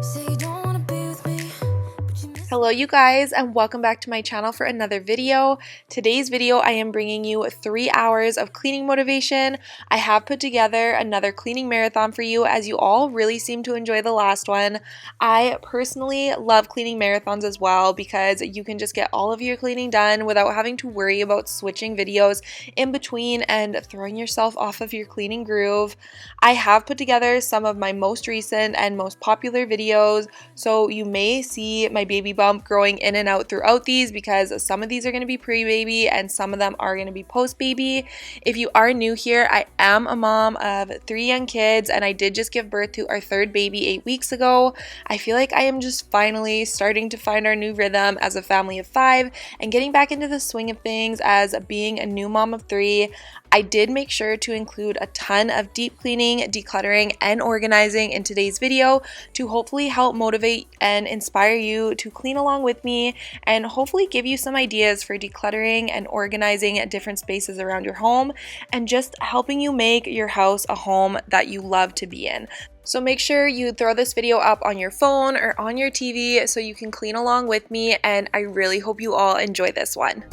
Say you don't wanna be with me, but you miss. Hello you guys, and welcome back to my channel for another video. Today's video I am bringing you 3 hours of cleaning motivation. I have put together another cleaning marathon for you, as you all really seem to enjoy the last one. I personally love cleaning marathons as well because you can just get all of your cleaning done without having to worry about switching videos in between and throwing yourself off of your cleaning groove. I have put together some of my most recent and most popular videos, so you may see my baby bump growing in and out throughout these because some of these are going to be pre-baby and some of them are going to be post-baby. If you are new here, I am a mom of 3 young kids and I did just give birth to our 3rd baby 8 weeks ago. I feel like I am just finally starting to find our new rhythm as a family of 5 and getting back into the swing of things as being a new mom of 3. I did make sure to include a ton of deep cleaning, decluttering, and organizing in today's video to hopefully help motivate and inspire you to clean along with me and hopefully give you some ideas for decluttering and organizing different spaces around your home and just helping you make your house a home that you love to be in. So make sure you throw this video up on your phone or on your TV so you can clean along with me, and I really hope you all enjoy this one.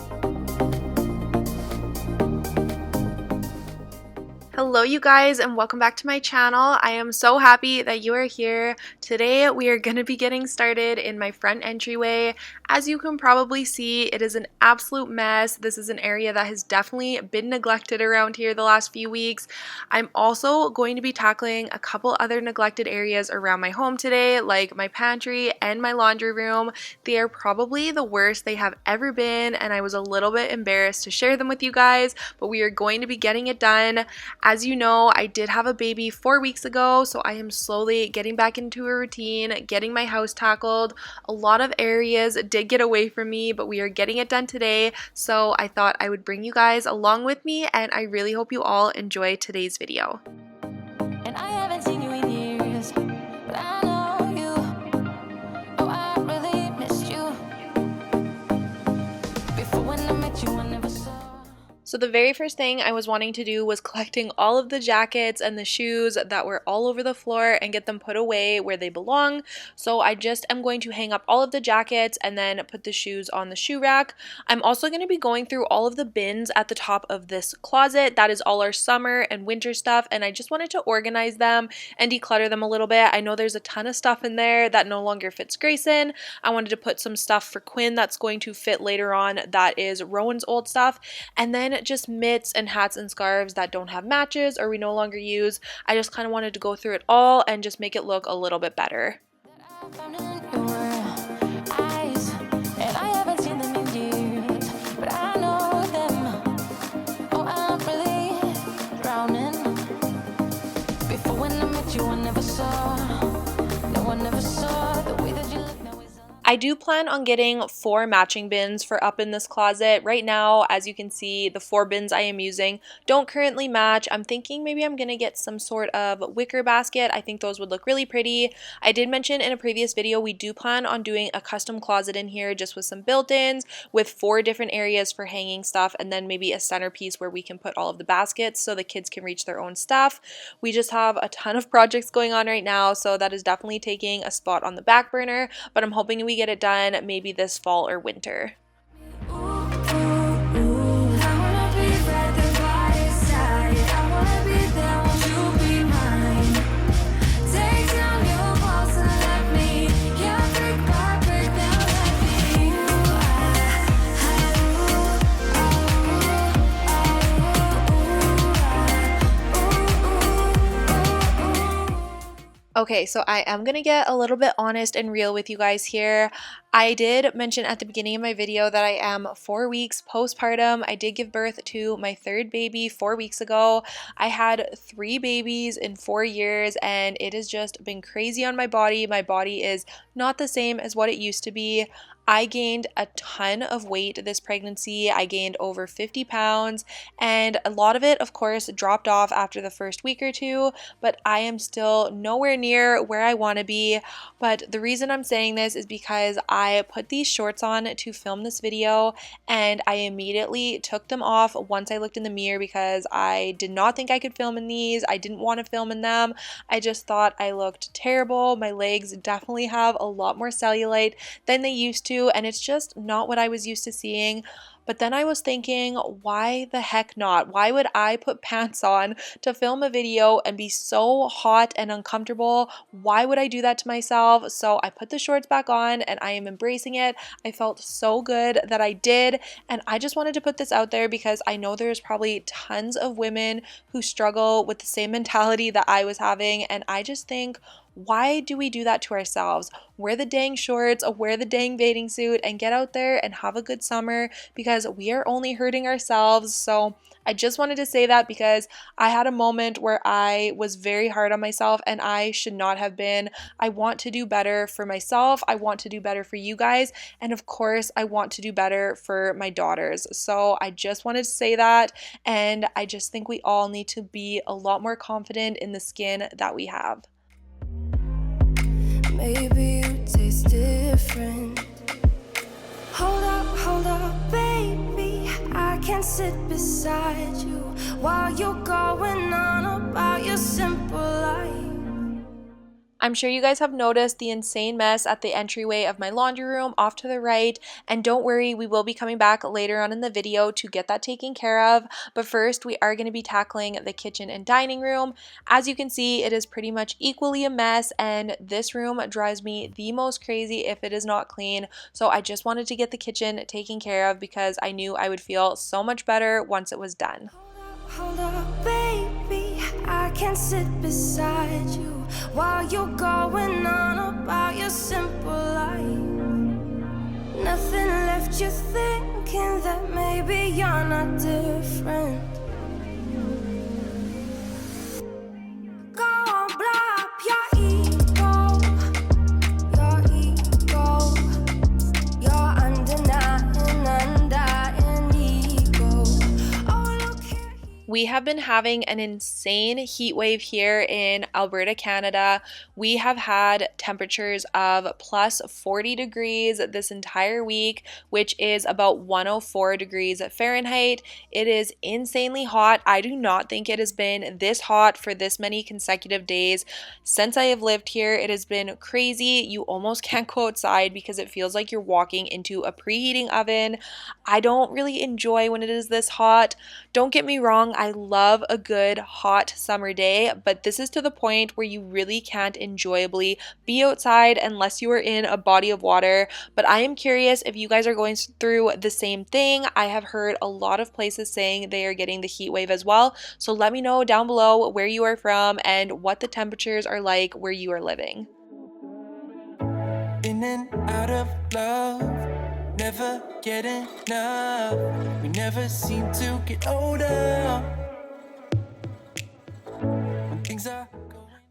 Hello you guys, and welcome back to my channel. I am so happy that you are here. Today we are going to be getting started in my front entryway. As you can probably see, it is an absolute mess. This is an area that has definitely been neglected around here the last few weeks. I'm also going to be tackling a couple other neglected areas around my home today, like my pantry and my laundry room. They are probably the worst they have ever been, and I was a little bit embarrassed to share them with you guys, but we are going to be getting it done. As you know, I did have a baby 4 weeks ago, so I am slowly getting back into a routine, getting my house tackled. A lot of areas did get away from me, but we are getting it done today, so I thought I would bring you guys along with me, and I really hope you all enjoy today's video. And I haven't seen you in years, but I know you. Oh, I really missed you. Before when I met you, I never saw. So the very first thing I was wanting to do was collecting all of the jackets and the shoes that were all over the floor and get them put away where they belong. So I just am going to hang up all of the jackets and then put the shoes on the shoe rack. I'm also going to be going through all of the bins at the top of this closet. That is all our summer and winter stuff, and I just wanted to organize them and declutter them a little bit. I know there's a ton of stuff in there that no longer fits Grayson. I wanted to put some stuff for Quinn that's going to fit later on, that is Rowan's old stuff, and then just mitts and hats and scarves that don't have matches or we no longer use. I just kind of wanted to go through it all and just make it look a little bit better. I found in your eyes, and I haven't seen them in years, but I know them. Oh, I'm really drowning. Before when I met you, I never saw. No one ever saw the way that you look now is. I do plan on getting 4 matching bins for up in this closet. Right now, as you can see, the 4 bins I am using don't currently match. I'm thinking maybe I'm going to get some sort of wicker basket. I think those would look really pretty. I did mention in a previous video we do plan on doing a custom closet in here just with some built-ins with 4 different areas for hanging stuff and then maybe a centerpiece where we can put all of the baskets so the kids can reach their own stuff. We just have a ton of projects going on right now, so that is definitely taking a spot on the back burner, but I'm hoping we get it done maybe this fall or winter. Ooh, ooh, ooh. I wanna be right there by your side. I wanna be there, won't you be mine? Take down your walls and let me. Yeah, brick by brick, now let me. Okay, so I am going to get a little bit honest and real with you guys here. I did mention at the beginning of my video that I am 4 weeks postpartum. I did give birth to my 3rd baby 4 weeks ago. I had 3 babies in 4 years and it has just been crazy on my body. My body is not the same as what it used to be. I gained a ton of weight this pregnancy. I gained over 50 pounds, and a lot of it, of course, dropped off after the first week or two, but I am still nowhere near where I want to be. But the reason I'm saying this is because I put these shorts on to film this video, and I immediately took them off once I looked in the mirror because I did not think I could film in these. I didn't want to film in them. I just thought I looked terrible. My legs definitely have a lot more cellulite than they used to, and it's just not what I was used to seeing. But then I was thinking, why the heck not? Why would I put pants on to film a video and be so hot and uncomfortable? Why would I do that to myself? So I put the shorts back on and I am embracing it. I felt so good that I did, and I just wanted to put this out there because I know there's probably tons of women who struggle with the same mentality that I was having, and I just think, why do we do that to ourselves? Wear the dang shorts, wear the dang bathing suit, and get out there and have a good summer because we are only hurting ourselves. So I just wanted to say that because I had a moment where I was very hard on myself and I should not have been. I want to do better for myself. I want to do better for you guys. And of course, I want to do better for my daughters. So I just wanted to say that. And I just think we all need to be a lot more confident in the skin that we have. Maybe you taste different. Hold up, baby. I can sit beside you while you're going on about your simple life. I'm sure you guys have noticed the insane mess at the entryway of my laundry room off to the right, and don't worry, we will be coming back later on in the video to get that taken care of. But first, we are going to be tackling the kitchen and dining room. As you can see, it is pretty much equally a mess, and this room drives me the most crazy if it is not clean. So I just wanted to get the kitchen taken care of because I knew I would feel so much better once it was done. Hold up, baby. I can sit beside you while you're going on about your simple life. Nothing left you thinking that maybe you're not different. Go on, blow up your ego, your undying ego. Oh, look here. We have been having an insane heat wave here in Alberta, Canada. We have had temperatures of plus 40 degrees this entire week, which is about 104 degrees Fahrenheit. It is insanely hot. I do not think it has been this hot for this many consecutive days since I have lived here. It has been crazy. You almost can't go outside because it feels like you're walking into a preheating oven. I don't really enjoy when it is this hot. Don't get me wrong, I love a good hot summer day, but this is to the point where you really can't enjoyably be outside unless you are in a body of water. But I am curious if you guys are going through the same thing. I have heard a lot of places saying they are getting the heat wave as well. So let me know down below where you are from and what the temperatures are like where you are living. In and out of love, never get enough. We never seem to get older. When things are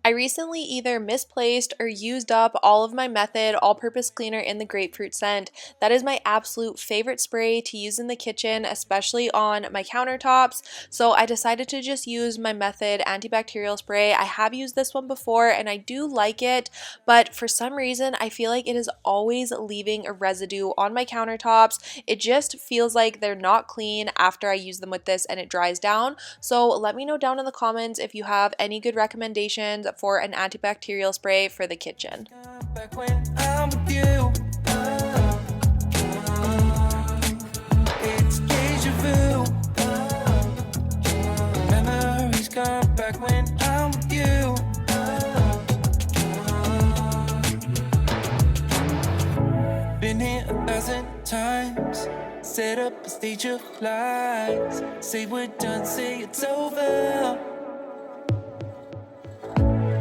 I recently either misplaced or used up all of my Method all-purpose cleaner in the grapefruit scent. That is my absolute favorite spray to use in the kitchen, especially on my countertops. So I decided to just use my Method antibacterial spray. I have used this one before and I do like it, but for some reason I feel like it is always leaving a residue on my countertops. It just feels like they're not clean after I use them with this and it dries down. So let me know down in the comments if you have any good recommendations for an antibacterial spray for the kitchen. back when I'm with you. It's deja vu. Memories come back when I'm with you. Been here 1,000 times. Set up a stage of lies. Say we're done, say it's over.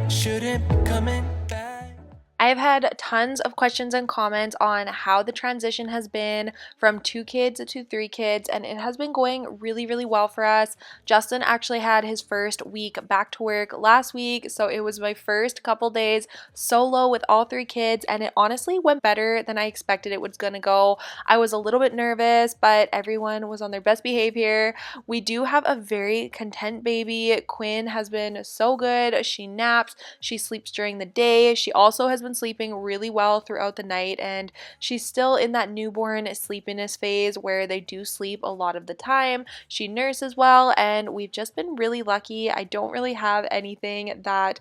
Shouldn't be coming back. I've had tons of questions and comments on how the transition has been from 2 kids to 3 kids, and it has been going really, really well for us. Justin actually had his first week back to work last week, so it was my first couple days solo with all 3 kids, and it honestly went better than I expected it was gonna go. I was a little bit nervous, but everyone was on their best behavior. We do have a very content baby. Quinn has been so good. She naps, she sleeps during the day. She also has been sleeping really well throughout the night, and she's still in that newborn sleepiness phase where they do sleep a lot of the time. She nurses well, and we've just been really lucky. I don't really have anything that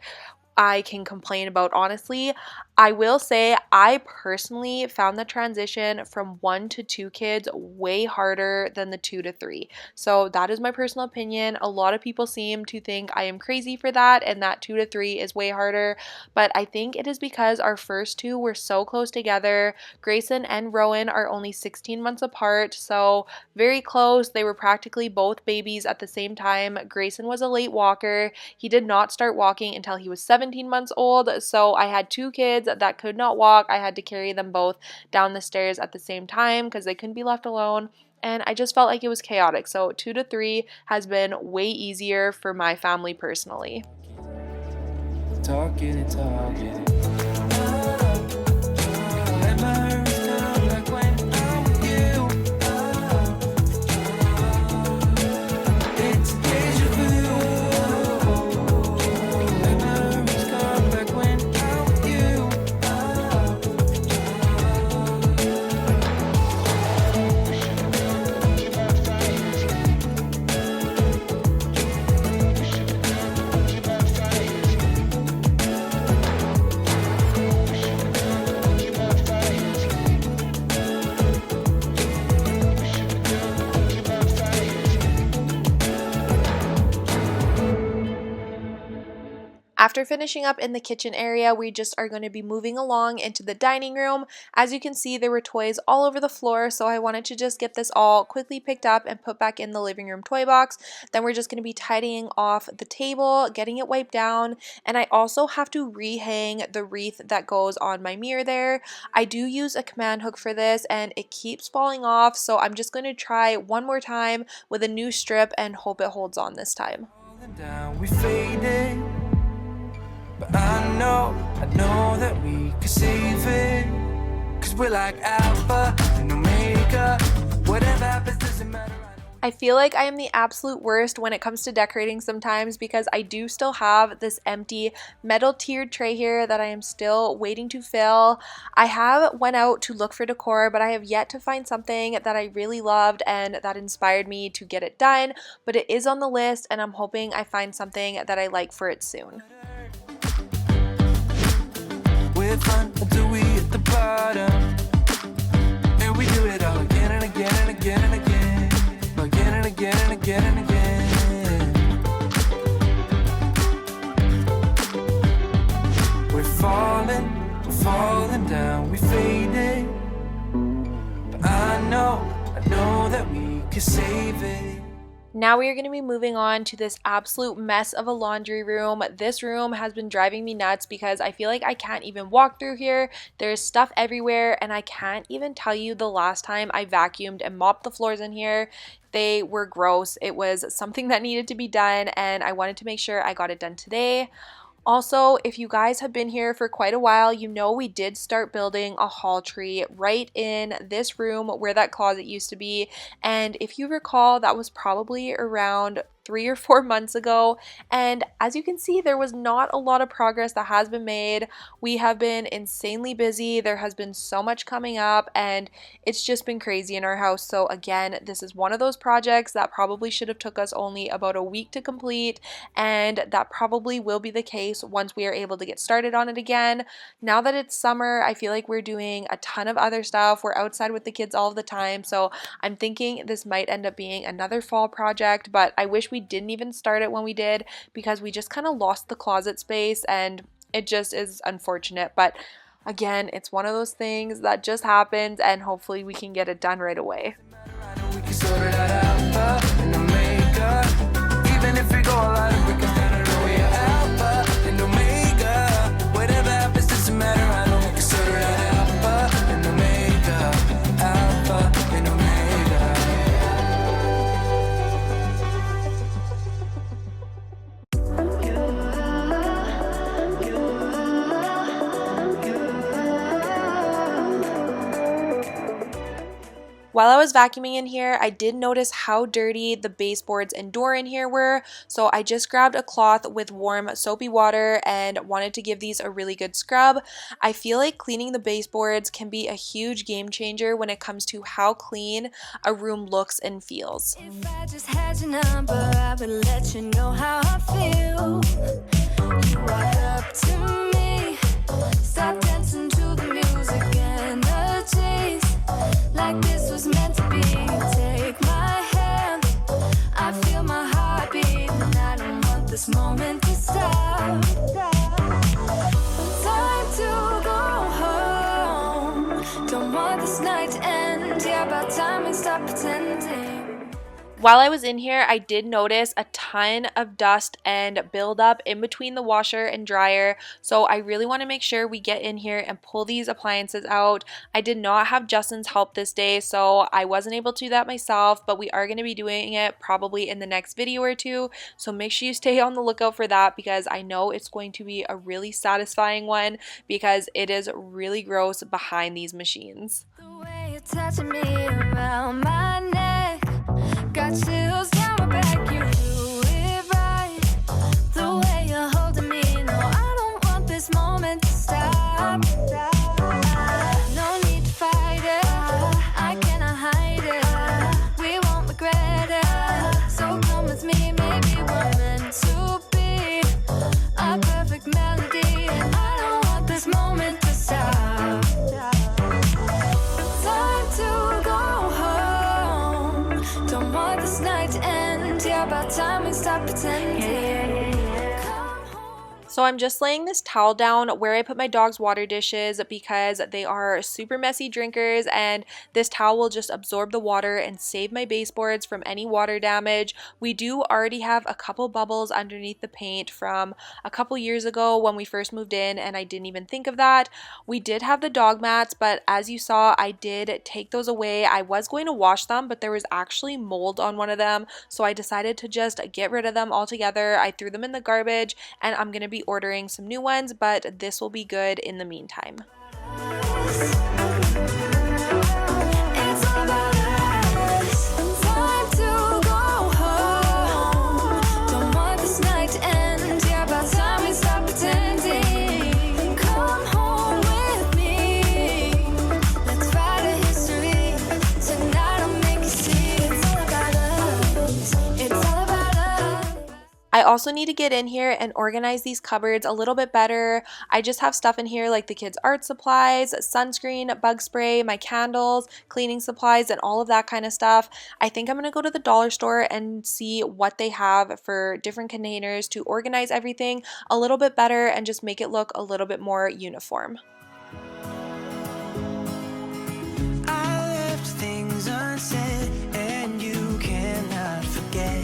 I can complain about, honestly. I will say I personally found the transition from 1 to 2 kids way harder than the 2 to 3. So that is my personal opinion. A lot of people seem to think I am crazy for that and that 2 to 3 is way harder, but I think it is because our first 2 were so close together. Grayson and Rowan are only 16 months apart, so very close. They were practically both babies at the same time. Grayson was a late walker. He did not start walking until he was 17 months old, so I had 2 kids that could not walk. I had to carry them both down the stairs at the same time because they couldn't be left alone, and I just felt like it was chaotic. So 2 to 3 has been way easier for my family personally. Talking and talking. After finishing up in the kitchen area, we just are going to be moving along into the dining room. As you can see, there were toys all over the floor, so I wanted to just get this all quickly picked up and put back in the living room toy box. Then we're just going to be tidying off the table, getting it wiped down, and I also have to rehang the wreath that goes on my mirror there. I do use a command hook for this, and it keeps falling off, so I'm just going to try one more time with a new strip and hope it holds on this time. Down, we faded. But I know that we could save it. Cause we're like Alpha and Omega. Whatever happens doesn't matter. I feel like I am the absolute worst when it comes to decorating sometimes because I do still have this empty metal tiered tray here that I am still waiting to fill. I have went out to look for decor, but I have yet to find something that I really loved and that inspired me to get it done, but it is on the list and I'm hoping I find something that I like for it soon. We're fun until we hit the bottom, and we do it all again and again and again and again, again and again and again and again. We're falling down, we faded, but I know that we could save it. Now we are going to be moving on to this absolute mess of a laundry room. This room has been driving me nuts because I feel like I can't even walk through here. There's stuff everywhere and I can't even tell you the last time I vacuumed and mopped the floors in here. They were gross. It was something that needed to be done and I wanted to make sure I got it done today. Also, if you guys have been here for quite a while, you know we did start building a haul tree right in this room where that closet used to be. And if you recall, that was probably around 3 or 4 months ago, and as you can see, there was not a lot of progress that has been made. We have been insanely busy. There has been so much coming up and it's just been crazy in our house. So again, this is one of those projects that probably should have took us only about a week to complete, and that probably will be the case once we are able to get started on it again. Now that it's summer, I feel like we're doing a ton of other stuff. We're outside with the kids all the time, so I'm thinking this might end up being another fall project, but I wish we didn't even start it when we did because we just kind of lost the closet space and it just is unfortunate. But again, it's one of those things that just happens and hopefully we can get it done right away. Whatever happens doesn't matter. While I was vacuuming in here, I did notice how dirty the baseboards and door in here were, so I just grabbed a cloth with warm soapy water and wanted to give these a really good scrub. I feel like cleaning the baseboards can be a huge game changer when it comes to how clean a room looks and feels. If I just had your number, I would let you know how I feel. You walk up to me, start dancing to the music and the chase, like this was meant to be. Take my hand, I feel my heart beat, and I don't want this moment to stop. Time to go home, don't want this night to end. Yeah, about time we stop pretending. While I was in here, I did notice a ton of dust and buildup in between the washer and dryer, so I really want to make sure we get in here and pull these appliances out. I did not have Justin's help this day, so I wasn't able to do that myself, but we are going to be doing it probably in the next video or two, so make sure you stay on the lookout for that because I know it's going to be a really satisfying one because it is really gross behind these machines. The way you're touching me around my neck, got chills down my back, you do it right. The way you're holding me, no, I don't want this moment to stop. No need to fight it, I cannot hide it. We won't regret it, so come with me, maybe we're meant to be. A perfect melody, and I don't want this moment to stop. Time to go home, don't want this night to end. Yeah, about time we stop pretending. Come home. So I'm just laying this towel down where I put my dog's water dishes because they are super messy drinkers, and this towel will just absorb the water and save my baseboards from any water damage. We do already have a couple bubbles underneath the paint from a couple years ago when we first moved in, and I didn't even think of that. We did have the dog mats, but as you saw, I did take those away. I was going to wash them, but there was actually mold on one of them, so I decided to just get rid of them altogether. I threw them in the garbage, and I'm going to be ordering some new ones, but this will be good in the meantime. It's all about us. Time to go home, don't want this night to end. Yeah, about time we stop pretending. Come home with me, let's write a history. Tonight I'll make you see. It's all about us. It's all about us. I also need to get in here and organize these cupboards a little bit better. I just have stuff in here like the kids' art supplies, sunscreen, bug spray, my candles, cleaning supplies, and all of that kind of stuff. I think I'm going to go to the dollar store and see what they have for different containers to organize everything a little bit better and just make it look a little bit more uniform. I left things unsaid, and you cannot forget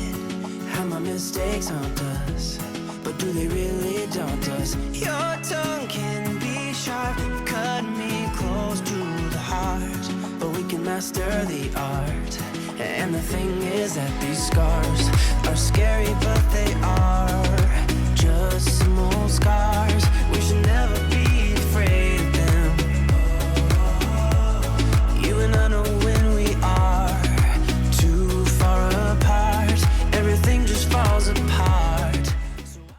how my mistakes haunt us, but do they really daunt us? Your tongue can be sharp, cut me close to the heart, but we can master the art. And the thing is that these scars are scary, but they are just some old scars. We should never be afraid of them. You and I know when we are too far apart, everything just falls apart.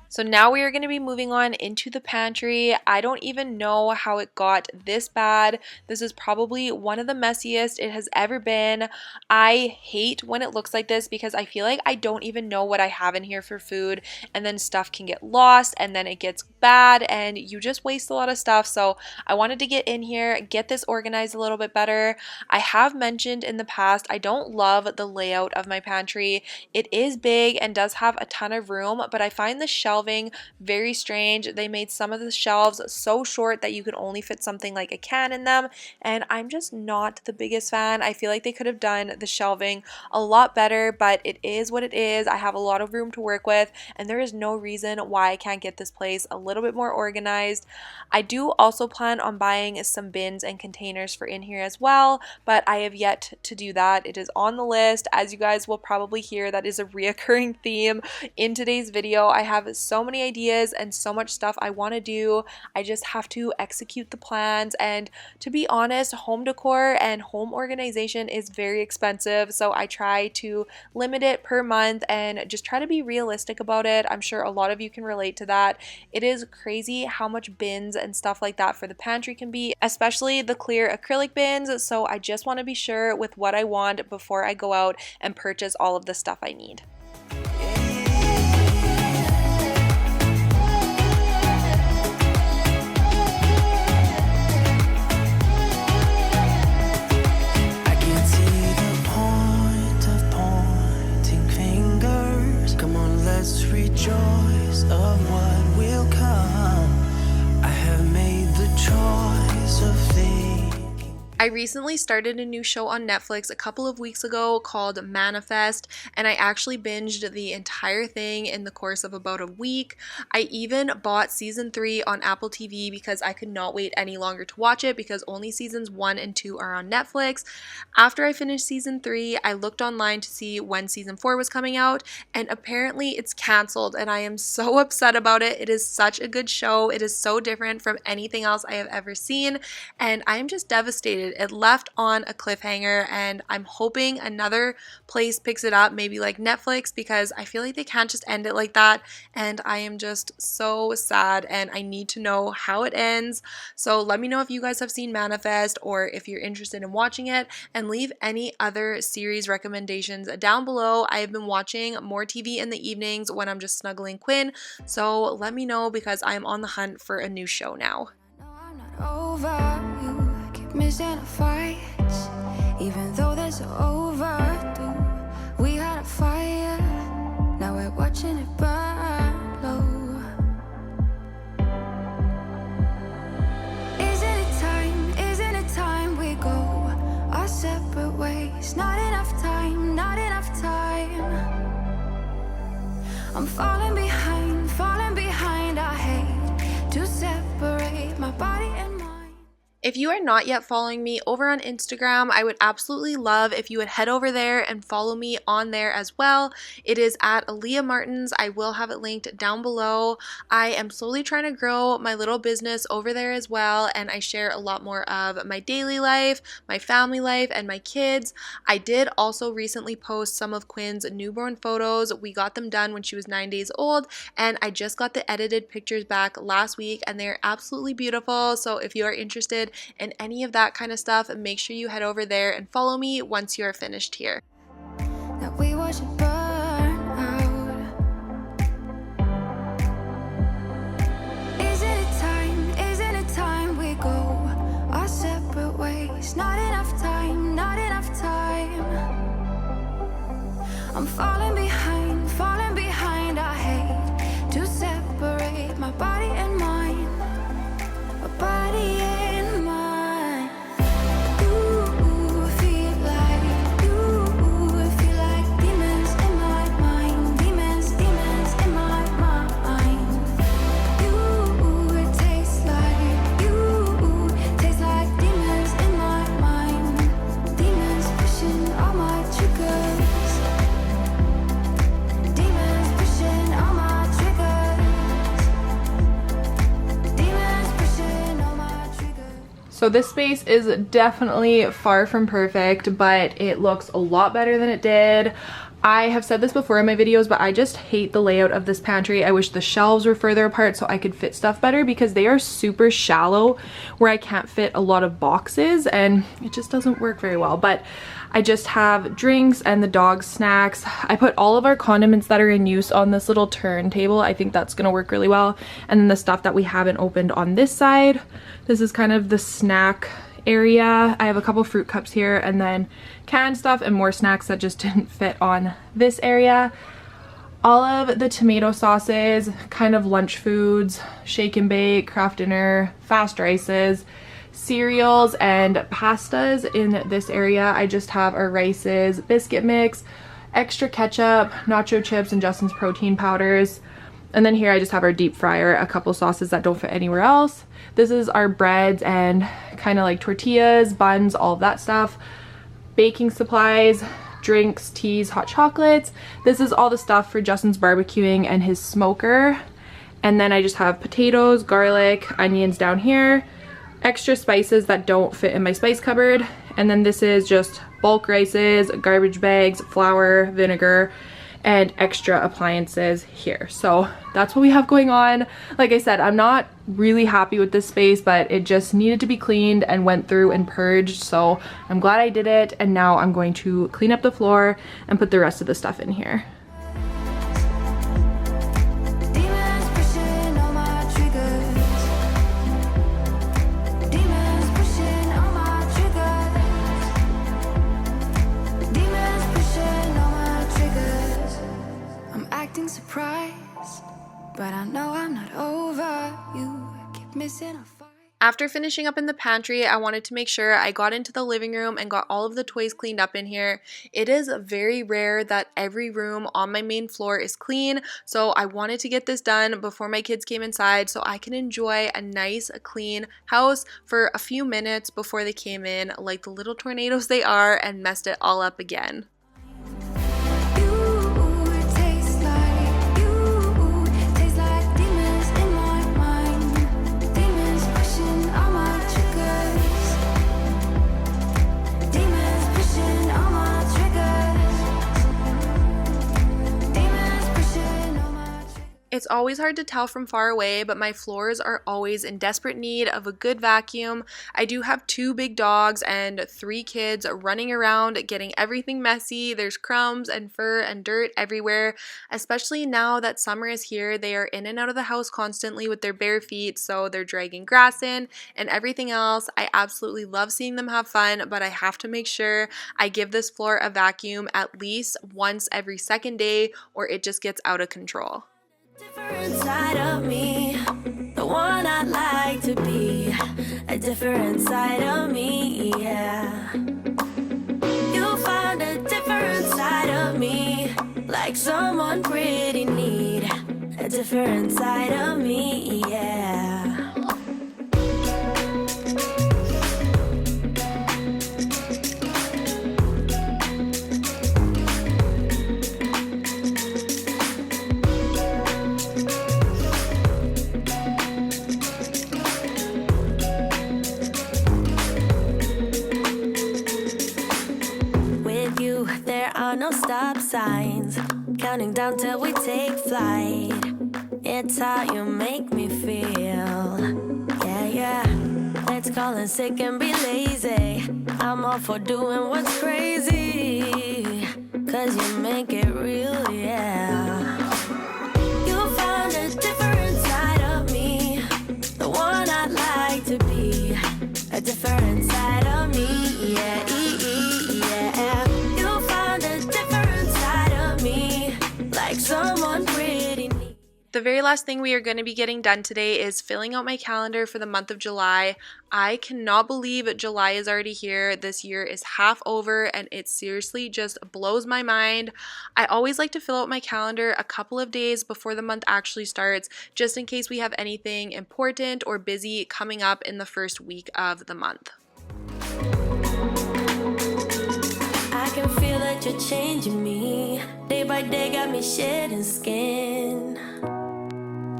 So now we are going to be moving on into the pantry. I don't even know how it got this bad. This is probably one of the messiest it has ever been. I hate when it looks like this because I feel like I don't even know what I have in here for food, and then stuff can get lost and then it gets bad and you just waste a lot of stuff. So I wanted to get in here, get this organized a little bit better. I have mentioned in the past I don't love the layout of my pantry. It is big and does have a ton of room, but I find the shelving very strange. They made some of the shelves so short that you could only fit something like a can in them, and I'm just not the biggest fan. I feel like they could have done the shelving a lot better, but it is what it is. I have a lot of room to work with, and there is no reason why I can't get this place a little bit more organized. I do also plan on buying some bins and containers for in here as well, but I have yet to do that. It is on the list. As you guys will probably hear, that is a reoccurring theme in today's video. I have so so many ideas and so much stuff I want to do. I just have to execute the plans, and to be honest, home decor and home organization is very expensive, so I try to limit it per month and just try to be realistic about it. I'm sure a lot of you can relate to that. It is crazy how much bins and stuff like that for the pantry can be, especially the clear acrylic bins, so I just want to be sure with what I want before I go out and purchase all of the stuff I need. I can see the point of pointing fingers. Come on, let's rejoice of what will come. I have made the choice of thinking. I recently started a new show on Netflix a couple of weeks ago called Manifest, and I actually binged the entire thing in the course of about a week. I even bought season 3 on Apple TV because I could not wait any longer to watch it, because only seasons 1 and 2 are on Netflix. After I finished season 3, I looked online to see when season 4 was coming out, and apparently it's canceled, and I am so upset about it. It is such a good show. It is so different from anything else I have ever seen, and I am just devastated. It left on a cliffhanger, and I'm hoping another place picks it up, maybe like Netflix, because I feel like they can't just end it like that, and I am just so sad, and I need to know how it ends. So let me know if you guys have seen Manifest, or if you're interested in watching it, and leave any other series recommendations down below. I have been watching more TV in the evenings when I'm just snuggling Quinn, so let me know, because I am on the hunt for a new show now. No, I'm not over you. Keep missing our fights, even though there's overdue. We had a fire, now we're watching it burn low. Isn't it time we go our separate ways? Not enough time, not enough time. I'm falling behind, I hate to separate my body and mind. If you are not yet following me over on Instagram, I would absolutely love if you would head over there and follow me on there as well. It is at Aleah Martins. I will have it linked down below. I am slowly trying to grow my little business over there as well, and I share a lot more of my daily life, my family life, and my kids. I did also recently post some of Quinn's newborn photos. We got them done when she was 9 days old, and I just got the edited pictures back last week, and they're absolutely beautiful. So if you are interested in any of that kind of stuff, make sure you head over there and follow me once you are finished here. That we watch it burn out. Isn't it time we go our separate ways? Not enough time, not enough time. I'm falling behind, I hate to separate my body and mind. My body and mind. You feel like demons in my mind. Demons in my mind. You taste like demons in my mind. Demons pushing all my triggers. Demons pushing all my triggers. Demons pushing all my triggers. So this space is definitely far from perfect, but it looks a lot better than it did. I have said this before in my videos, but I just hate the layout of this pantry. I wish the shelves were further apart so I could fit stuff better, because they are super shallow where I can't fit a lot of boxes, and it just doesn't work very well. But I just have drinks and the dog snacks. I put all of our condiments that are in use on this little turntable. I think that's gonna work really well. And then the stuff that we haven't opened on this side. This is kind of the snack area. I have a couple fruit cups here, and then canned stuff and more snacks that just didn't fit on this area. All of the tomato sauces, kind of lunch foods, shake and bake, craft dinner, fast rices, cereals, and pastas in this area. I just have our rices, biscuit mix, extra ketchup, nacho chips, and Justin's protein powders. And then here I just have our deep fryer, a couple sauces that don't fit anywhere else. This is our breads and kind of like tortillas, buns, all of that stuff. Baking supplies, drinks, teas, hot chocolates. This is all the stuff for Justin's barbecuing and his smoker. And then I just have potatoes, garlic, onions down here, extra spices that don't fit in my spice cupboard. And then this is just bulk rices, garbage bags, flour, vinegar, and extra appliances here. So that's what we have going on. Like I said, I'm not really happy with this space, but it just needed to be cleaned and went through and purged. So I'm glad I did it. And now I'm going to clean up the floor and put the rest of the stuff in here. Surprised, but I know I'm not over you. Keep missing a fight. After finishing up in the pantry, I wanted to make sure I got into the living room and got all of the toys cleaned up in here. It is very rare that every room on my main floor is clean, so I wanted to get this done before my kids came inside so I can enjoy a nice clean house for a few minutes before they came in like the little tornadoes they are and messed it all up again. It's always hard to tell from far away, but my floors are always in desperate need of a good vacuum. I do have 2 big dogs and 3 kids running around getting everything messy. There's crumbs and fur and dirt everywhere, especially now that summer is here. They are in and out of the house constantly with their bare feet, so they're dragging grass in and everything else. I absolutely love seeing them have fun, but I have to make sure I give this floor a vacuum at least once every second day or it just gets out of control. Different side of me, the one I'd like to be, a different side of me, yeah. You'll find a different side of me, like someone pretty neat, a different side of me, yeah. No stop signs, counting down till we take flight. It's how you make me feel. Yeah, yeah. Let's call in sick and be lazy. I'm all for doing what's crazy, 'cause you make it real, yeah. You'll find a different side of me, the one I'd like to be, a different side of me, yeah, yeah. The very last thing we are going to be getting done today is filling out my calendar for the month of July. I cannot believe July is already here. This year is half over and it seriously just blows my mind. I always like to fill out my calendar a couple of days before the month actually starts, just in case we have anything important or busy coming up in the first week of the month. I can feel that you're changing me. Day by day got me shedding skin.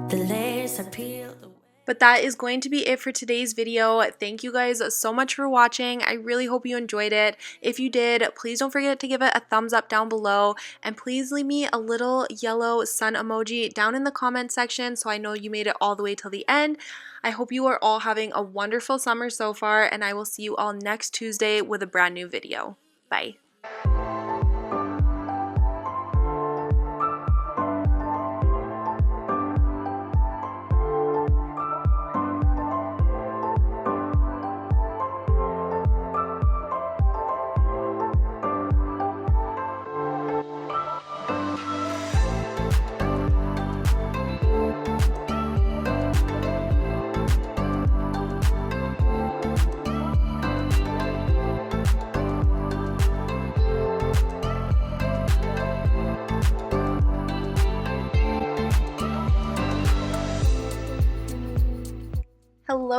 The layers are peeled away. But that is going to be it for today's video. Thank you guys so much for watching. I really hope you enjoyed it. If you did, please don't forget to give it a thumbs up down below. And please leave me a little yellow sun emoji down in the comment section so I know you made it all the way till the end. I hope you are all having a wonderful summer so far, and I will see you all next Tuesday with a brand new video. Bye.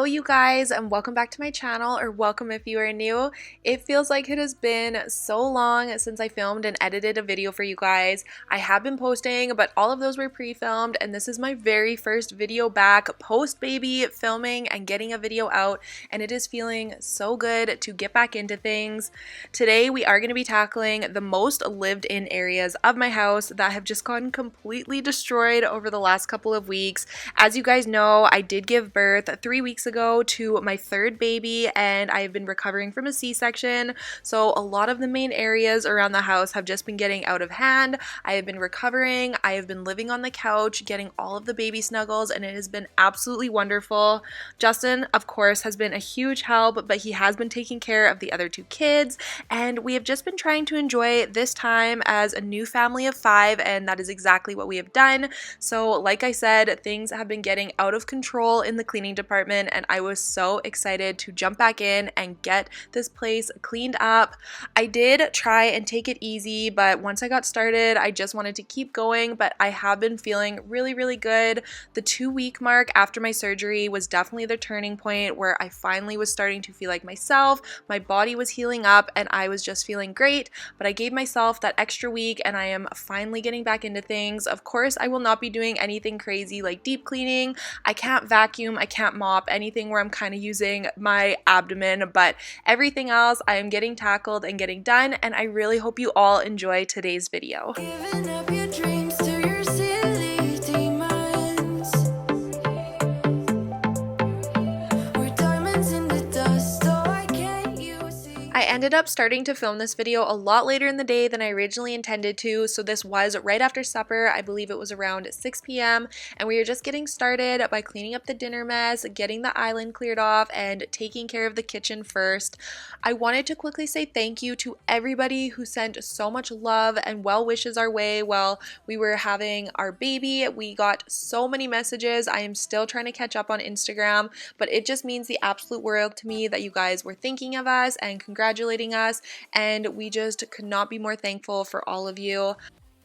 Hello you guys, and welcome back to my channel, or welcome if you are new. It feels like it has been so long since I filmed and edited a video for you guys. I have been posting, but all of those were pre-filmed, and this is my very first video back post-baby filming and getting a video out, and it is feeling so good to get back into things. Today we are going to be tackling the most lived-in areas of my house that have just gotten completely destroyed over the last couple of weeks. As you guys know, I did give birth 3 weeks ago to my third baby, and I have been recovering from a C-section, so a lot of the main areas around the house have just been getting out of hand. I have been recovering, I have been living on the couch, getting all of the baby snuggles, and it has been absolutely wonderful. Justin, of course, has been a huge help, but he has been taking care of the other 2 kids, and we have just been trying to enjoy this time as a new family of 5, and that is exactly what we have done. So like I said, things have been getting out of control in the cleaning department, and I was so excited to jump back in and get this place cleaned up. I did try and take it easy, but once I got started, I just wanted to keep going, but I have been feeling really good. The 2-week mark after my surgery was definitely the turning point where I finally was starting to feel like myself. My body was healing up and I was just feeling great, but I gave myself that extra week and I am finally getting back into things. Of course, I will not be doing anything crazy like deep cleaning. I can't vacuum, I can't mop, anything where I'm kind of using my abdomen, but everything else I am getting tackled and getting done, and I really hope you all enjoy today's video. Giving up your dreams to your silly demons. We're diamonds in the dust, so why can't you see? I ended up starting to film this video a lot later in the day than I originally intended to, so this was right after supper. I believe it was around 6 p.m. and we were just getting started by cleaning up the dinner mess, getting the island cleared off, and taking care of the kitchen first. I wanted to quickly say thank you to everybody who sent so much love and well wishes our way while we were having our baby. We got so many messages. I am still trying to catch up on Instagram, but it just means the absolute world to me that you guys were thinking of us and congratulating us, and we just could not be more thankful for all of you.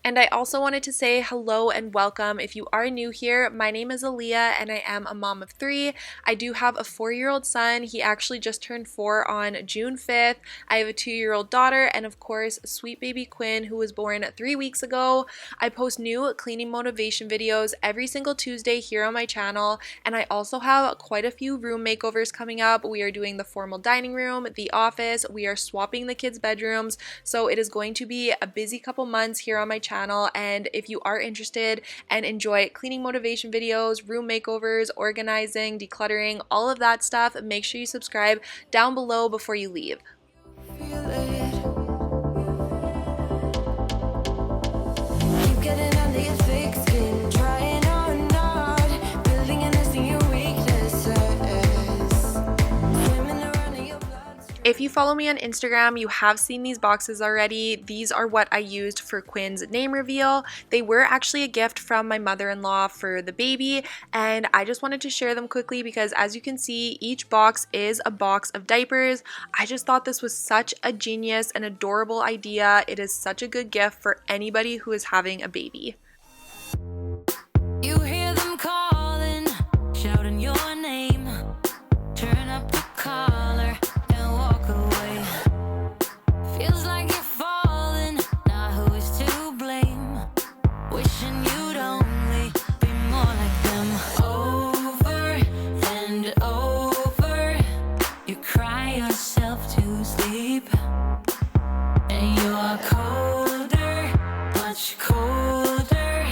And I also wanted to say hello and welcome if you are new here. My name is Aleah and I am a mom of 3. I do have a 4-year-old son. He actually just turned 4 on June 5th. I have a 2-year-old daughter and of course sweet baby Quinn, who was born 3 weeks ago. I post new cleaning motivation videos every single Tuesday here on my channel, and I also have quite a few room makeovers coming up. We are doing the formal dining room, the office, we are swapping the kids' bedrooms, so it is going to be a busy couple months here on my channel. And if you are interested and enjoy cleaning motivation videos, room makeovers, organizing, decluttering, all of that stuff, make sure you subscribe down below before you leave. Feel it. Keep getting under your thick skin, trying or not, building and nesting your weaknesses. Swimming around in your blood. If you follow me on Instagram, you have seen these boxes already. These are what I used for Quinn's name reveal. They were actually a gift from my mother-in-law for the baby, and I just wanted to share them quickly because as you can see, each box is a box of diapers. I just thought this was such a genius and adorable idea. It is such a good gift for anybody who is having a baby. You hear them calling, shouting your name. Turn up the collar and walk away. Feels like you're falling, now who is to blame? Wishing you'd only be more like them. Over and over, you cry yourself to sleep. And you're colder, much colder.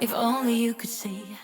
If only you could see.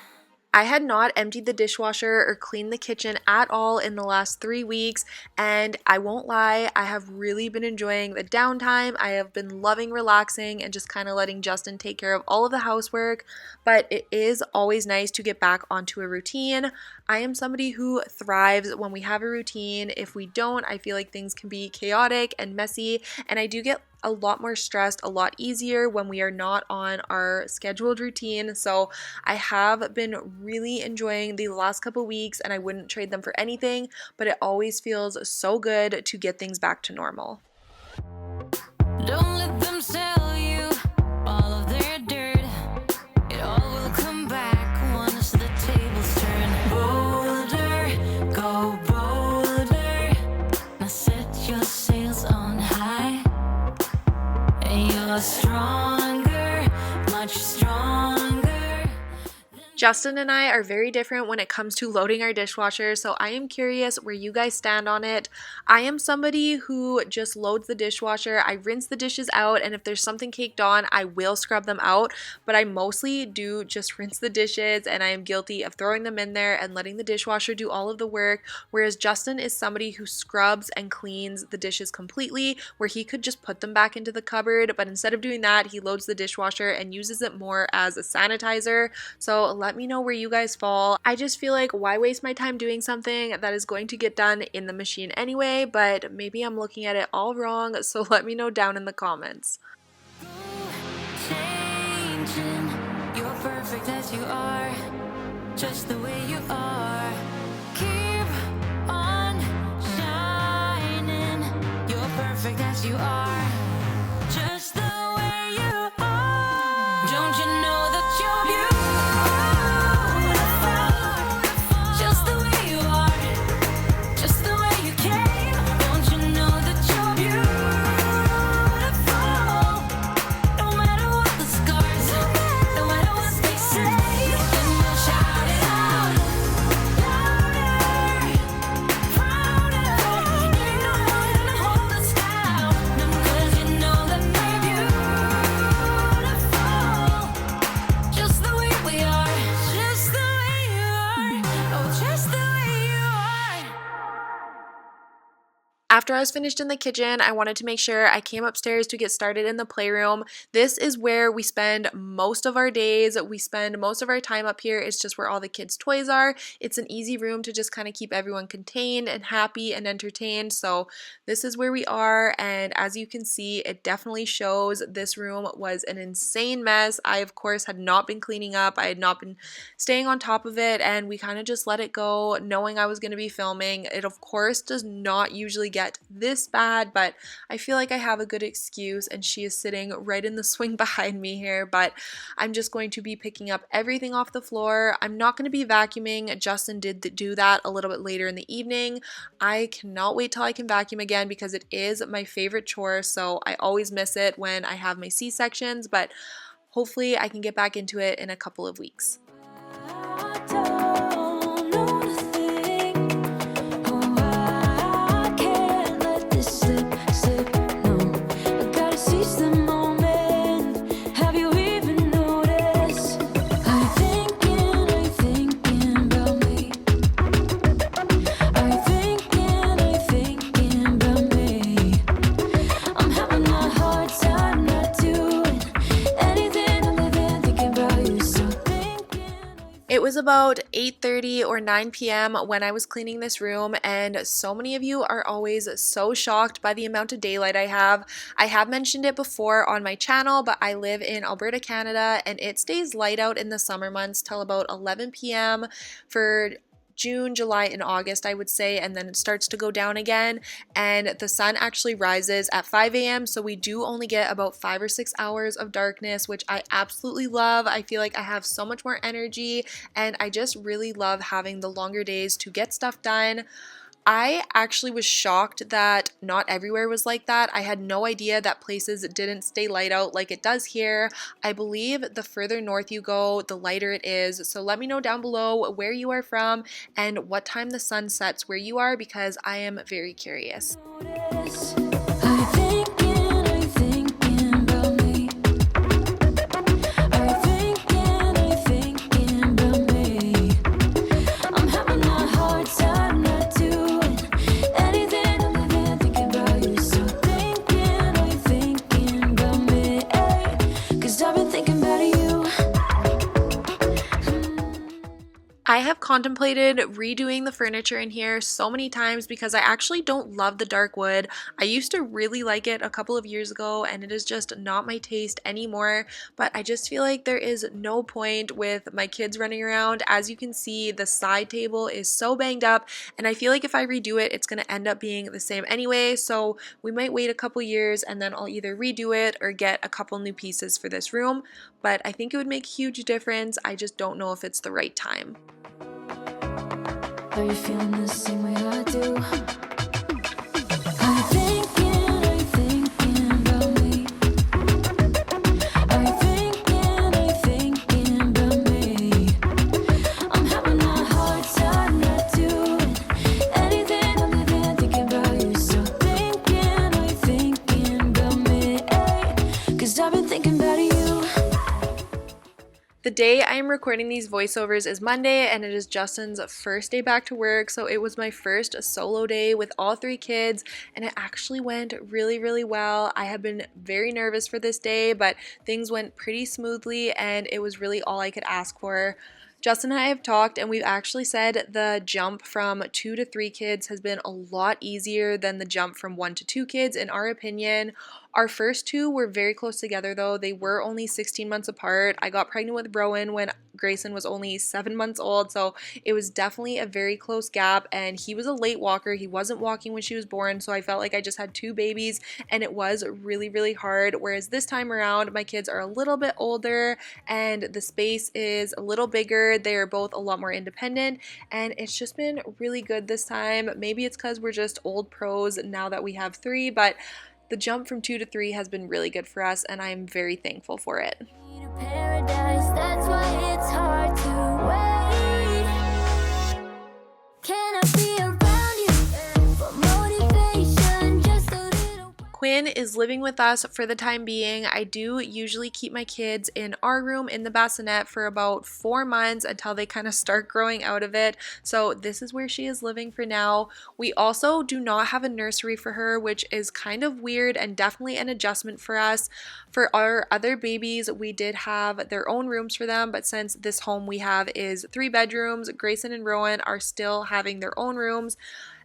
I had not emptied the dishwasher or cleaned the kitchen at all in the last 3 weeks, and I won't lie, I have really been enjoying the downtime. I have been loving relaxing and just kind of letting Justin take care of all of the housework, but it is always nice to get back onto a routine. I am somebody who thrives when we have a routine. If we don't, I feel like things can be chaotic and messy, and I do get a lot more stressed, a lot easier when we are not on our scheduled routine. So I have been really enjoying the last couple weeks and I wouldn't trade them for anything, but it always feels so good to get things back to normal. Don't let them sell you all of their dirt. It all will come back once the tables turn. Bolder, Justin and I are very different when it comes to loading our dishwasher, so I am curious where you guys stand on it. I am somebody who just loads the dishwasher. I rinse the dishes out, and if there's something caked on, I will scrub them out, but I mostly do just rinse the dishes, and I am guilty of throwing them in there and letting the dishwasher do all of the work, whereas Justin is somebody who scrubs and cleans the dishes completely, where he could just put them back into the cupboard, but instead of doing that, he loads the dishwasher and uses it more as a sanitizer. So let me know where you guys fall. I just feel like, why waste my time doing something that is going to get done in the machine anyway, but maybe I'm looking at it all wrong, so let me know down in the comments. Changing, you're perfect as you are, just the way you are. Keep on shining, you're perfect as you are, just the way you are. Don't you know that you're beautiful? Just the way you are, just the way you came. Don't you know that you're beautiful? No matter what the scars, no matter what they say, then we'll shout it out louder, prouder. Ain't no one to hold us down, 'cause you know that we're beautiful. Just the way we are, just the way you are, oh, just the way you are. After I was finished in the kitchen, I wanted to make sure I came upstairs to get started in the playroom. This is where we spend most of our days. We spend most of our time up here. It's just where all the kids' toys are. It's an easy room to just kind of keep everyone contained and happy and entertained. So this is where we are, and as you can see, it definitely shows this room was an insane mess. I, of course, had not been cleaning up. I had not been staying on top of it, and we kind of just let it go, knowing I was going to be filming. It, of course, does not usually get this bad, but I feel like I have a good excuse, and she is sitting right in the swing behind me here, but I'm just going to be picking up everything off the floor. I'm not going to be vacuuming. Justin did do that a little bit later in the evening. I cannot wait till I can vacuum again because it is my favorite chore, so I always miss it when I have my C-sections, but hopefully I can get back into it in a couple of weeks. I don't know the thing. Oh, I can't let this slip, no. I gotta seize the moment. Have you even noticed? I'm thinking about me. I'm thinking about me. I'm having a hard time not doing anything other than thinking about you. So It was about 8:30 or 9 p.m. when I was cleaning this room, and so many of you are always so shocked by the amount of daylight I have. I have mentioned it before on my channel, but I live in Alberta, Canada, and it stays light out in the summer months till about 11 p.m. for June, July, and August, I would say, and then it starts to go down again, and the sun actually rises at 5 a.m., so we do only get about 5 or 6 hours of darkness, which I absolutely love. I feel like I have so much more energy, and I just really love having the longer days to get stuff done. I actually was shocked that not everywhere was like that. I had no idea that places didn't stay light out like it does here. I believe the further north you go, the lighter it is. So let me know down below where you are from and what time the sun sets where you are, because I am very curious. notice. I'm thinking about me. I'm thinking about me. I'm having a hard time not doing anything other than thinking about you. So thinking about me. 'Cause I've been thinking about you. I have contemplated redoing the furniture in here so many times because I actually don't love the dark wood. I used to really like it a couple of years ago, and it is just not my taste anymore, but I just feel like there is no point with my kids running around. As you can see, the side table is so banged up, and I feel like if I redo it, it's going to end up being the same anyway, so we might wait a couple years and then I'll either redo it or get a couple new pieces for this room, but I think it would make a huge difference. I just don't know if it's the right time. Are you feeling the same way I do? I'm thinking about me. I'm thinking about me. The day I am recording these voiceovers is Monday, and it is Justin's first day back to work, so it was my first solo day with all 3 kids, and it actually went really, really well. I have been very nervous for this day, but things went pretty smoothly, and it was really all I could ask for. Justin and I have talked, and we've actually said the jump from 2 to 3 kids has been a lot easier than the jump from 1 to 2 kids, in our opinion. Our first 2 were very close together though. They were only 16 months apart. I got pregnant with Rowan when Grayson was only 7 months old, so it was definitely a very close gap, and he was a late walker. He wasn't walking when she was born, so I felt like I just had 2 babies, and it was really, really hard. Whereas this time around, my kids are a little bit older, and the space is a little bigger. They're both a lot more independent, and it's just been really good this time. Maybe it's because we're just old pros now that we have 3, but the jump from 2 to 3 has been really good for us, and I'm very thankful for it. Paradise, that's why it's hard to wait. Can I be around you for motivation? Just a little. Quinn is living with us for the time being. I do usually keep my kids in our room in the bassinet for about 4 months until they kind of start growing out of it. So this is where she is living for now. We also do not have a nursery for her, which is kind of weird and definitely an adjustment for us. For our other babies, we did have their own rooms for them, but since this home we have is 3 bedrooms, Grayson and Rowan are still having their own rooms.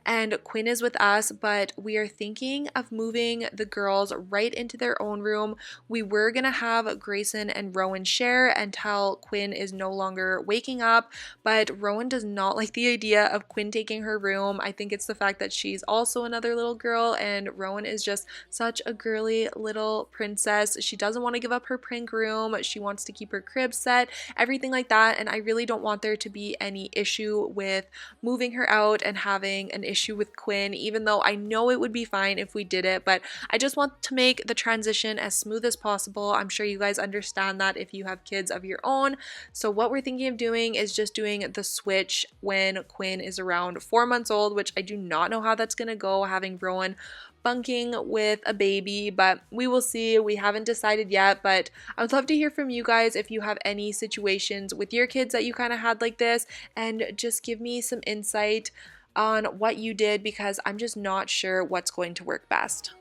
And Quinn is with us, but we are thinking of moving the girls right into their own room. We were gonna have Grayson and Rowan share until Quinn is no longer waking up, but Rowan does not like the idea of Quinn taking her room. I think it's the fact that she's also another little girl, and Rowan is just such a girly little princess. She doesn't want to give up her prank room. She wants to keep her crib set, everything like that, and I really don't want there to be any issue with moving her out and having an issue with Quinn, even though I know it would be fine if we did it, but I just want to make the transition as smooth as possible. I'm sure you guys understand that if you have kids of your own. So what we're thinking of doing is just doing the switch when Quinn is around 4 months old, which I do not know how that's gonna go, having Rowan bunking with a baby, but we will see. We haven't decided yet, but I would love to hear from you guys if you have any situations with your kids that you kind of had like this, and just give me some insight on what you did, because I'm just not sure what's going to work best.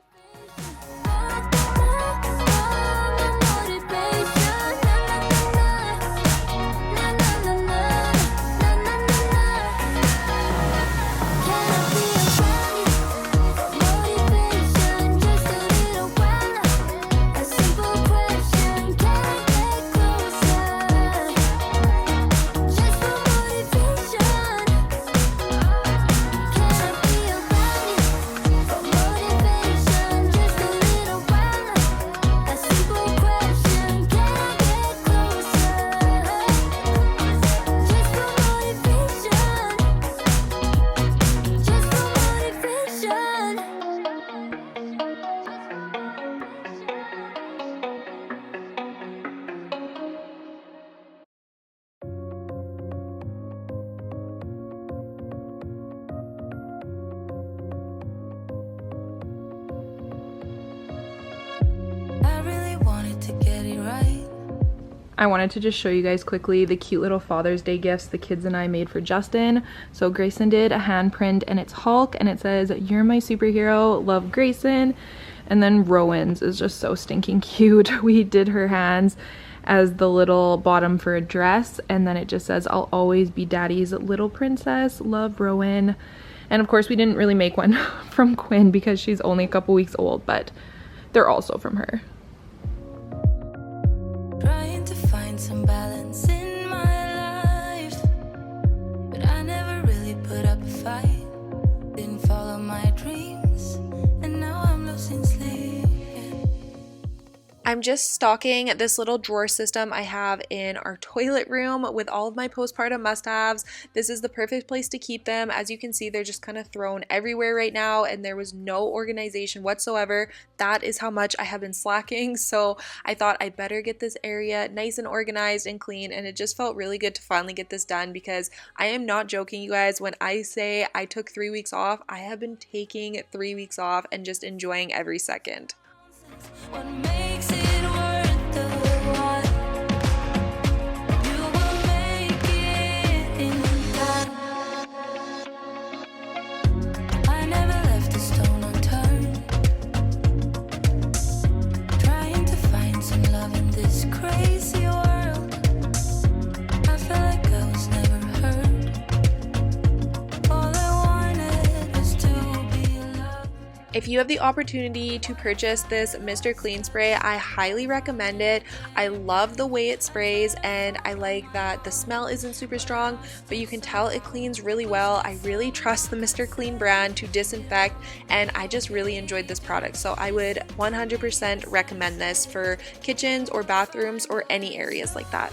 I wanted to just show you guys quickly the cute little Father's Day gifts the kids and I made for Justin. So Grayson did a handprint, and it's Hulk, and it says, "You're my superhero, love Grayson." And then Rowan's is just so stinking cute. We did her hands as the little bottom for a dress, and then it just says, "I'll always be daddy's little princess, love Rowan." And of course we didn't really make one from Quinn because she's only a couple weeks old, but they're also from her. Trying to find some balance in my life, but I never really put up a fight. Didn't follow my dreams, and now I'm losing sleep. I'm just stocking this little drawer system I have in our toilet room with all of my postpartum must-haves. This is the perfect place to keep them. As you can see, they're just kind of thrown everywhere right now, and there was no organization whatsoever. That is how much I have been slacking, so I thought I better get this area nice and organized and clean, and it just felt really good to finally get this done, because I am not joking, you guys. When I say I took 3 weeks off, I have been taking 3 weeks off and just enjoying every second. What makes it worth the while? If you have the opportunity to purchase this Mr. Clean Spray, I highly recommend it. I love the way it sprays, and I like that the smell isn't super strong, but you can tell it cleans really well. I really trust the Mr. Clean brand to disinfect, and I just really enjoyed this product. So I would 100% recommend this for kitchens or bathrooms or any areas like that.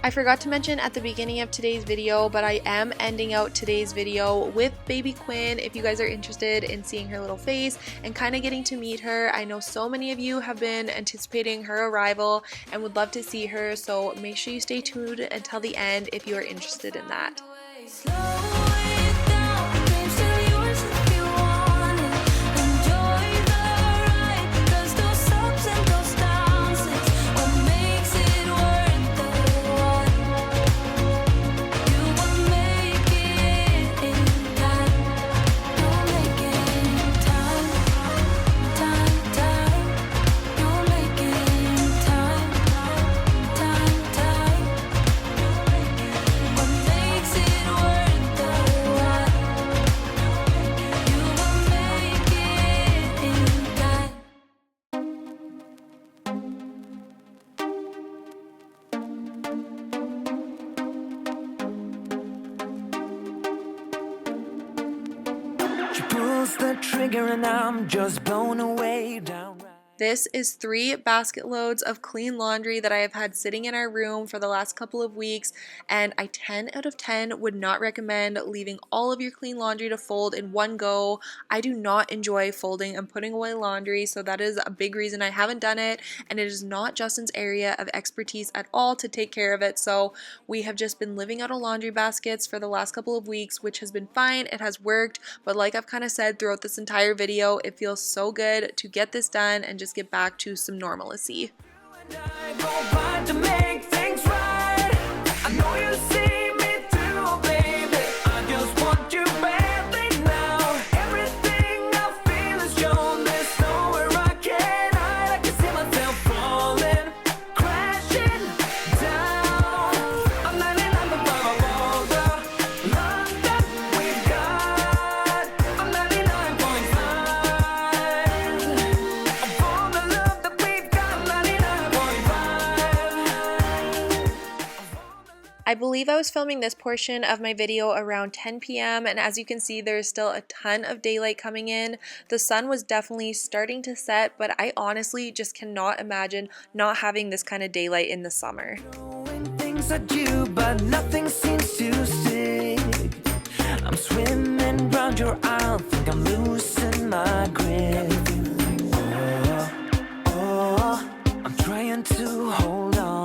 I forgot to mention at the beginning of today's video, but I am ending out today's video with baby Quinn. If you guys are interested in seeing her little face and kind of getting to meet her, I know so many of you have been anticipating her arrival and would love to see her, so make sure you stay tuned until the end if you are interested in that. The trigger and I'm just blown away down. This is 3 basket loads of clean laundry that I have had sitting in our room for the last couple of weeks, and I 10 out of 10 would not recommend leaving all of your clean laundry to fold in one go. I do not enjoy folding and putting away laundry, so that is a big reason I haven't done it, and it is not Justin's area of expertise at all to take care of it, so we have just been living out of laundry baskets for the last couple of weeks, which has been fine. It has worked, but like I've kind of said throughout this entire video, it feels so good to get this done and just get back to some normalcy. I believe I was filming this portion of my video around 10 p.m. and as you can see, there's still a ton of daylight coming in. The sun was definitely starting to set, but I honestly just cannot imagine not having this kind of daylight in the summer. Things I do, but nothing seems to stick. I'm swimming round your aisle, think I'm losing my grip. I'm trying to hold on.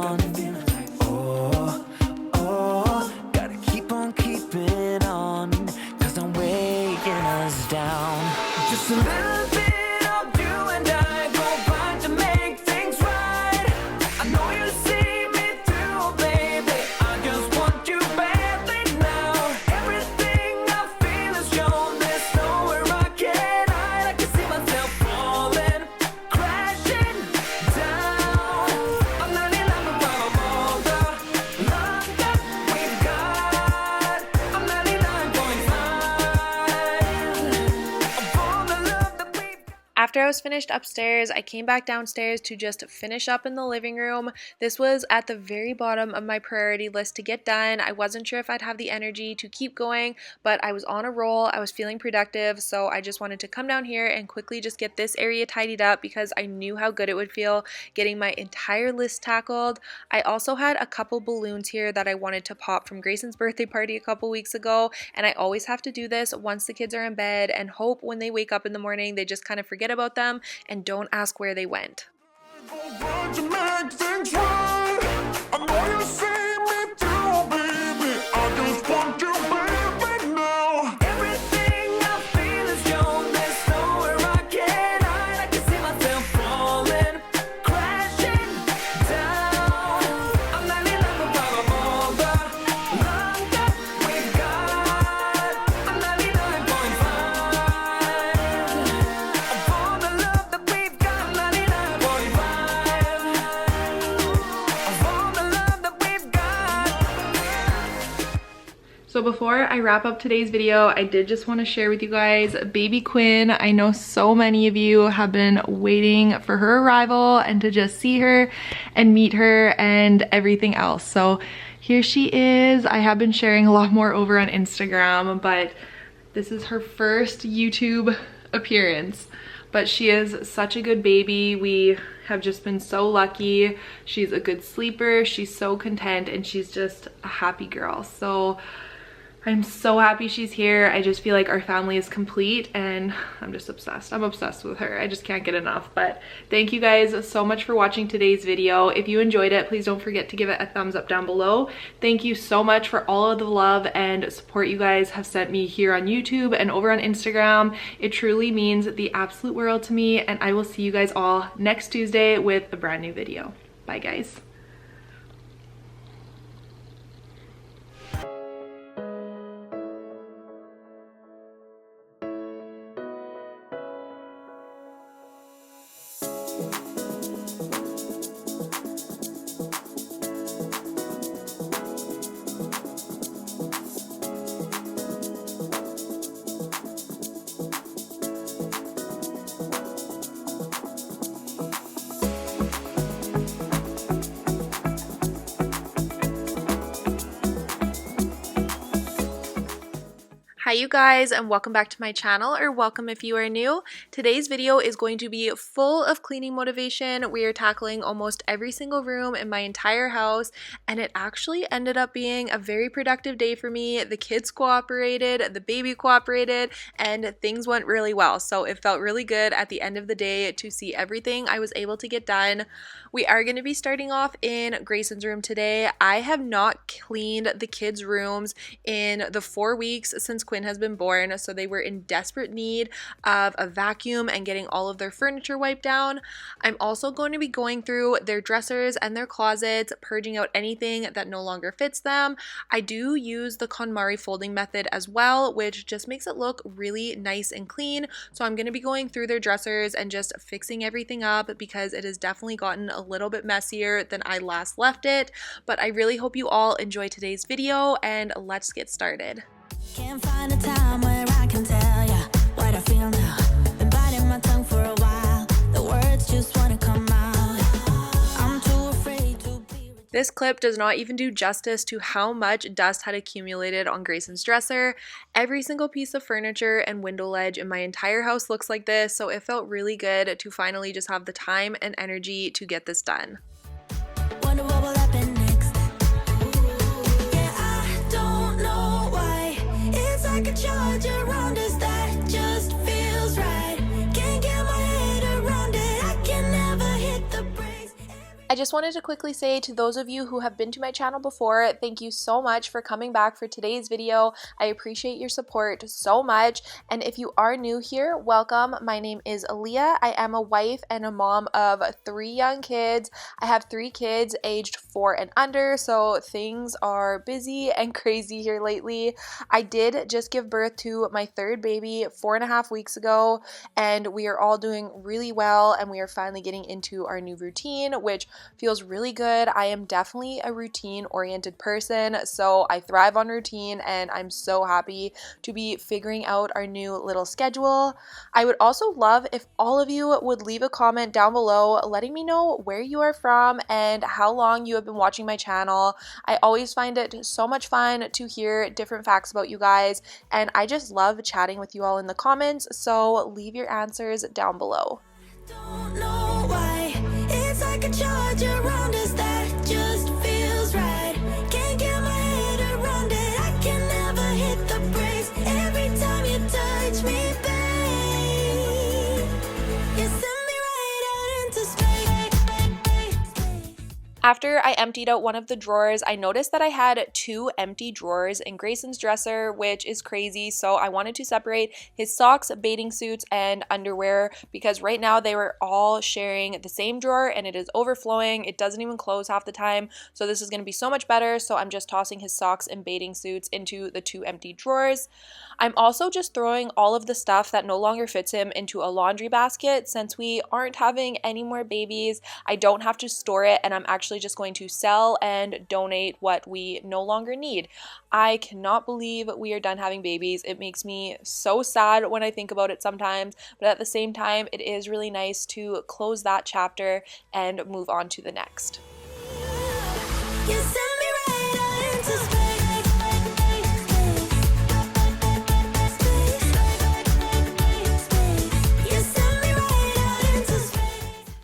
Just a little bit of you and I go by to make things right. I know you see me through, baby. I just want you badly now. Everything I feel is shown. There's nowhere I can hide. I can see myself falling, crashing down. I'm not in love with all the love that we've got. I'm 99.5. After I was finished upstairs, I came back downstairs to just finish up in the living room. This was at the very bottom of my priority list to get done. I wasn't sure if I'd have the energy to keep going, but I was on a roll. I was feeling productive, so I just wanted to come down here and quickly just get this area tidied up because I knew how good it would feel getting my entire list tackled. I also had a couple balloons here that I wanted to pop from Grayson's birthday party a couple weeks ago, and I always have to do this once the kids are in bed and hope when they wake up in the morning they just kind of forget about them and don't ask where they went. Everything I feel is shown. There's nowhere I can hide. I can see before I wrap up today's video, I did just want to share with you guys baby Quinn. I know so many of you have been waiting for her arrival and to just see her and meet her and everything else. So here she is. I have been sharing a lot more over on Instagram, but this is her first YouTube appearance. But she is such a good baby. We have just been so lucky. She's a good sleeper. She's so content and she's just a happy girl. So I'm so happy she's here. I just feel like our family is complete and I'm just obsessed. I'm obsessed with her. I just can't get enough. But thank you guys so much for watching today's video. If you enjoyed it, please don't forget to give it a thumbs up down below. Thank you so much for all of the love and support you guys have sent me here on YouTube and over on Instagram. It truly means the absolute world to me, and I will see you guys all next Tuesday with a brand new video. Bye guys. Hi you guys, and welcome back to my channel, or welcome if you are new. Today's video is going to be full of cleaning motivation. We are tackling almost every single room in my entire house, and it actually ended up being a very productive day for me. The kids cooperated, the baby cooperated, and things went really well. So it felt really good at the end of the day to see everything I was able to get done. We are going to be starting off in Grayson's room today. I have not cleaned the kids' rooms in the 4 weeks since Quinn has been born, so they were in desperate need of a vacuum and getting all of their furniture wiped down. I'm also going to be going through their dressers and their closets, purging out anything that no longer fits them. I do use the KonMari folding method as well, which just makes it look really nice and clean. So I'm going to be going through their dressers and just fixing everything up because it has definitely gotten a little bit messier than I last left it. But I really hope you all enjoy today's video, and let's get started. Can't find a time where I can tell ya what I feel now. Been biting my tongue for a while. The words just wanna come out. I'm too afraid to be. This clip does not even do justice to how much dust had accumulated on Grayson's dresser. Every single piece of furniture and window ledge in my entire house looks like this, so it felt really good to finally just have the time and energy to get this done. Wonder what will happen next. Yeah, I don't know why. It's like a charge around us that just feels right. Can't get my head around it. I can never hit the brakes. I just wanted to quickly say to those of you who have been to my channel before, thank you so much for coming back for today's video. I appreciate your support so much. And if you are new here, welcome. My name is Aleah. I am a wife and a mom of 3 young kids. I have 3 kids aged 4 and under, so things are busy and crazy here lately. I did just give birth to my 3rd baby 4.5 weeks ago, and we are all doing really well, and we are finally getting into our new routine, which feels really good. I am definitely a routine-oriented person, so I thrive on routine, and I'm so happy to be figuring out our new little schedule. I would also love if all of you would leave a comment down below letting me know where you are from and how long you have been watching my channel. I always find it so much fun to hear different facts about you guys, and I just love chatting with you all in the comments, so leave your answers down below. Don't know why. It's like a charge around us that just feels right. Can't get my head around it. I can never hit the brakes. Every time you touch me, babe, you send me right out into space. After I emptied out one of the drawers, I noticed that I had 2 empty drawers in Grayson's dresser, which is crazy. So I wanted to separate his socks, bathing suits, and underwear because right now they were all sharing the same drawer and it is overflowing. It doesn't even close half the time. So this is going to be so much better. So I'm just tossing his socks and bathing suits into the 2 empty drawers. I'm also just throwing all of the stuff that no longer fits him into a laundry basket. Since we aren't having any more babies, I don't have to store it, and I'm actually actually just going to sell and donate what we no longer need. I cannot believe we are done having babies. It makes me so sad when I think about it sometimes, but at the same time, it is really nice to close that chapter and move on to the next. You send me right out into space. You send me right out into space.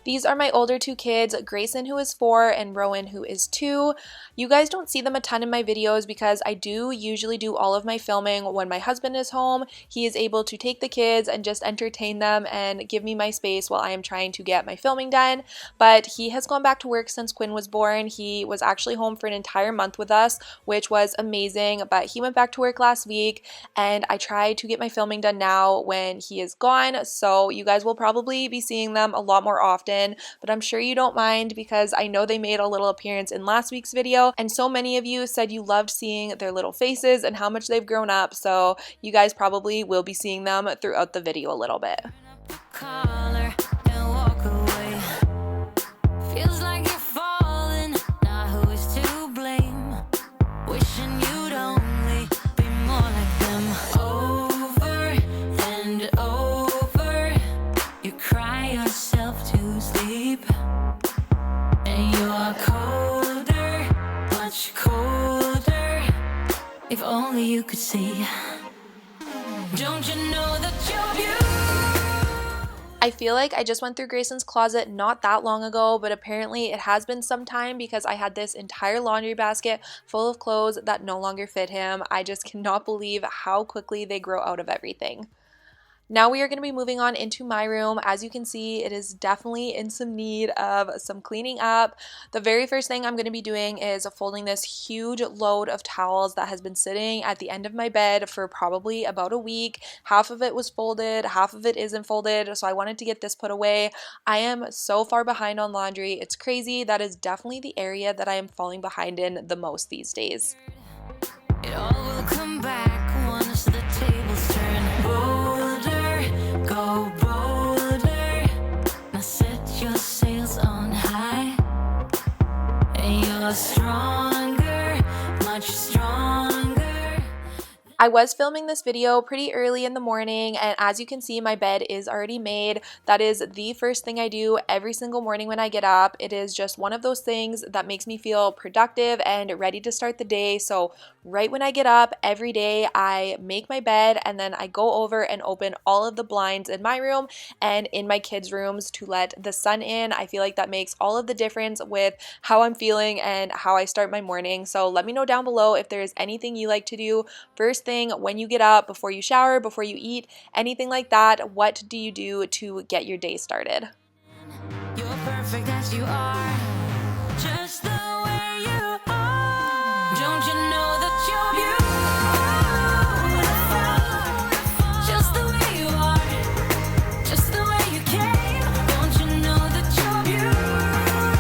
These are my older two kids, Grayson, who is 4, and Rowan, who is 2. You guys don't see them a ton in my videos because I do usually do all of my filming when my husband is home. He is able to take the kids and just entertain them and give me my space while I am trying to get my filming done. But he has gone back to work since Quinn was born. He was actually home for an entire month with us, which was amazing. But he went back to work last week, and I tried to get my filming done now when he is gone. So you guys will probably be seeing them a lot more often. But I'm sure you don't mind because I know they made a little appearance in last week's video, and so many of you said you loved seeing their little faces and how much they've grown up, so you guys probably will be seeing them throughout the video a little bit. Collar and walk away. Feels like you're falling. Now who is to blame? Wishing you'd only be more like them. Over and over, you cry yourself to sleep, and you're colder, much colder. If only you could see. Don't you know that you're beautiful? I feel like I just went through Grayson's closet not that long ago, but apparently it has been some time because I had this entire laundry basket full of clothes that no longer fit him. I just cannot believe how quickly they grow out of everything. Now we are going to be moving on into my room. As you can see, it is definitely in some need of some cleaning up. The very first thing I'm going to be doing is folding this huge load of towels that has been sitting at the end of my bed for probably about a week. Half of it was folded, half of it isn't folded, so I wanted to get this put away. I am so far behind on laundry. It's crazy. That is definitely the area that I am falling behind in the most these days. It all will come back once the tables turn. Bolder, go bolder. Now set your sails on high. And you're stronger, much stronger. I was filming this video pretty early in the morning, and as you can see, my bed is already made. That is the first thing I do every single morning when I get up. It is just one of those things that makes me feel productive and ready to start the day. So right when I get up every day, I make my bed, and then I go over and open all of the blinds in my room and in my kids' rooms to let the sun in. I feel like that makes all of the difference with how I'm feeling and how I start my morning. So let me know down below if there is anything you like to do first thing when you get up, before you shower, before you eat, anything like that. What do you do to get your day started? You're perfect as you are, just the way you are. Don't you know that you're beautiful? Just the way you are, just the way you came. Don't you know that you're beautiful?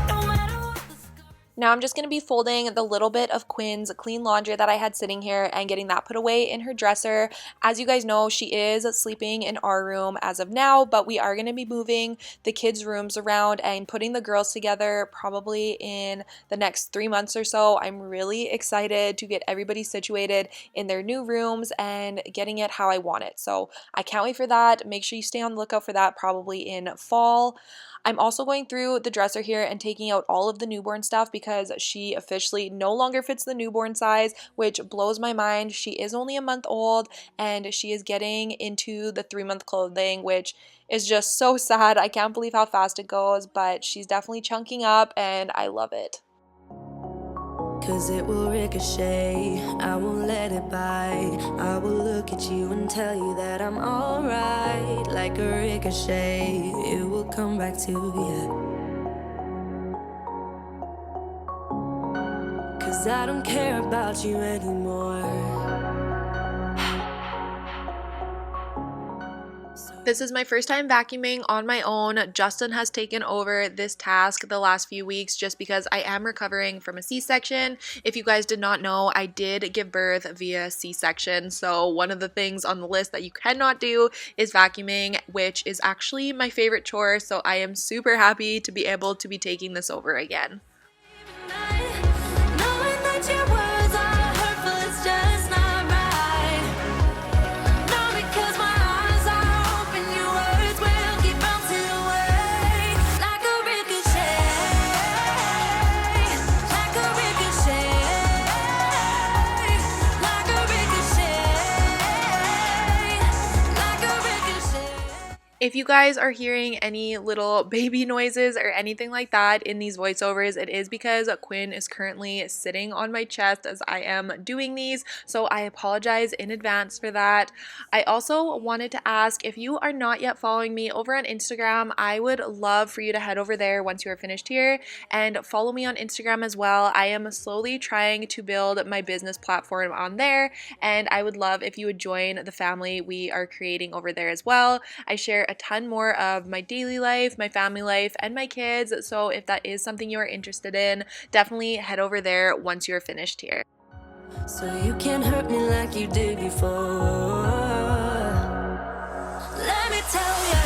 No matter what the scar. Now I'm just going to be folding the little bit of Quinn's clean laundry that I had sitting here and getting that put away in her dresser. As you guys know, she is sleeping in our room as of now, but we are going to be moving the kids' rooms around and putting the girls together probably in the next 3 months or so. I'm really excited to get everybody situated in their new rooms and getting it how I want it. So I can't wait for that. Make sure you stay on the lookout for that probably in fall. I'm also going through the dresser here and taking out all of the newborn stuff because she officially no longer fits the newborn size, which blows my mind. She is only a month old and she is getting into the 3-month clothing, which is just so sad. I can't believe how fast it goes, but she's definitely chunking up and I love it. 'Cause it will ricochet, I won't let it bite. I will look at you and tell you that I'm alright. Like a ricochet, it will come back to you. 'Cause I don't care about you anymore. So This is my first time vacuuming on my own. Justin has taken over this task the last few weeks just because I am recovering from a C-section. If you guys did not know, I did give birth via C-section. So one of the things on the list that you cannot do is vacuuming, which is actually my favorite chore. So I am super happy to be able to be taking this over again. If you guys are hearing any little baby noises or anything like that in these voiceovers, it is because Quinn is currently sitting on my chest as I am doing these, so I apologize in advance for that. I also wanted to ask, if you are not yet following me over on Instagram, I would love for you to head over there once you are finished here and follow me on Instagram as well. I am slowly trying to build my business platform on there, and I would love if you would join the family we are creating over there as well. I share a ton more of my daily life, my family life, and my kids. So if that is something you are interested in, definitely head over there once you're finished here. So you can't hurt me like you did before. Let me tell you,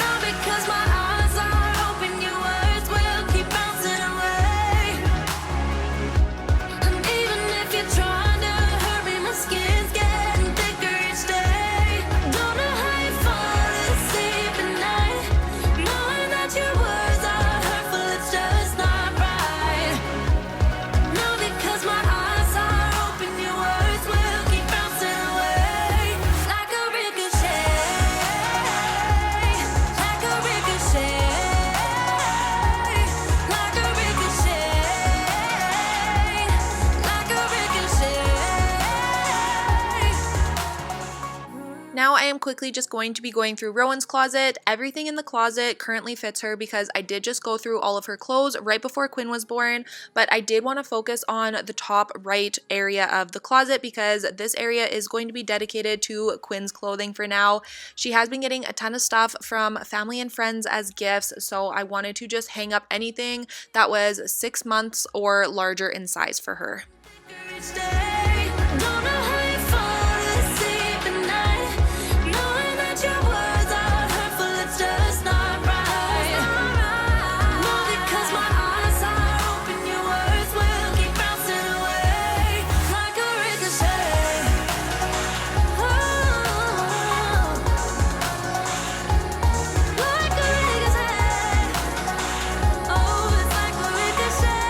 not because my eyes are open, your words will keep bouncing away. And even if you're trying to hurt me, my skin's getting thicker each day. Don't know how you fall asleep at night, knowing that your words are hurtful, it's just not right. No, because my eyes are open, your words will keep bouncing away. Like a ricochet, like a ricochet, like a ricochet, like a ricochet. Now I am quickly just going to be going through Rowan's closet. Everything in the closet currently fits her because I did just go through all of her clothes right before Quinn was born, but I did want to focus on the top right area of the closet because this area is going to be dedicated to Quinn's clothing for now. She has been getting a ton of stuff from family and friends as gifts, so I wanted to just hang up anything that was 6 months or larger in size for her. Each day, don't know how you fall asleep at night, knowing that your words are hurtful, it's just not right. No, because my eyes are open, your words will keep bouncing away like a ricochet. Oh, like a ricochet. Oh, it's like a ricochet.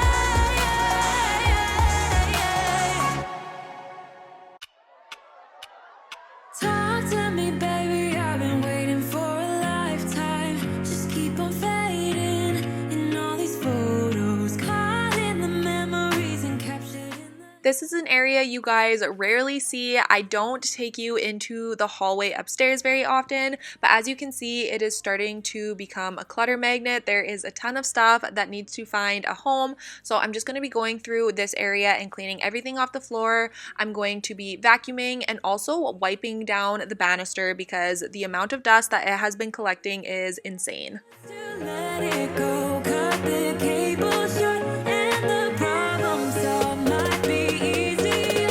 Talk to me, baby, I've been waiting for a lifetime. Just keep on fading in all these photos, caught in the memories and captured in the... This is an area you guys rarely see. I don't take you into the hallway upstairs very often, but as you can see, it is starting to become a clutter magnet. There is a ton of stuff that needs to find a home, so I'm just going to be going through this area and cleaning everything off the floor. I'm going to be vacuuming and also wiping down the banister because the amount of dust that it has been collecting is insane. To let it go, cut the cable short, and the problem solved might be easier.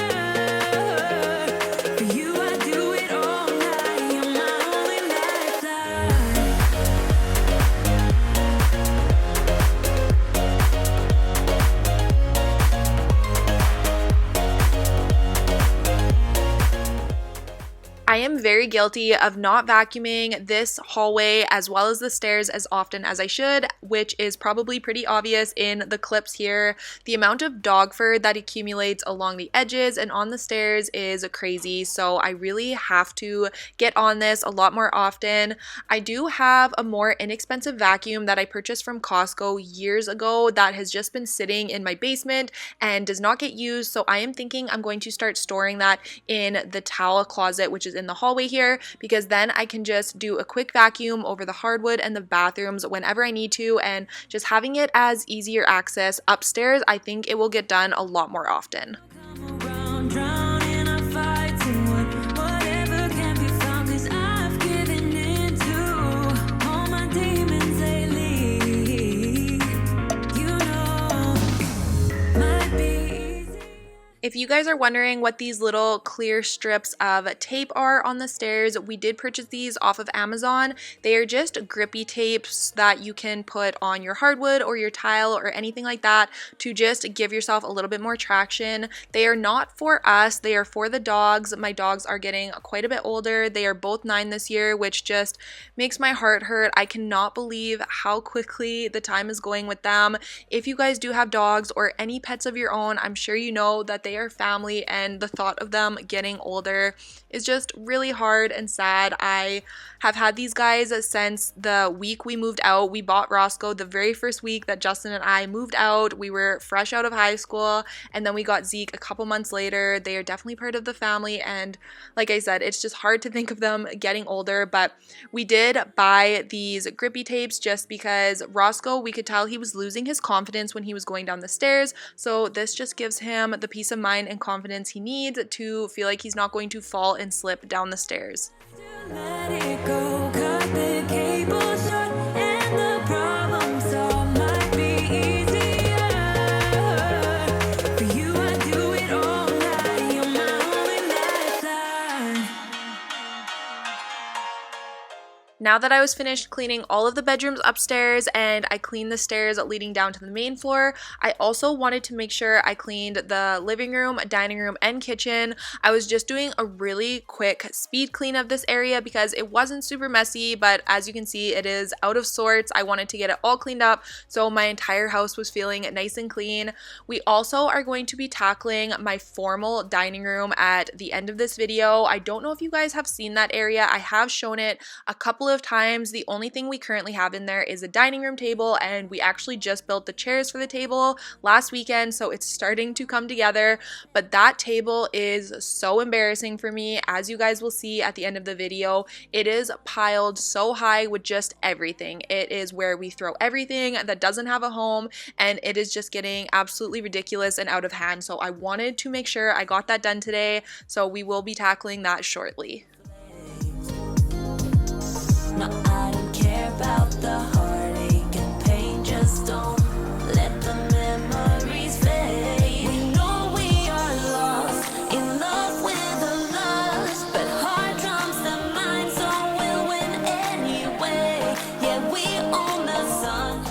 For you, I do it all night. You're my only lifeline. I am very guilty of not vacuuming this hallway as well as the stairs as often as I should, which is probably pretty obvious in the clips here. The amount of dog fur that accumulates along the edges and on the stairs is crazy, so I really have to get on this a lot more often. I do have a more inexpensive vacuum that I purchased from Costco years ago that has just been sitting in my basement and does not get used, so I am thinking I'm going to start storing that in the towel closet, which is in the hallway here, because then I can just do a quick vacuum over the hardwood and the bathrooms whenever I need to, and just having it as easier access upstairs, I think it will get done a lot more often. Come around, drown in our fights and whatever can be found, 'cause I've given in. If you guys are wondering what these little clear strips of tape are on the stairs, we did purchase these off of Amazon. They are just grippy tapes that you can put on your hardwood or your tile or anything like that to just give yourself a little bit more traction. They are not for us, they are for the dogs. My dogs are getting quite a bit older. They are both 9 this year, which just makes my heart hurt. I cannot believe how quickly the time is going with them. If you guys do have dogs or any pets of your own, I'm sure you know that they are family, and the thought of them getting older is just really hard and sad. I have had these guys since the week we moved out. We bought Roscoe the very first week that Justin and I moved out. We were fresh out of high school, and then we got Zeke a couple months later. They are definitely part of the family, and like I said, it's just hard to think of them getting older. But we did buy these grippy tapes just because Roscoe, we could tell he was losing his confidence when he was going down the stairs, so this just gives him the peace of mind and confidence he needs to feel like he's not going to fall and slip down the stairs. Let it go, cut the cable short, and the problem solved might be easier. For you, I do it all night. You're my only lifeline. Now that I was finished cleaning all of the bedrooms upstairs and I cleaned the stairs leading down to the main floor, I also wanted to make sure I cleaned the living room, dining room, and kitchen. I was just doing a really quick speed clean of this area because it wasn't super messy, but as you can see, it is out of sorts. I wanted to get it all cleaned up so my entire house was feeling nice and clean. We also are going to be tackling my formal dining room at the end of this video. I don't know if you guys have seen that area. I have shown it a couple of times. The only thing we currently have in there is a dining room table, and we actually just built the chairs for the table last weekend, so it's starting to come together. But that table is so embarrassing for me, as you guys will see at the end of the video. It is piled so high with just everything. It is where we throw everything that doesn't have a home, and it is just getting absolutely ridiculous and out of hand. So I wanted to make sure I got that done today, so we will be tackling that shortly. No, I don't care about the heartache and pain. Just don't let the memories fade. We know we are lost, in love with the lust, but heart trumps the mind, so we'll win anyway. Yeah, we own the sun.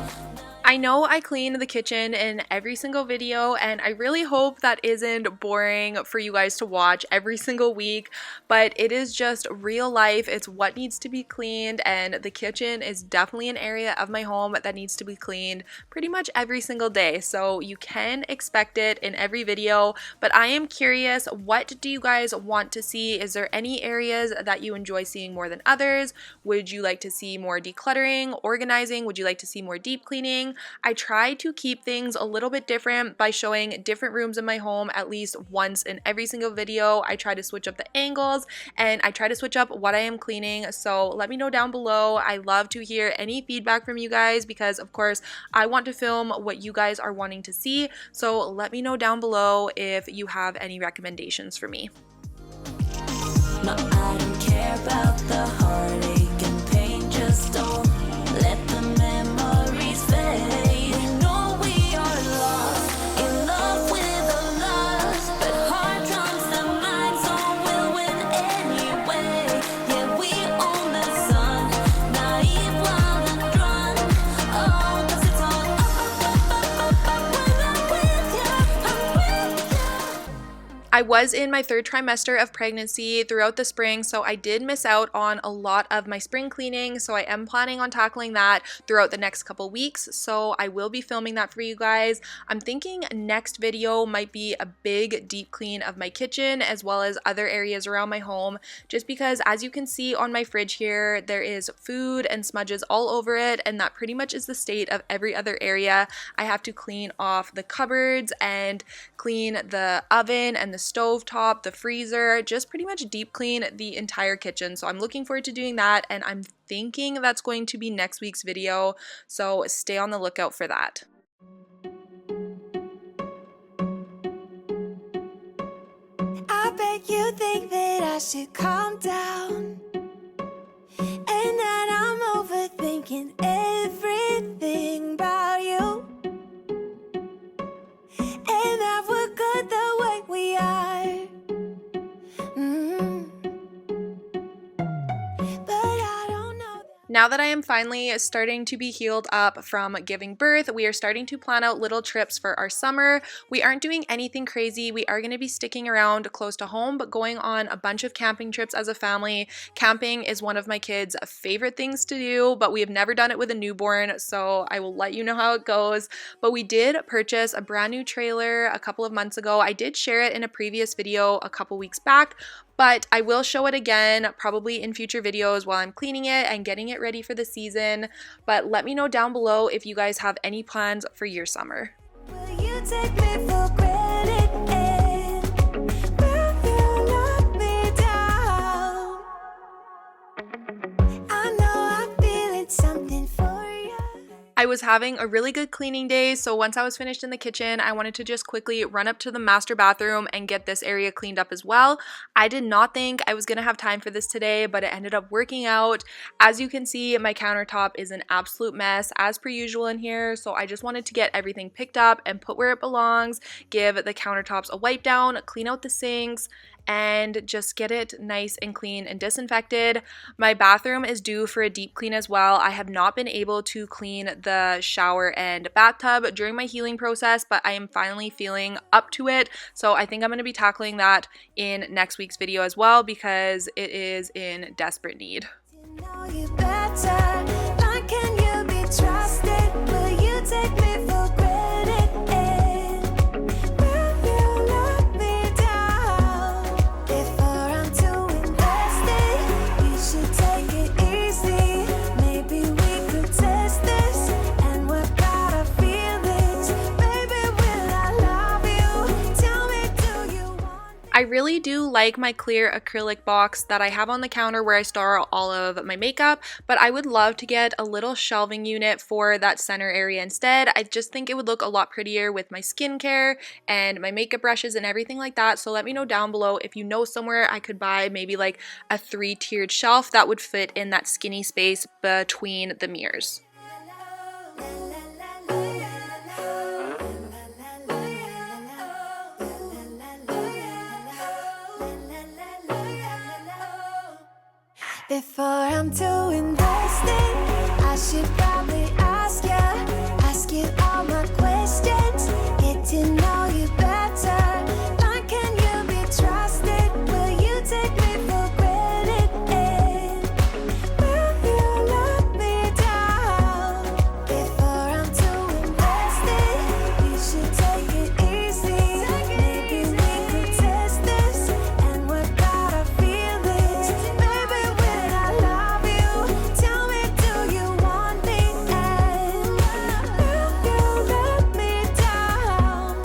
I know I clean the kitchen in every single video, and I really hope that isn't boring for you guys to watch every single week, but it is just real life. It's what needs to be cleaned, and the kitchen is definitely an area of my home that needs to be cleaned pretty much every single day, so you can expect it in every video. But I am curious, what do you guys want to see? Is there any areas that you enjoy seeing more than others? Would you like to see more decluttering, organizing? Would you like to see more deep cleaning? I try to keep things a little bit different by showing different rooms in my home at least once in every single video. I try to switch up the angles, and I try to switch up what I am cleaning. So let me know down below. I love to hear any feedback from you guys because, of course, I want to film what you guys are wanting to see. So let me know down below if you have any recommendations for me. No, I don't care about the heartache and pain. Just don't let the memories fade. We know we are lost, in love with the lust, but heart trumps the mind, so we'll win anyway. Yeah, we own the sun, naive, wild and drunk. Oh, 'cause it's all up when I'm with you, I'm with you. I was in my 3rd trimester of pregnancy throughout the spring, so I did miss out on a lot of my spring cleaning, so I am planning on tackling that throughout the next couple weeks, so I will be filming that for you guys. I'm thinking next video might be a big deep clean of my kitchen as well as other areas around my home, just because as you can see on my fridge here, there is food and smudges all over it, and that pretty much is the state of every other area. I have to clean off the cupboards and clean the oven and the stove top, the freezer, just pretty much deep clean the entire kitchen. So I'm looking forward to doing that, and I'm thinking that's going to be next week's video, so stay on the lookout for that. I bet you think that I should calm down, and that I'm overthinking everything about you, and that we're good the way we Now that I am finally starting to be healed up from giving birth, we are starting to plan out little trips for our summer. We aren't doing anything crazy. We are going to be sticking around close to home, but going on a bunch of camping trips as a family. Camping is one of my kids' favorite things to do, but we have never done it with a newborn, so I will let you know how it goes. But we did purchase a brand new trailer a couple of months ago. I did share it in a previous video a couple weeks back, but I will show it again probably in future videos while I'm cleaning it and getting it ready for the season. But let me know down below if you guys have any plans for your summer. Will you take me for granted and will you let me down? I know I'm feeling something for you. I was having a really good cleaning day, so once I was finished in the kitchen, I wanted to just quickly run up to the master bathroom and get this area cleaned up as well. I did not think I was going to have time for this today, but it ended up working out. As you can see, my countertop is an absolute mess as per usual in here, so I just wanted to get everything picked up and put where it belongs, give the countertops a wipe down, clean out the sinks, and just get it nice and clean and disinfected. My bathroom is due for a deep clean as well. I have not been able to clean the shower and bathtub during my healing process, but I am finally feeling up to it. So I think I'm going to be tackling that in next week's video as well because it is in desperate need. You know you better. How can you be trusted? Will you take me for granted and will you let me down? Before I'm too invested, you should take it easy. Maybe we could test this and work out our feelings. Baby, will I love you? Tell me, do you want? I really do like my clear acrylic box that I have on the counter where I store all of my makeup, but I would love to get a little shelving unit for that center area instead. I just think it would look a lot prettier with my skincare and my makeup brushes and everything like that. So let me know down below if you know somewhere I could buy maybe like a 3-tiered shelf that would fit in that skinny space between the mirrors. Before I'm too invested, I should probably ask you all my questions, get to know you better. How can you be trusted? Will you take me for granted and will you let me down? Before I'm too invested, you should take it easy. Maybe we could test this and work out our feelings. Baby, will I love you? Tell me, do you want me? And will you let me down?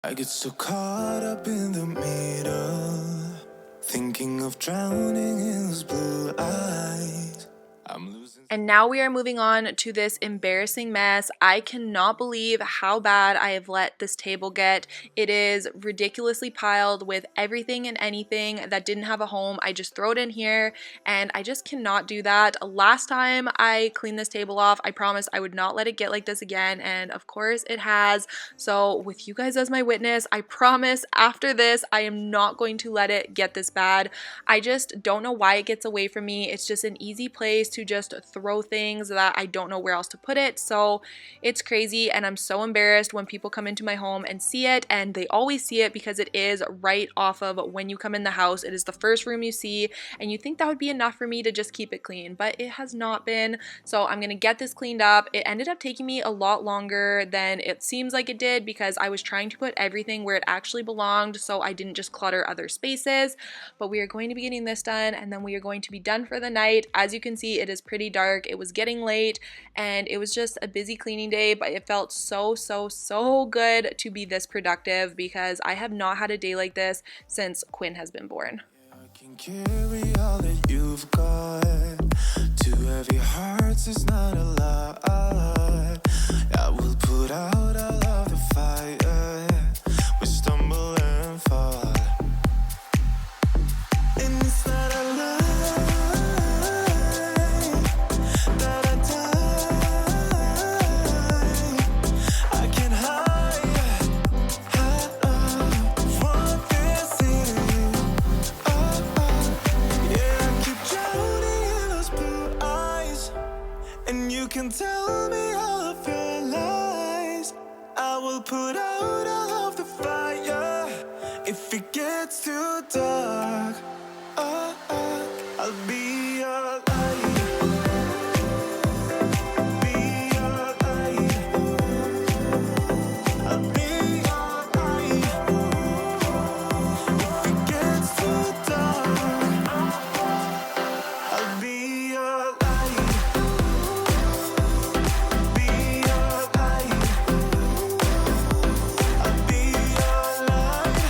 I get so caught up in the middle, thinking of drowning in those blue eyes. I'm losing. And now we are moving on to this embarrassing mess. I cannot believe how bad I have let this table get. It is ridiculously piled with everything and anything that didn't have a home. I just throw it in here and I just cannot do that. Last time I cleaned this table off, I promised I would not let it get like this again, and of course it has. So with you guys as my witness, I promise after this I am not going to let it get this bad. I just don't know why it gets away from me. It's just an easy place to just throw things that I don't know where else to put it. So it's crazy, and I'm so embarrassed when people come into my home and see it, and they always see it because it is right off of when you come in the house. It is the first room you see, and you think that would be enough for me to just keep it clean, but it has not been. So I'm gonna get this cleaned up. It ended up taking me a lot longer than it seems like it did because I was trying to put everything where it actually belonged, so I didn't just clutter other spaces. But we are going to be getting this done, and then we are going to be done for the night. As you can see, it is pretty dark. It was getting late, and it was just a busy cleaning day, but it felt so good to be this productive because I have not had a day like this since Quinn has been born. I can carry all that you've got. 2 heavy hearts is not a lot. I will put out all of the fire. We stumble and fall, and it's not a lie that I die. I can hide from this in you. Yeah, I keep drowning can tell me all of your lies. I will put out all of the fire. If it gets too dark, I'll be your light. Be your light. I'll be your light. If it gets too dark, I'll be your light. Be your light. I'll be your light.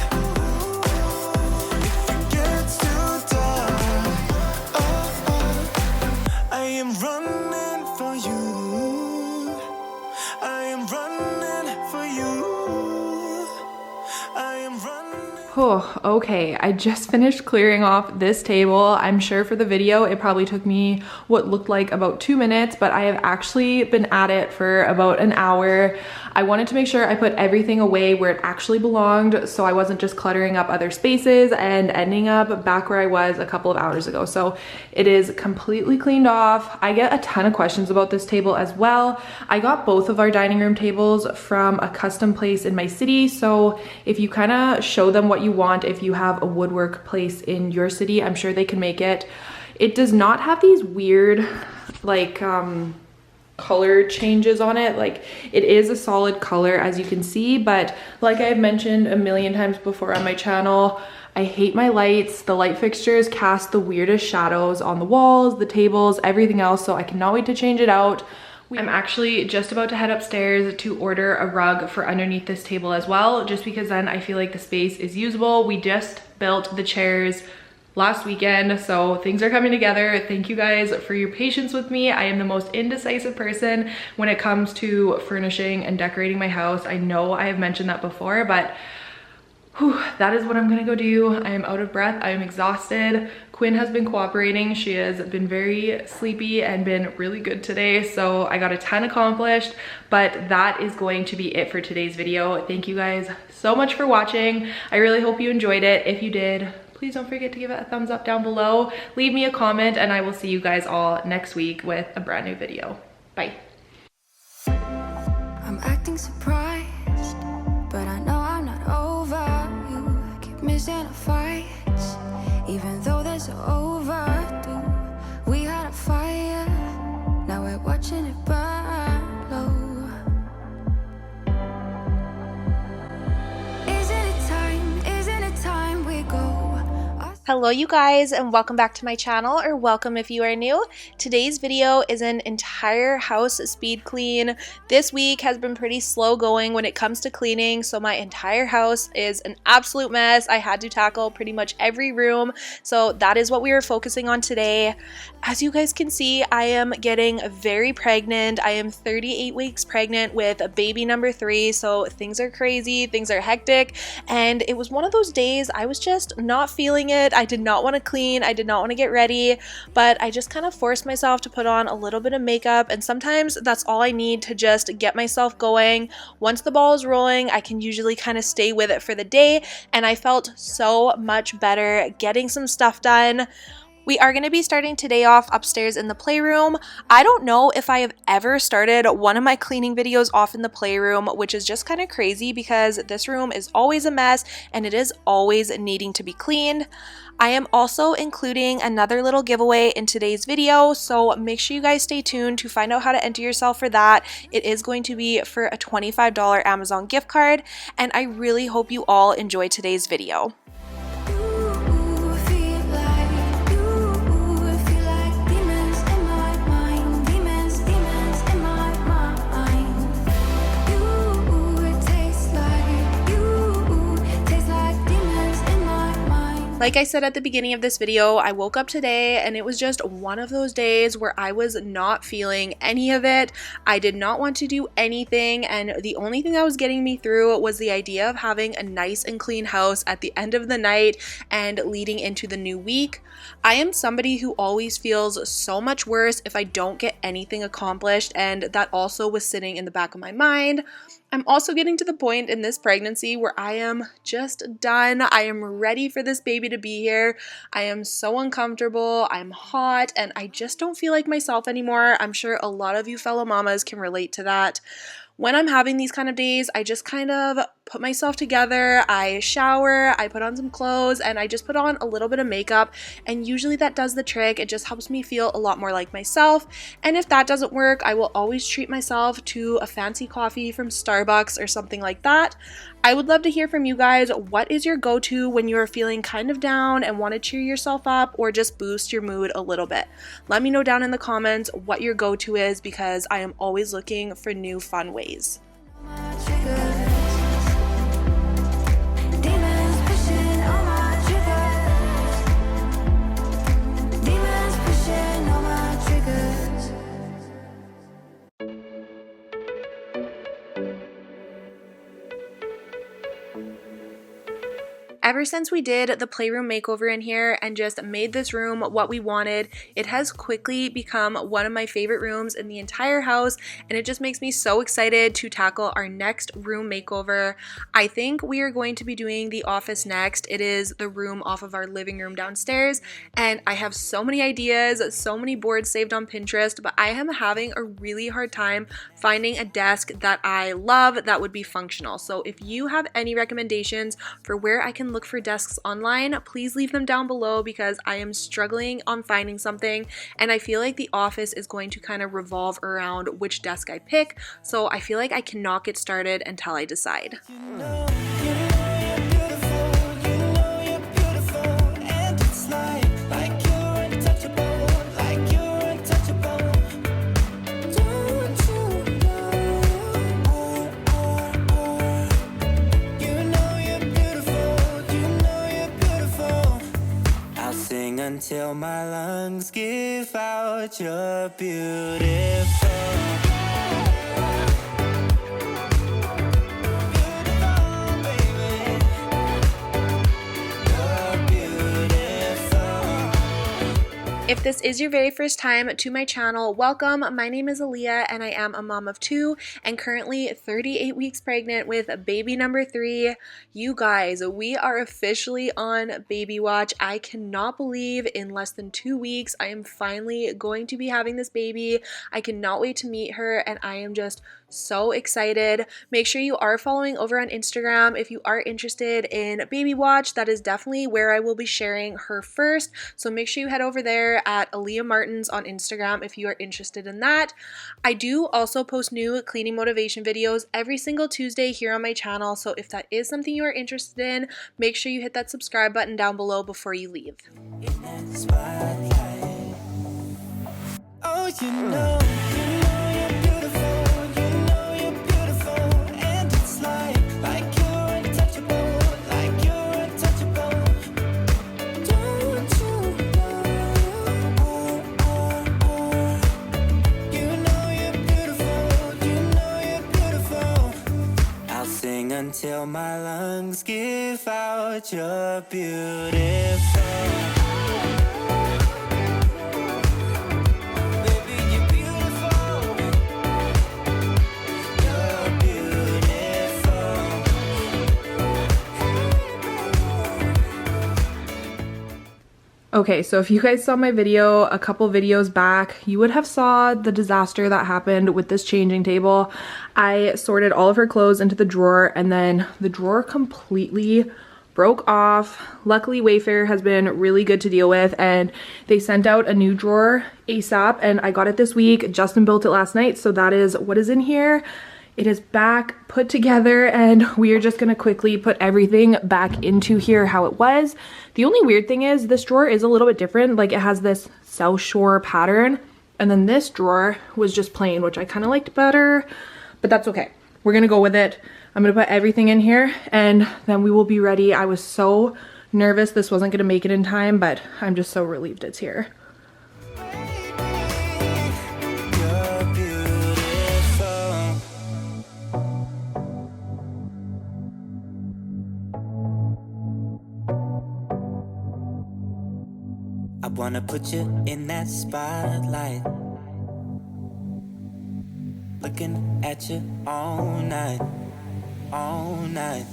If it gets too dark, I am running for you. I am running for you. I am running. Oh, okay, I just finished clearing off this table. I'm sure for the video it probably took me what looked like about 2 minutes, but I have actually been at it for about an hour. I wanted to make sure I put everything away where it actually belonged, so I wasn't just cluttering up other spaces and ending up back where I was a couple of hours ago. So it is completely cleaned off. I get a ton of questions about this table as well. I got both of our dining room tables from a custom place in my city, so if you kind of show them what you want, if you have a woodwork place in your city, I'm sure they can make it. It does not have these weird like color changes on it. Like, it is a solid color as you can see, but like I've mentioned a million times before on my channel, I hate my lights. The light fixtures cast the weirdest shadows on the walls, the tables, everything else, so I cannot wait to change it out. I'm actually just about to head upstairs to order a rug for underneath this table as well, just because then I feel like the space is usable. We just built the chairs last weekend, so things are coming together. Thank you guys for your patience with me. I am the most indecisive person when it comes to furnishing and decorating my house. I know I have mentioned that before, but that is what I'm gonna go do. I am out of breath. I am exhausted. Quinn has been cooperating. She has been very sleepy and been really good today. So I got a ton accomplished, but that is going to be it for today's video. Thank you guys so much for watching. I really hope you enjoyed it. If you did, please don't forget to give it a thumbs up down below. Leave me a comment and I will see you guys all next week with a brand new video. Bye. I'm acting surprised, but I know I'm not over. You keep missing our fights, even though they're so overdue. We had a fire, now we're watching it burn low. Isn't it time we go? Hello you guys, and welcome back to my channel, or welcome if you are new. Today's video is an entire house speed clean. This week has been pretty slow going when it comes to cleaning, so my entire house is an absolute mess. I had to tackle pretty much every room, so that is what we are focusing on today. As you guys can see, I am getting very pregnant. I am 38 weeks pregnant with a baby number 3, so things are crazy, things are hectic, and it was one of those days I was just not feeling it. I did not want to clean, I did not want to get ready, but I just kind of forced myself to put on a little bit of makeup, and sometimes that's all I need to just get myself going. Once the ball is rolling, I can usually kind of stay with it for the day, and I felt so much better getting some stuff done. We are going to be starting today off upstairs in the playroom. I don't know if I have ever started one of my cleaning videos off in the playroom, which is just kind of crazy because this room is always a mess and it is always needing to be cleaned. I am also including another little giveaway in today's video, so make sure you guys stay tuned to find out how to enter yourself for that. It is going to be for a $25 Amazon gift card, and I really hope you all enjoy today's video. Like I said at the beginning of this video, I woke up today and it was just one of those days where I was not feeling any of it. I did not want to do anything, and the only thing that was getting me through was the idea of having a nice and clean house at the end of the night and leading into the new week. I am somebody who always feels so much worse if I don't get anything accomplished, and that also was sitting in the back of my mind. I'm also getting to the point in this pregnancy where I am just done. I am ready for this baby to be here. I am so uncomfortable. I'm hot and I just don't feel like myself anymore. I'm sure a lot of you fellow mamas can relate to that. When I'm having these kind of days, I just kind of put myself together, I shower, I put on some clothes, and I just put on a little bit of makeup, and usually that does the trick. It just helps me feel a lot more like myself, and if that doesn't work, I will always treat myself to a fancy coffee from Starbucks or something like that. I would love to hear from you guys. What is your go-to when you are feeling kind of down and want to cheer yourself up or just boost your mood a little bit? Let me know down in the comments what your go-to is because I am always looking for new fun ways. Ever since we did the playroom makeover in here and just made this room what we wanted, it has quickly become one of my favorite rooms in the entire house, and it just makes me so excited to tackle our next room makeover. I think we are going to be doing the office next. It is the room off of our living room downstairs, and I have so many ideas, so many boards saved on Pinterest, but I am having a really hard time finding a desk that I love that would be functional. So if you have any recommendations for where I can look for desks online, please leave them down below because I am struggling on finding something, and I feel like the office is going to kind of revolve around which desk I pick, so I feel like I cannot get started until I decide. Until my lungs give out you're beautiful. If this is your very first time to my channel, welcome. My name is Aleah and I am a mom of 2 and currently 38 weeks pregnant with baby number 3. You guys, we are officially on baby watch. I cannot believe in less than 2 weeks I am finally going to be having this baby. I cannot wait to meet her and I am just so excited. Make sure you are following over on Instagram if you are interested in baby watch. That is definitely where I will be sharing her first, so make sure you head over there at Aleah Martins on Instagram if you are interested in that. I do also post new cleaning motivation videos every single Tuesday here on my channel, so if that is something you are interested in, make sure you hit that subscribe button down below before you leave. Oh, you know you're beautiful. Until my lungs give out you're beautiful. Baby, you're beautiful. You're beautiful. Okay, so if you guys saw my video a couple videos back, you would have saw the disaster that happened with this changing table. I sorted all of her clothes into the drawer and then the drawer completely broke off. Luckily, Wayfair has been really good to deal with and they sent out a new drawer ASAP and I got it this week. Justin built it last night, so that is what is in here. It is back put together and we are just gonna quickly put everything back into here how it was. The only weird thing is this drawer is a little bit different. Like it has this South Shore pattern and then this drawer was just plain, which I kind of liked better, but that's okay. We're gonna go with it. I'm gonna put everything in here and then we will be ready. I was so nervous this wasn't gonna make it in time, but I'm just so relieved it's here. I wanna put you in that spotlight. looking at you all night, all night.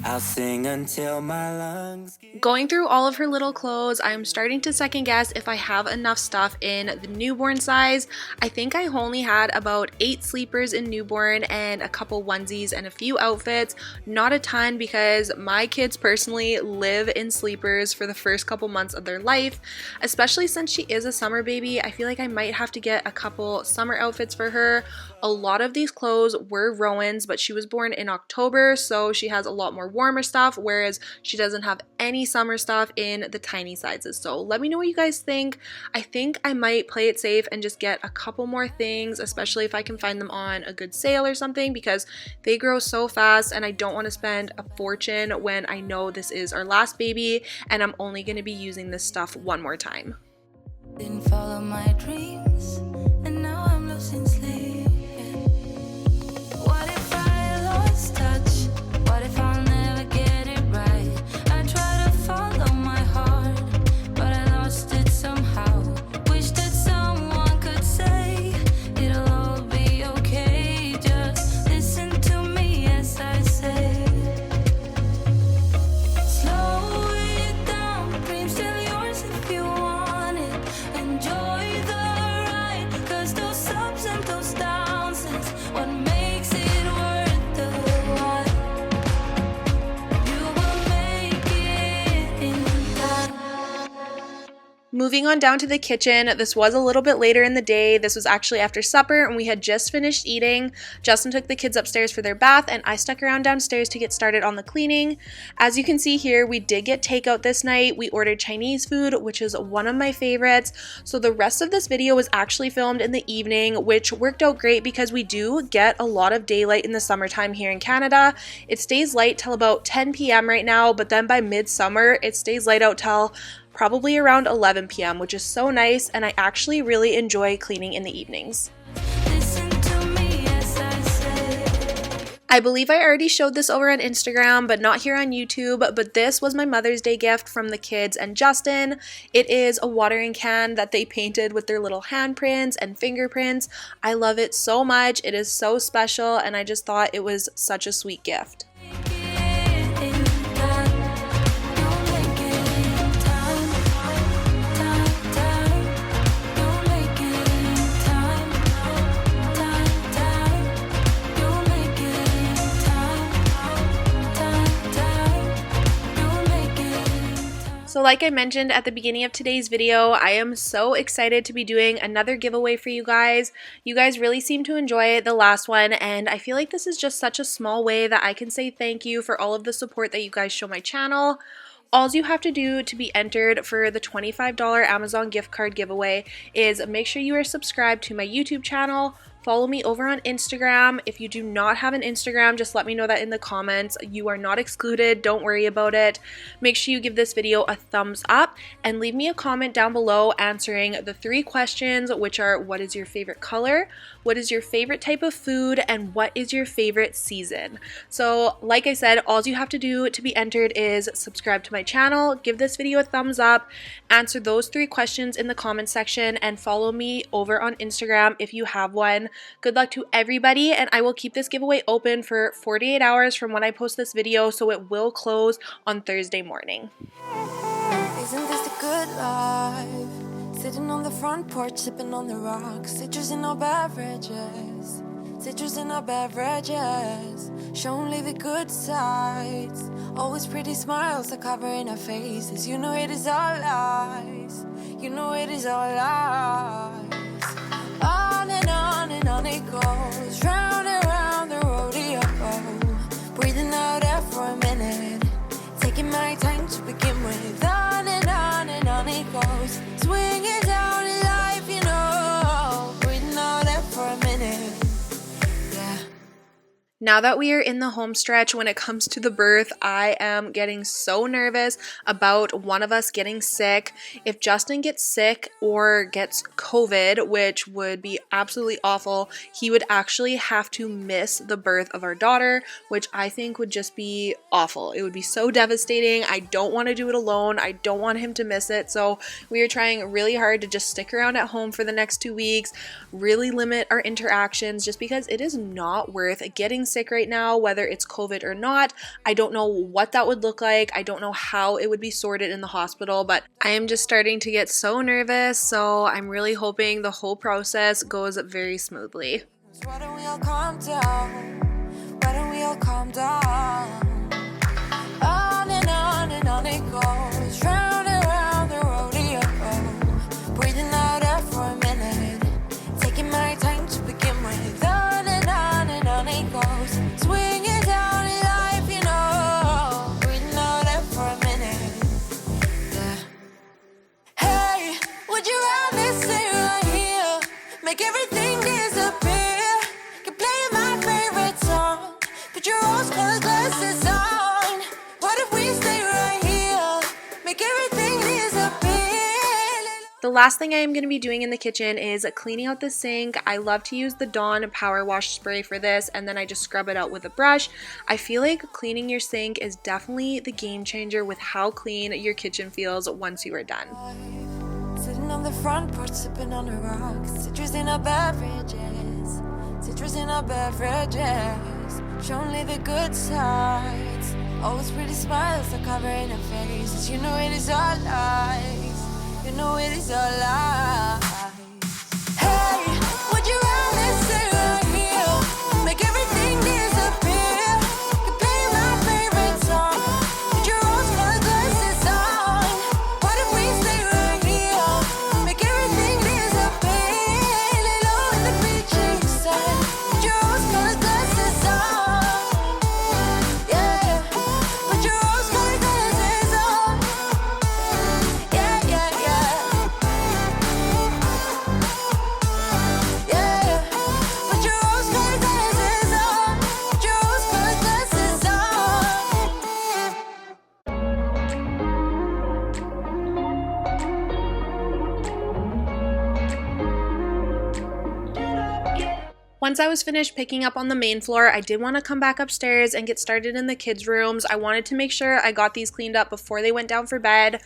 I'll sing until my lungs get... Going through all of her little clothes, I'm starting to second guess if I have enough stuff in the newborn size. I think I only had about 8 sleepers in newborn and a couple onesies and a few outfits. Not a ton because my kids personally live in sleepers for the first couple months of their life, especially since she is a summer baby. I feel like I might have to get a couple summer outfits for her. A lot of these clothes were Rowan's, but she was born in October, so she has a lot more warmer stuff, whereas she doesn't have any summer stuff in the tiny sizes. So let me know what you guys think. I think I might play it safe and just get a couple more things, especially if I can find them on a good sale or something, because they grow so fast and I don't want to spend a fortune when I know this is our last baby and I'm only going to be using this stuff one more time. Didn't follow my dreams, and now I'm losing sleep. What if I lost touch? What if I'll never get it right? I try to follow my heart, but I lost it somehow. Wish that someone could say it'll all be okay. Just listen to me as I say. Slow it down, dreams still yours if you want it. Enjoy the ride, 'cause those ups and those downs is what makes it worth the while. You will make it in time. Moving on down to the kitchen, this was a little bit later in the day. This was actually after supper and we had just finished eating. Justin took the kids upstairs for their bath and I stuck around downstairs to get started on the cleaning. As you can see here, we did get takeout this night. We ordered Chinese food, which is one of my favorites. So the rest of this video was actually filmed in the evening, which worked out great because we do get a lot of daylight in the summertime here in Canada. It stays light till about 10 p.m. right now, but then by midsummer, it stays light out till probably around 11 p.m., which is so nice, and I actually really enjoy cleaning in the evenings. Listen to me as I say. I believe I already showed this over on Instagram, but not here on YouTube, but this was my Mother's Day gift from the kids and Justin. It is a watering can that they painted with their little handprints and fingerprints. I love it so much. It is so special, and I just thought it was such a sweet gift. So like I mentioned at the beginning of today's video, I am so excited to be doing another giveaway for you guys. You guys really seem to enjoy the last one, and I feel like this is just such a small way that I can say thank you for all of the support that you guys show my channel. All you have to do to be entered for the $25 Amazon gift card giveaway is make sure you are subscribed to my YouTube channel. Follow me over on Instagram. If you do not have an Instagram, just let me know that in the comments. You are not excluded. Don't worry about it. Make sure you give this video a thumbs up and leave me a comment down below answering the 3 questions, which are: what is your favorite color? What is your favorite type of food? And what is your favorite season? So like I said, all you have to do to be entered is subscribe to my channel, give this video a thumbs up, answer those 3 questions in the comment section, and follow me over on Instagram if you have one. Good luck to everybody, and I will keep this giveaway open for 48 hours from when I post this video, so it will close on Thursday morning. Isn't this the good life? Sitting on the front porch, sipping on the rocks. Citrus in our beverages. Citrus in our beverages. Show only the good sides. Always pretty smiles are covering our faces. You know it is all lies. You know it is all lies. On and on it goes. Round and round the rodeo. Breathing out air for a minute. Taking my time to begin with. On and on it goes. Swinging down in life, you know. Breathing out air for a minute. Yeah. Now that we are in the home stretch when it comes to the birth, I am getting so nervous about one of us getting sick. If Justin gets sick or gets COVID, which would be absolutely awful, he would actually have to miss the birth of our daughter, which I think would just be awful. It would be so devastating. I don't want to do it alone. I don't want him to miss it. So we are trying really hard to just stick around at home for the next 2 weeks, really limit our interactions, just because it is not worth getting sick right now, whether it's COVID or not. I don't know what that would look like. I don't know how it would be sorted in the hospital, but I am just starting to get so nervous. So I'm really hoping the whole process goes very smoothly. Why don't we all calm down? Why don't we all calm down? On and on it goes, round and round the rodeo. Breathing out air for a minute, taking my time to begin with. On and on it goes, swinging down in life, you know. Breathing out air for a minute, yeah. Hey, would you rather stay right here, make everything disappear? Keep playing my favorite song, put your rose-colored glasses on. What if we stay right here, make everything disappear? The last thing I am going to be doing in the kitchen is cleaning out the sink. I love to use the Dawn Power Wash Spray for this, and then I just scrub it out with a brush. I feel like cleaning your sink is definitely the game changer with how clean your kitchen feels once you are done. Sitting on the front porch, sipping on the rocks, citrus in our beverages, citrus in our beverages. Show only the good sides, always pretty smiles are covering her faces. You know it is all lies, you know it is all lies. Hey, would you rather stay right here, make everything disappear? Keep playing my favorite song, put your rose-colored glasses on. What if we stay right here, make everything disappear? Lay low in the beach sun, put your rose-colored glasses on. Yeah, put your rose-colored glasses on. Yeah, yeah, yeah. Yeah, put your rose-colored glasses on. Put your rose-colored glasses on. Once I was finished picking up on the main floor, I did want to come back upstairs and get started in the kids' rooms. I wanted to make sure I got these cleaned up before they went down for bed.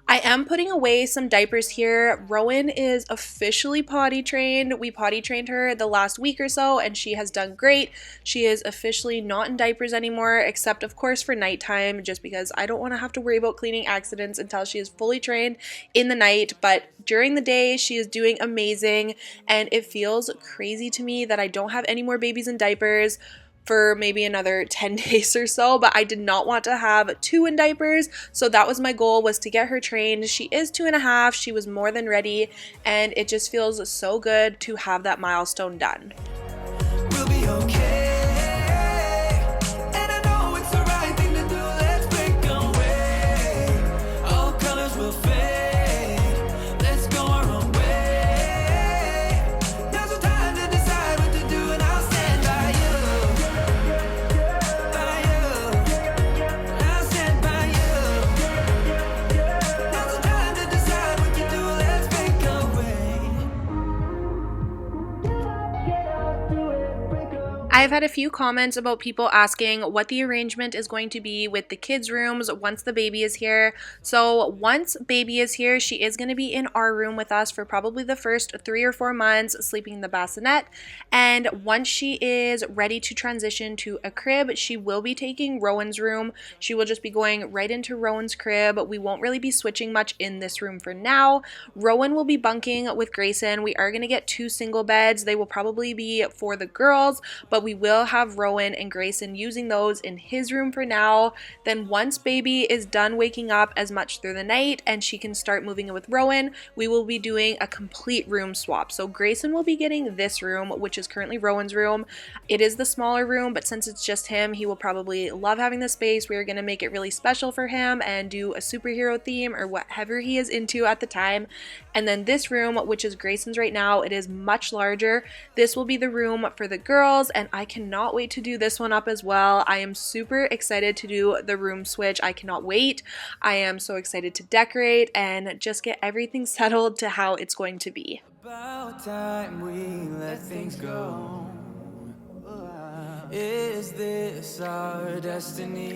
I am putting away some diapers here. Rowan is officially potty trained. We potty trained her the last week or so, and she has done great. She is officially not in diapers anymore, except of course for nighttime, just because I don't want to have to worry about cleaning accidents until she is fully trained in the night. But during the day, she is doing amazing, and it feels crazy to me that I don't have any more babies in diapers for maybe another 10 days or so, but I did not want to have 2 in diapers, so that was my goal, was to get her trained. She is 2.5, she was more than ready, and it just feels so good to have that milestone done. We'll be okay, and I know it's the right thing to do. Let's break away. All colors will fade. Let's go our own way. Now's the time to decide what to do, and I'll stand by you. By you. I'll stand by you. Now's the time to decide what to do. Let's break away. I've had a few comments about people asking what the arrangement is going to be with the kids' rooms once the baby is here. So once baby is here, she is going to be in our room with us for probably the first 3 or 4 months, sleeping in the bassinet. And once she is ready to transition to a crib, she will be taking Rowan's room. She will just be going right into Rowan's crib. We won't really be switching much in this room for now. Rowan will be bunking with Grayson. We are going to get 2 single beds. They will probably be for the girls, but we will have Rowan and Grayson using those in his room for now. Then once baby is done waking up as much through the night and she can start moving in with Rowan, we will be doing a complete room swap. So Grayson will be getting this room, which is currently Rowan's room. It is the smaller room, but since it's just him, he will probably love having the space. We are going to make it really special for him and do a superhero theme or whatever he is into at the time. And then this room, which is Grayson's right now, it is much larger. This will be the room for the girls, and I I cannot wait to do this one up as well. I am super excited to do the room switch. I cannot wait. I am so excited to decorate and just get everything settled to how it's going to be. About time we let things go. Is this our destiny?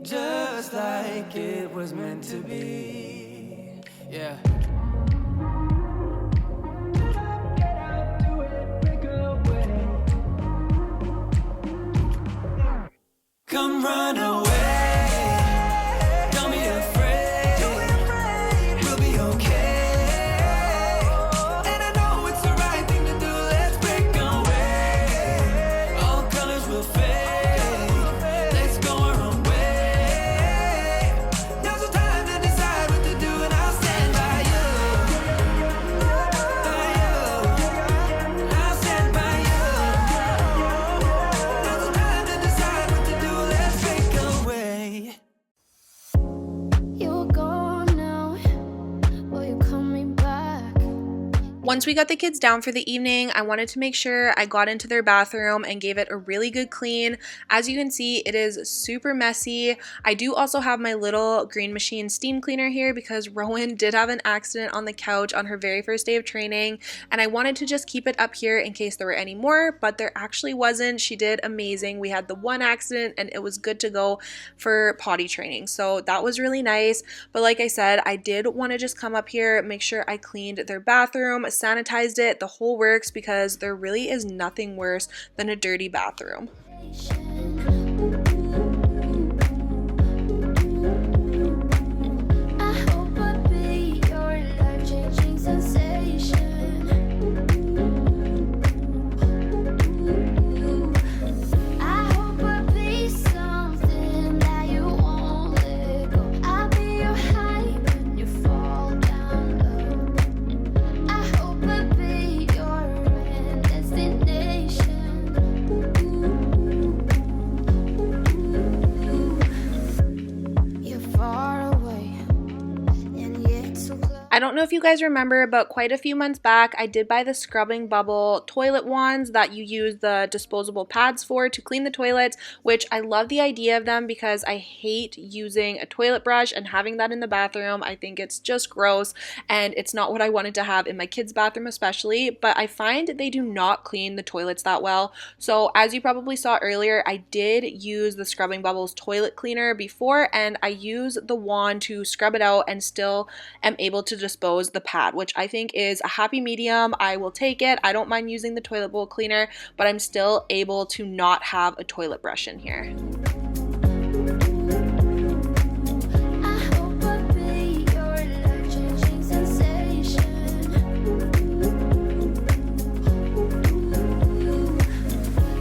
Just like it was meant to be. Yeah. Come run away. Don't be afraid. We'll be okay. And I know it's the right thing to do. Let's break away. All colors will fade. Let's go our own way. Now's the time to decide what to do, and I'll stand by you. By you. I'll stand by you. Now's the time to decide what to do. Let's break away. You're gone now. Will you call me back? Once we got the kids down for the evening, I wanted to make sure I got into their bathroom and gave it a really good clean. As you can see, it is super messy. I do also have my little Green Machine steam cleaner here because Rowan did have an accident on the couch on her very first day of training, and I wanted to just keep it up here in case there were any more, but there actually wasn't. She did amazing. We had the one accident and it was good to go for potty training, so that was really nice. But like I said, I did want to just come up here, make sure I cleaned their bathroom, sanitized it, the whole works, because there really is nothing worse than a dirty bathroom. I hope I'll be your life-changing sensation. I hope I'll be something that you won't let go. I'll be your high when you fall down low. I hope I'll be your end destination. You're far away, and yet so close. I don't know if you guys remember, but quite a few months back, I did buy the scrubbing bubble toilet wands that you use the disposable pads for to clean the toilets, which I love the idea of them because I hate using a toilet brush and having that in the bathroom. I think it's just gross, and it's not what I wanted to have in my kids' bathroom especially, but I find they do not clean the toilets that well. So as you probably saw earlier, I did use the Scrubbing Bubbles toilet cleaner before, and I use the wand to scrub it out and still am able to dispose the pad, which I think is a happy medium. I will take it. I don't mind using the toilet bowl cleaner, but I'm still able to not have a toilet brush in here. I hope I'll be your life-changing sensation.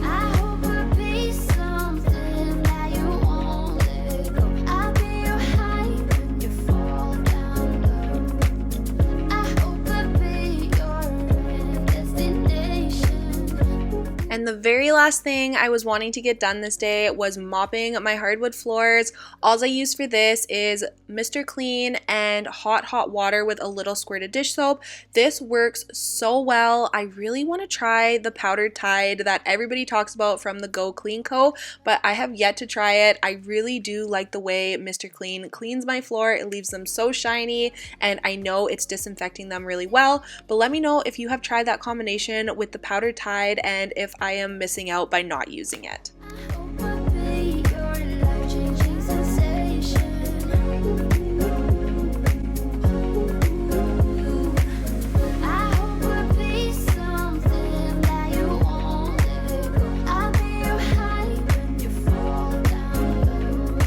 I hope I'll be something that you won't let go. I'll be your high when you fall down low. I hope I'll be your end destination. And the very last thing I was wanting to get done this day was mopping my hardwood floors. All I use for this is Mr. Clean and hot water with a little squirt of dish soap. This works so well. I really want to try the powdered Tide that everybody talks about from the Go Clean Co., but I have yet to try it. I really do like the way Mr. Clean cleans my floor. It leaves them so shiny, and I know it's disinfecting them really well. But let me know if you have tried that combination with the powdered Tide and if I am missing out by not using it. I hope I'll be your life-changing sensation. I hope I'll be something that you won't let go. I'll be your high when you fall down low.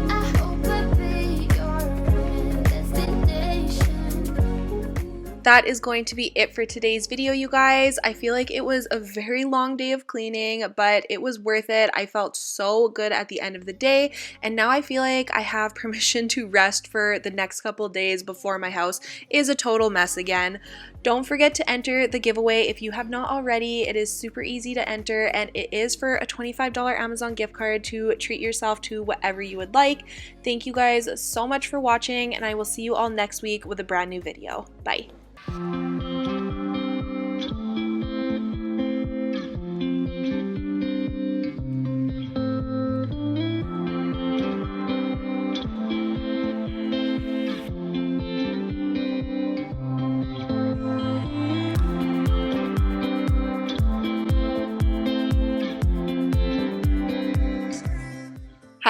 I hope I'll be your end destination. That is going to be it for today's video, you guys. I feel like it was a very long day of cleaning, but it was worth it. I felt so good at the end of the day, and now I feel like I have permission to rest for the next couple of days before my house is a total mess again. Don't forget to enter the giveaway if you have not already. It is super easy to enter, and it is for a $25 Amazon gift card to treat yourself to whatever you would like. Thank you guys so much for watching, and I will see you all next week with a brand new video. Bye.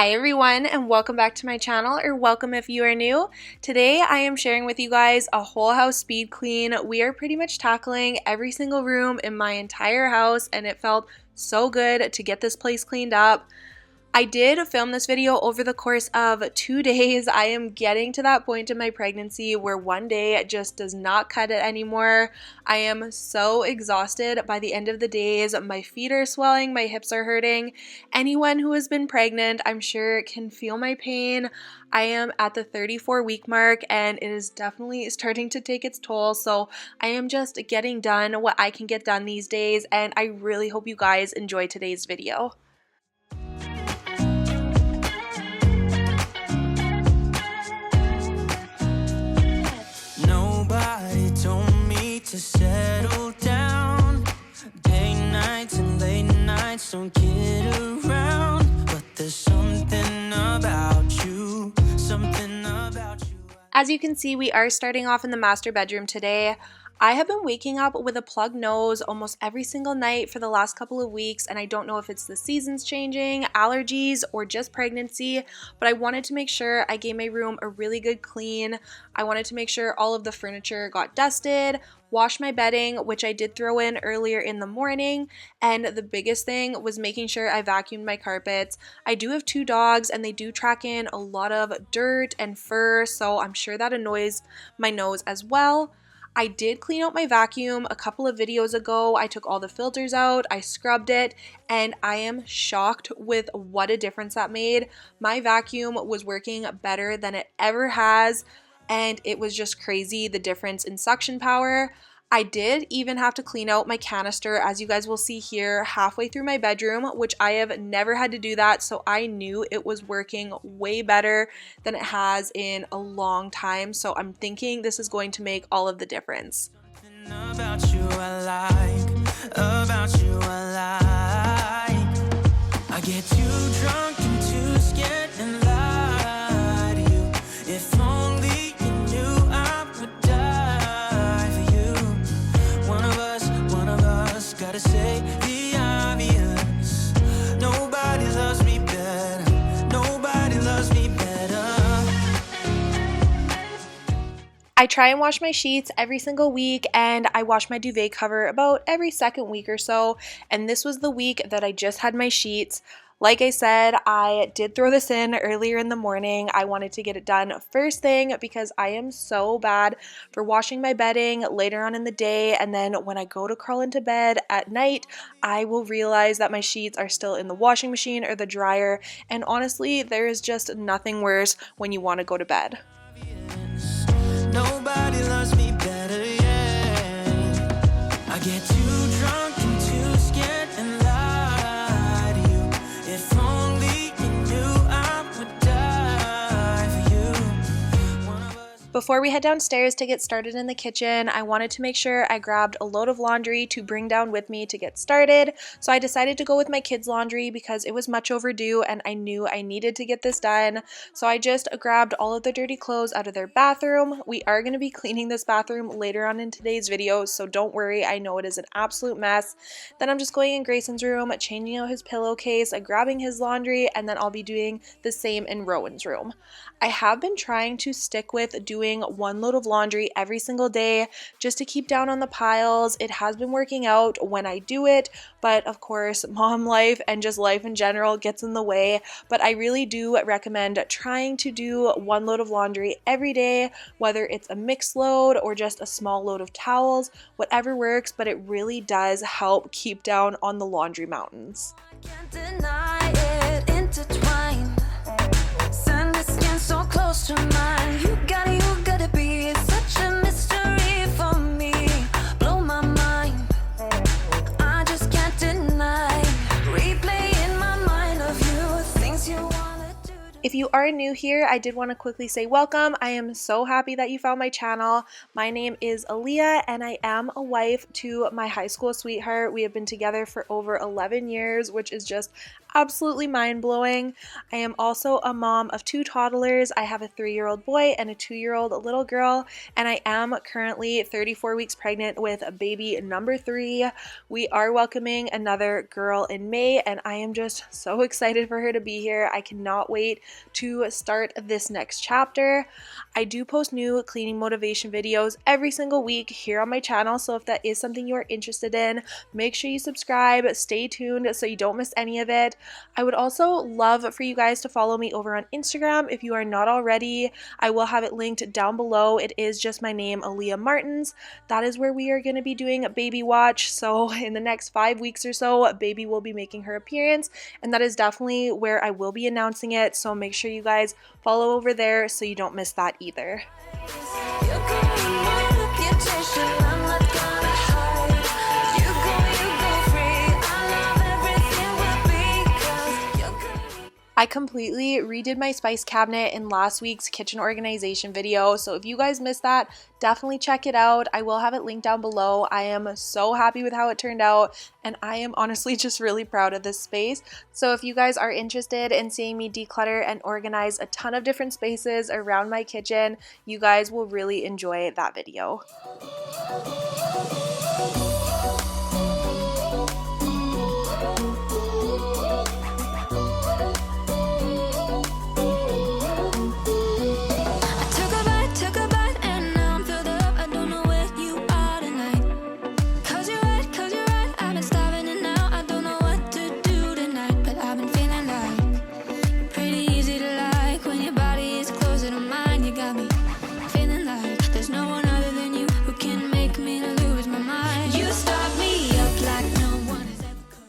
Hi everyone, and welcome back to my channel, or welcome if you are new. Today I am sharing with you guys a whole house speed clean. We are pretty much tackling every single room in my entire house, and it felt so good to get this place cleaned up. I did film this video over the course of 2 days. I am getting to that point in my pregnancy where one day just does not cut it anymore. I am so exhausted by the end of the days. My feet are swelling, my hips are hurting. Anyone who has been pregnant, I'm sure, can feel my pain. I am at the 34-week mark and it is definitely starting to take its toll. So I am just getting done what I can get done these days, and I really hope you guys enjoy today's video. Nobody told me to settle down. Day nights and late nights don't get around. But there's something about you, something about you. As you can see, we are starting off in the master bedroom today. I have been waking up with a plugged nose almost every single night for the last couple of weeks, and I don't know if it's the seasons changing, allergies, or just pregnancy, but I wanted to make sure I gave my room a really good clean. I wanted to make sure all of the furniture got dusted, wash my bedding, which I did throw in earlier in the morning, and the biggest thing was making sure I vacuumed my carpets. I do have 2 dogs and they do track in a lot of dirt and fur, so I'm sure that annoys my nose as well. I did clean out my vacuum a couple of videos ago. I took all the filters out, I scrubbed it, and I am shocked with what a difference that made. My vacuum was working better than it ever has, and it was just crazy, the difference in suction power. I did even have to clean out my canister, as you guys will see here, halfway through my bedroom, which I have never had to do that, so I knew it was working way better than it has in a long time. So I'm thinking this is going to make all of the difference. About you I like, about you I like. I get too drunk and too scared and lie to you. If only you knew I would die for you. One of us gotta say the obvious. Nobody loves me better. Nobody loves me better. I try and wash my sheets every single week, and I wash my duvet cover about every second week or so, and this was the week that I just had my sheets. Like I said, I did throw this in earlier in the morning. I wanted to get it done first thing because I am so bad for washing my bedding later on in the day, and then when I go to crawl into bed at night, I will realize that my sheets are still in the washing machine or the dryer, and honestly, there is just nothing worse when you want to go to bed. Nobody loves me better, yeah. I get too drunk and too scared and lie to you. If only you knew I would die for you. One of us. Before we head downstairs to get started in the kitchen, I wanted to make sure I grabbed a load of laundry to bring down with me to get started. So I decided to go with my kids' laundry because it was much overdue and I knew I needed to get this done. So I just grabbed all of the dirty clothes out of their bathroom. We are going to be cleaning this bathroom later on in today's video, so don't worry, I know it is an absolute mess. Then I'm just going in Grayson's room, changing out his pillowcase, grabbing his laundry, and then I'll be doing the same in Rowan's room. I have been trying to stick with doing one load of laundry every single day just to keep down on the piles. It has been working out when I do it, but of course mom life and just life in general gets in the way. But I really do recommend trying to do one load of laundry every day, whether it's a mixed load or just a small load of towels, whatever works, but it really does help keep down on the laundry mountains. Can't deny it, intertwined. Sand is skin so close to mine. You gotta be such a mystery for me. Blow my mind. I just can't deny. Replay in my mind of you, things you wanna do. If you are new here, I did want to quickly say welcome. I am so happy that you found my channel. My name is Aleah and I am a wife to my high school sweetheart. We have been together for over 11 years, which is just absolutely mind-blowing. I am also a mom of 2 toddlers. I have a 3-year-old boy and a 2-year-old little girl, and I am currently 34 weeks pregnant with baby number 3. We are welcoming another girl in May, and I am just so excited for her to be here. I cannot wait to start this next chapter. I do post new cleaning motivation videos every single week here on my channel, so if that is something you are interested in, make sure you subscribe, stay tuned so you don't miss any of it. I would also love for you guys to follow me over on Instagram if you are not already. I will have it linked down below. It is just my name, Aleah Martins. That is where we are going to be doing a baby watch. So in the next 5 weeks or so, baby will be making her appearance, and that is definitely where I will be announcing it. So make sure you guys follow over there so you don't miss that either. I completely redid my spice cabinet in last week's kitchen organization video, so if you guys missed that, definitely check it out. I will have it linked down below. I am so happy with how it turned out, and I am honestly just really proud of this space. So if you guys are interested in seeing me declutter and organize a ton of different spaces around my kitchen, you guys will really enjoy that video.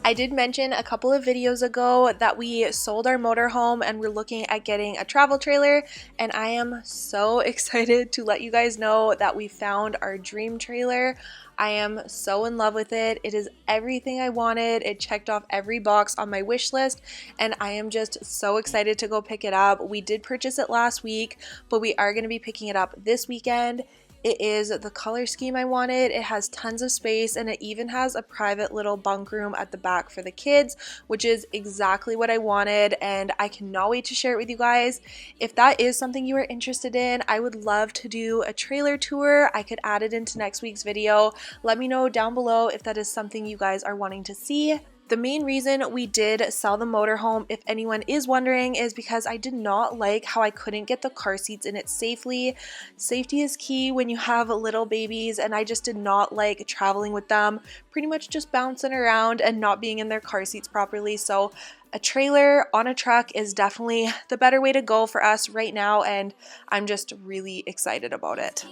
I did mention a couple of videos ago that we sold our motorhome and we're looking at getting a travel trailer, and I am so excited to let you guys know that we found our dream trailer. I am so in love with it. It is everything I wanted. It checked off every box on my wish list, and I am just so excited to go pick it up. We did purchase it last week, but we are going to be picking it up this weekend. It is the color scheme I wanted. It has tons of space, and it even has a private little bunk room at the back for the kids, which is exactly what I wanted, and I cannot wait to share it with you guys. If that is something you are interested in, I would love to do a trailer tour. I could add it into next week's video. Let me know down below if that is something you guys are wanting to see. The main reason we did sell the motorhome, if anyone is wondering, is because I did not like how I couldn't get the car seats in it safely. Safety is key when you have little babies, and I just did not like traveling with them, pretty much just bouncing around and not being in their car seats properly. So a trailer on a truck is definitely the better way to go for us right now, and I'm just really excited about it.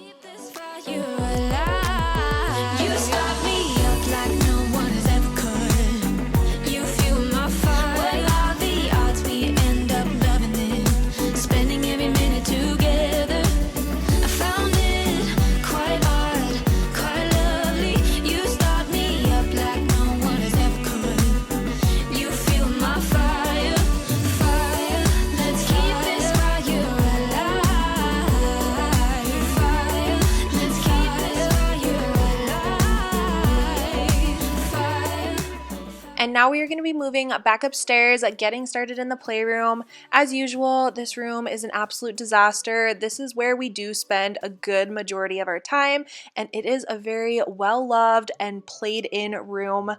And now we are going to be moving back upstairs, getting started in the playroom. As usual, this room is an absolute disaster. This is where we do spend a good majority of our time, and it is a very well-loved and played-in room.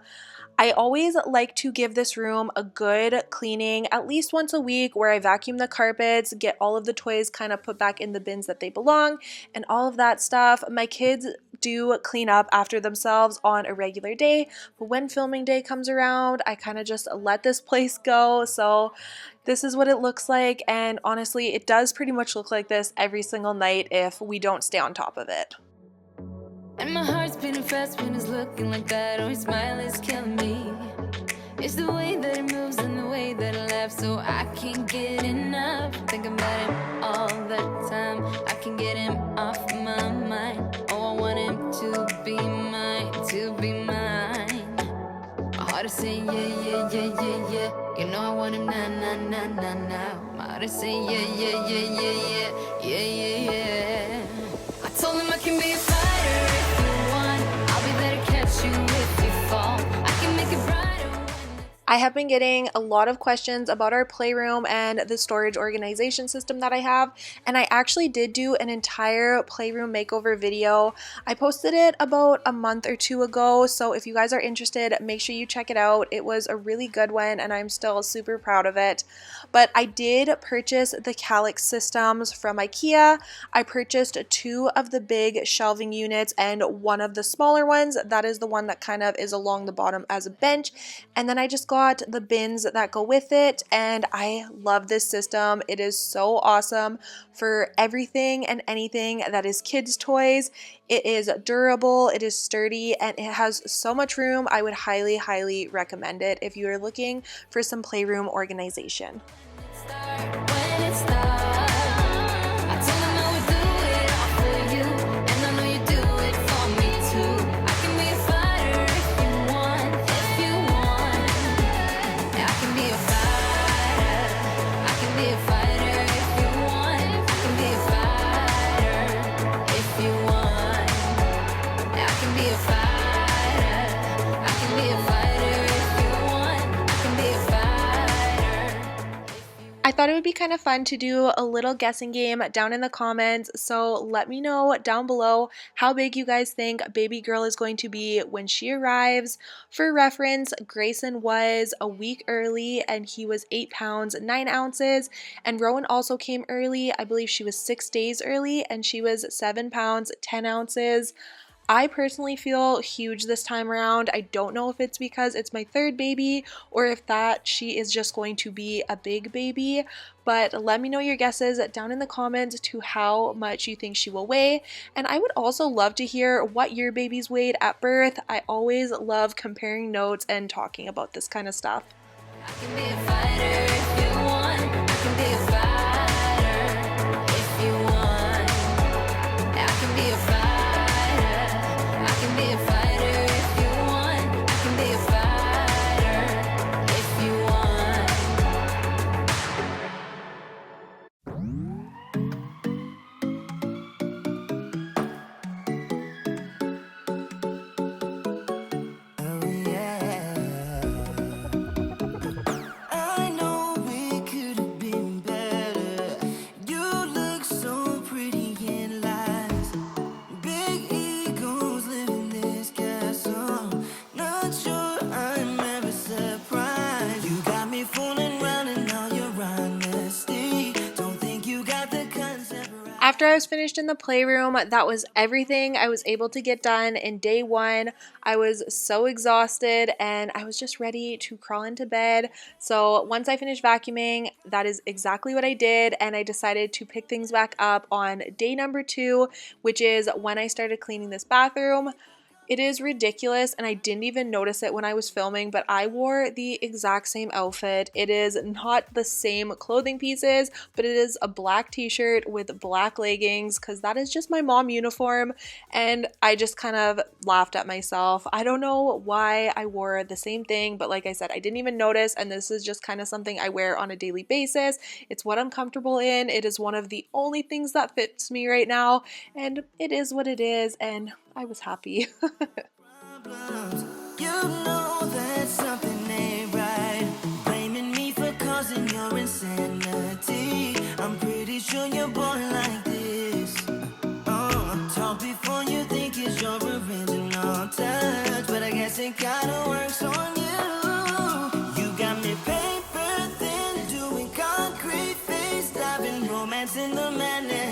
I always like to give this room a good cleaning at least once a week, where I vacuum the carpets, get all of the toys kind of put back in the bins that they belong, and all of that stuff. My kids do clean up after themselves on a regular day, but when filming day comes around, I kind of just let this place go. So this is what it looks like, and honestly, it does pretty much look like this every single night if we don't stay on top of it. And my heart's beating fast when it's looking like that. Oh, his smile is killing me. It's the way that it moves and the way that it laughs, so I can't get enough. Think about him all the time. I can get him off my mind. Oh, I want him to be mine, to be mine. My heart is saying yeah, yeah, yeah, yeah, yeah. You know I want him now, now, now, now, now. My heart is saying yeah, yeah, yeah, yeah, yeah, yeah, yeah, yeah. I told him I can be a fighter if you want. I'll be there to catch you if you fall. I can make it brighter. I have been getting a lot of questions about our playroom and the storage organization system that I have, and I actually did do an entire playroom makeover video. I posted it about a month or two ago, so if you guys are interested, make sure you check it out. It was a really good one and I'm still super proud of it. But I did purchase the Calyx systems from IKEA. I purchased 2 of the big shelving units and 1 of the smaller ones. That is the one that kind of is along the bottom as a bench. And then I just got the bins that go with it, and I love this system. It is so awesome for everything and anything that is kids' toys. It is durable, it is sturdy, and it has so much room. I would highly, highly recommend it if you are looking for some playroom organization. I thought it would be kind of fun to do a little guessing game down in the comments, so let me know down below how big you guys think baby girl is going to be when she arrives. For reference, Grayson was a week early and he was 8 pounds 9 ounces, and Rowan also came early. I believe she was 6 days early and she was 7 pounds 10 ounces. I personally feel huge this time around. I don't know if it's because it's my 3rd baby or if that she is just going to be a big baby, but let me know your guesses down in the comments to how much you think she will weigh. And I would also love to hear what your babies weighed at birth. I always love comparing notes and talking about this kind of stuff. I can be a fighter if you want. I can be a fighter if you want. I can be a fighter. I can be a fighter if you want. I can be a fighter if you want. Oh yeah. I know we could have been better. You look so pretty in lies. Big egos live in this castle. Not sure I'm ever surprised. You got me fooling around in all your honesty. Don't think you got the concept right. After I was finished in the playroom, that was everything I was able to get done in day 1. I was so exhausted and I was just ready to crawl into bed. So once I finished vacuuming, that is exactly what I did, and I decided to pick things back up on day number 2, which is when I started cleaning this bathroom. It is ridiculous, and I didn't even notice it when I was filming, but I wore the exact same outfit. It is not the same clothing pieces, but it is a black t-shirt with black leggings because that is just my mom uniform, and I just kind of laughed at myself. I don't know why I wore the same thing, but like I said, I didn't even notice, and this is just kind of something I wear on a daily basis. It's what I'm comfortable in. It is one of the only things that fits me right now, and it is what it is, and I was happy. Problems. You know that something ain't right. Blaming me for causing your insanity. I'm pretty sure you're born like this. Talk before you think it's your original touch, but I guess it kinda works on you. You got me paper thin, doing concrete face, diving romance in the madness.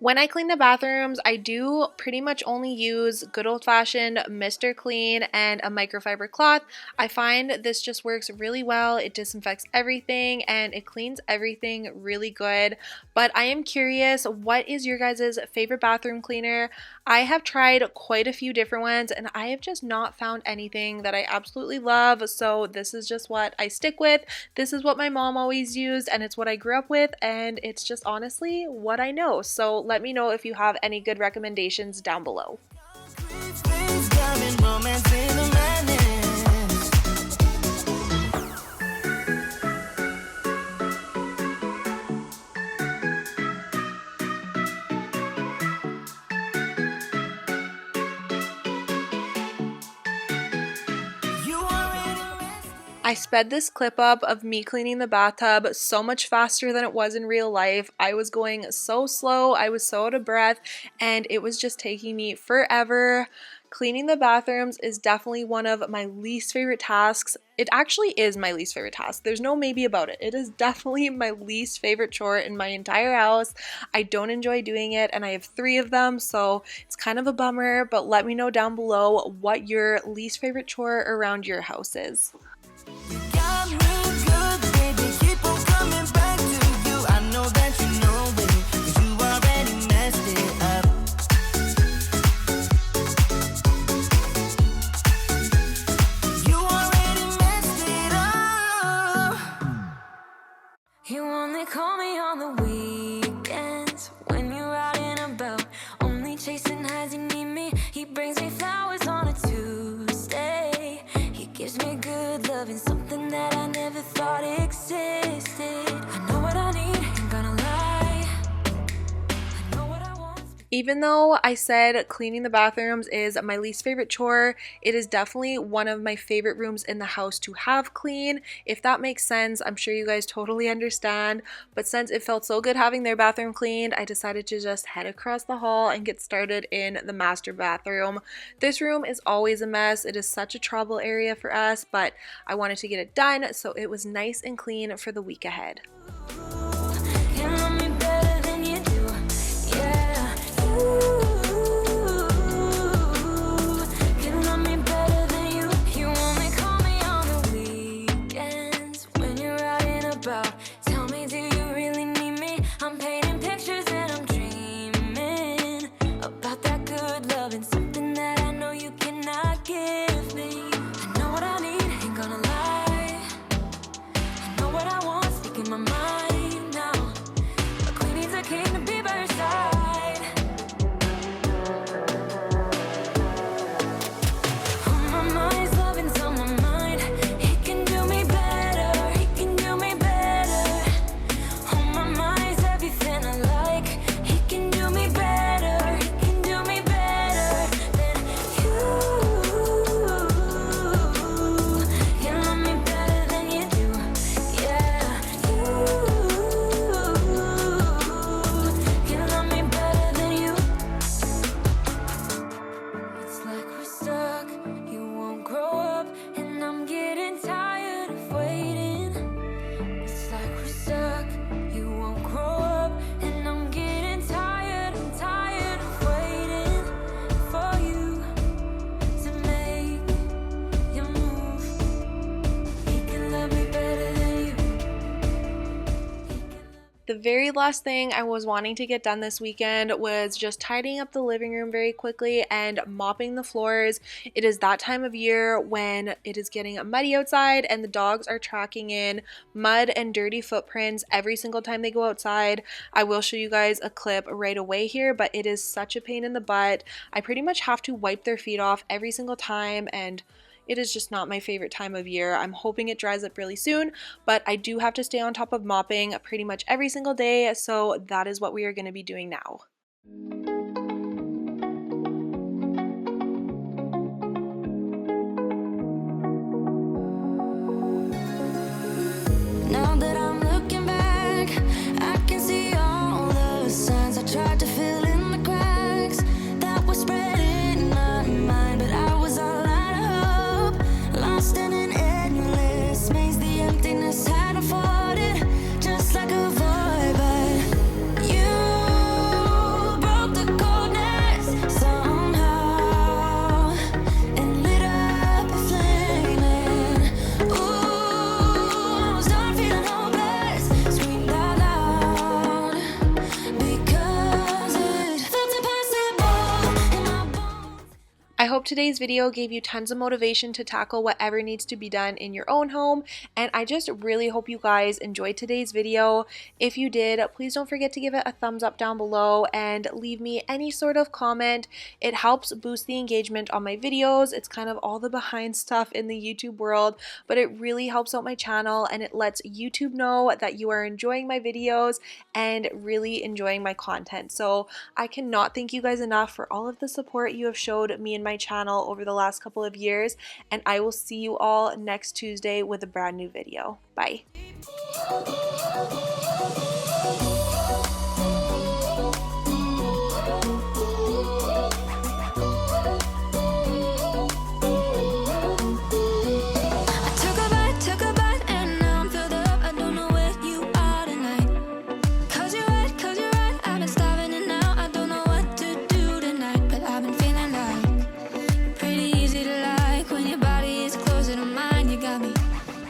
When I clean the bathrooms, I do pretty much only use good old-fashioned Mr. Clean and a microfiber cloth. I find this just works really well. It disinfects everything and it cleans everything really good. But I am curious, what is your guys' favorite bathroom cleaner? I have tried quite a few different ones and I have just not found anything that I absolutely love. So this is just what I stick with. This is what my mom always used and it's what I grew up with, and it's just honestly what I know. So let me know if you have any good recommendations down below. I sped this clip up of me cleaning the bathtub so much faster than it was in real life. I was going so slow, I was so out of breath, and it was just taking me forever. Cleaning the bathrooms is definitely one of my least favorite tasks. It actually is my least favorite task. There's no maybe about it. It is definitely my least favorite chore in my entire house. I don't enjoy doing it, and I have 3 of them, so it's kind of a bummer, but let me know down below what your least favorite chore around your house is. Got me good, baby, keep on coming back to you. I know that you know, baby, 'cause you already messed it up. You already messed it up. You only call me on the weekends when you're out and about, only chasing highs. You need me. He brings me flowers on a Tuesday. He gives me good love and something that I never thought existed. I know what I need, ain't gonna lie. I know what I want. Even though I said cleaning the bathrooms is my least favorite chore, it is definitely one of my favorite rooms in the house to have clean. If that makes sense, I'm sure you guys totally understand. But since it felt so good having their bathroom cleaned, I decided to just head across the hall and get started in the master bathroom. This room is always a mess. It is such a trouble area for us, but I wanted to get it done so it was nice and clean for the week ahead. You love me better than you do, yeah. You love me better than you. You only call me on the weekends when you're out and about. Tell me, do you really need me? I'm painting pictures and I'm dreaming about that good love and something that I know you cannot give me. I know what I need, ain't gonna lie. I know what I want, speaking my mind now. A queen needs a king to be by her side. On my mind's loving's on my mind. He can do me better, he can do me better. On my mind's everything I like. He can do me better, he can do me better than you. You love me better than you do, yeah. You love me better than you. It's like we're stuck, you won't grow up, and I'm getting tired of waiting. It's like we're stuck, you won't grow up, and I'm getting tired, I'm tired of waiting for you to make your move. He can love me better than you. The very last thing I was wanting to get done this weekend was just tidying up the living room very quickly and mopping the floors. It is that time of year when it is getting muddy outside and the dogs are tracking in mud and dirty footprints every single time they go outside. I will show you guys a clip right away here, but it is such a pain in the butt. I pretty much have to wipe their feet off every single time, and it is just not my favorite time of year. I'm hoping it dries up really soon, but I do have to stay on top of mopping pretty much every single day, so that is what we are going to be doing now. Now that I'm looking back, I can see all the signs I tried to fill in the cracks that were spreading in my mind, but I was all out of hope, lost in an endless maze. The emptiness had unfolded just like a void, but you broke the coldness somehow and lit up a flame. And ooh, I was done feeling hopeless, screamed out loud because it felt impossible in my bones. I hope today's video gave you tons of motivation to tackle whatever needs to be done in your own home, and I just really hope you guys enjoyed today's video. If you did, please don't forget to give it a thumbs up down below and leave me any sort of comment. It helps boost the engagement on my videos. It's kind of all the behind stuff in the YouTube world, but it really helps out my channel and it lets YouTube know that you are enjoying my videos and really enjoying my content. So I cannot thank you guys enough for all of the support you have showed me and my my channel over the last couple of years, and I will see you all next Tuesday with a brand new video. Bye. Took a bite, and now I'm filled up. I don't know where you are tonight. Cause you're right, I've been starving and now I don't know what to do tonight. But I've been feeling like you're pretty easy to like. When your body is closer to mine, you got me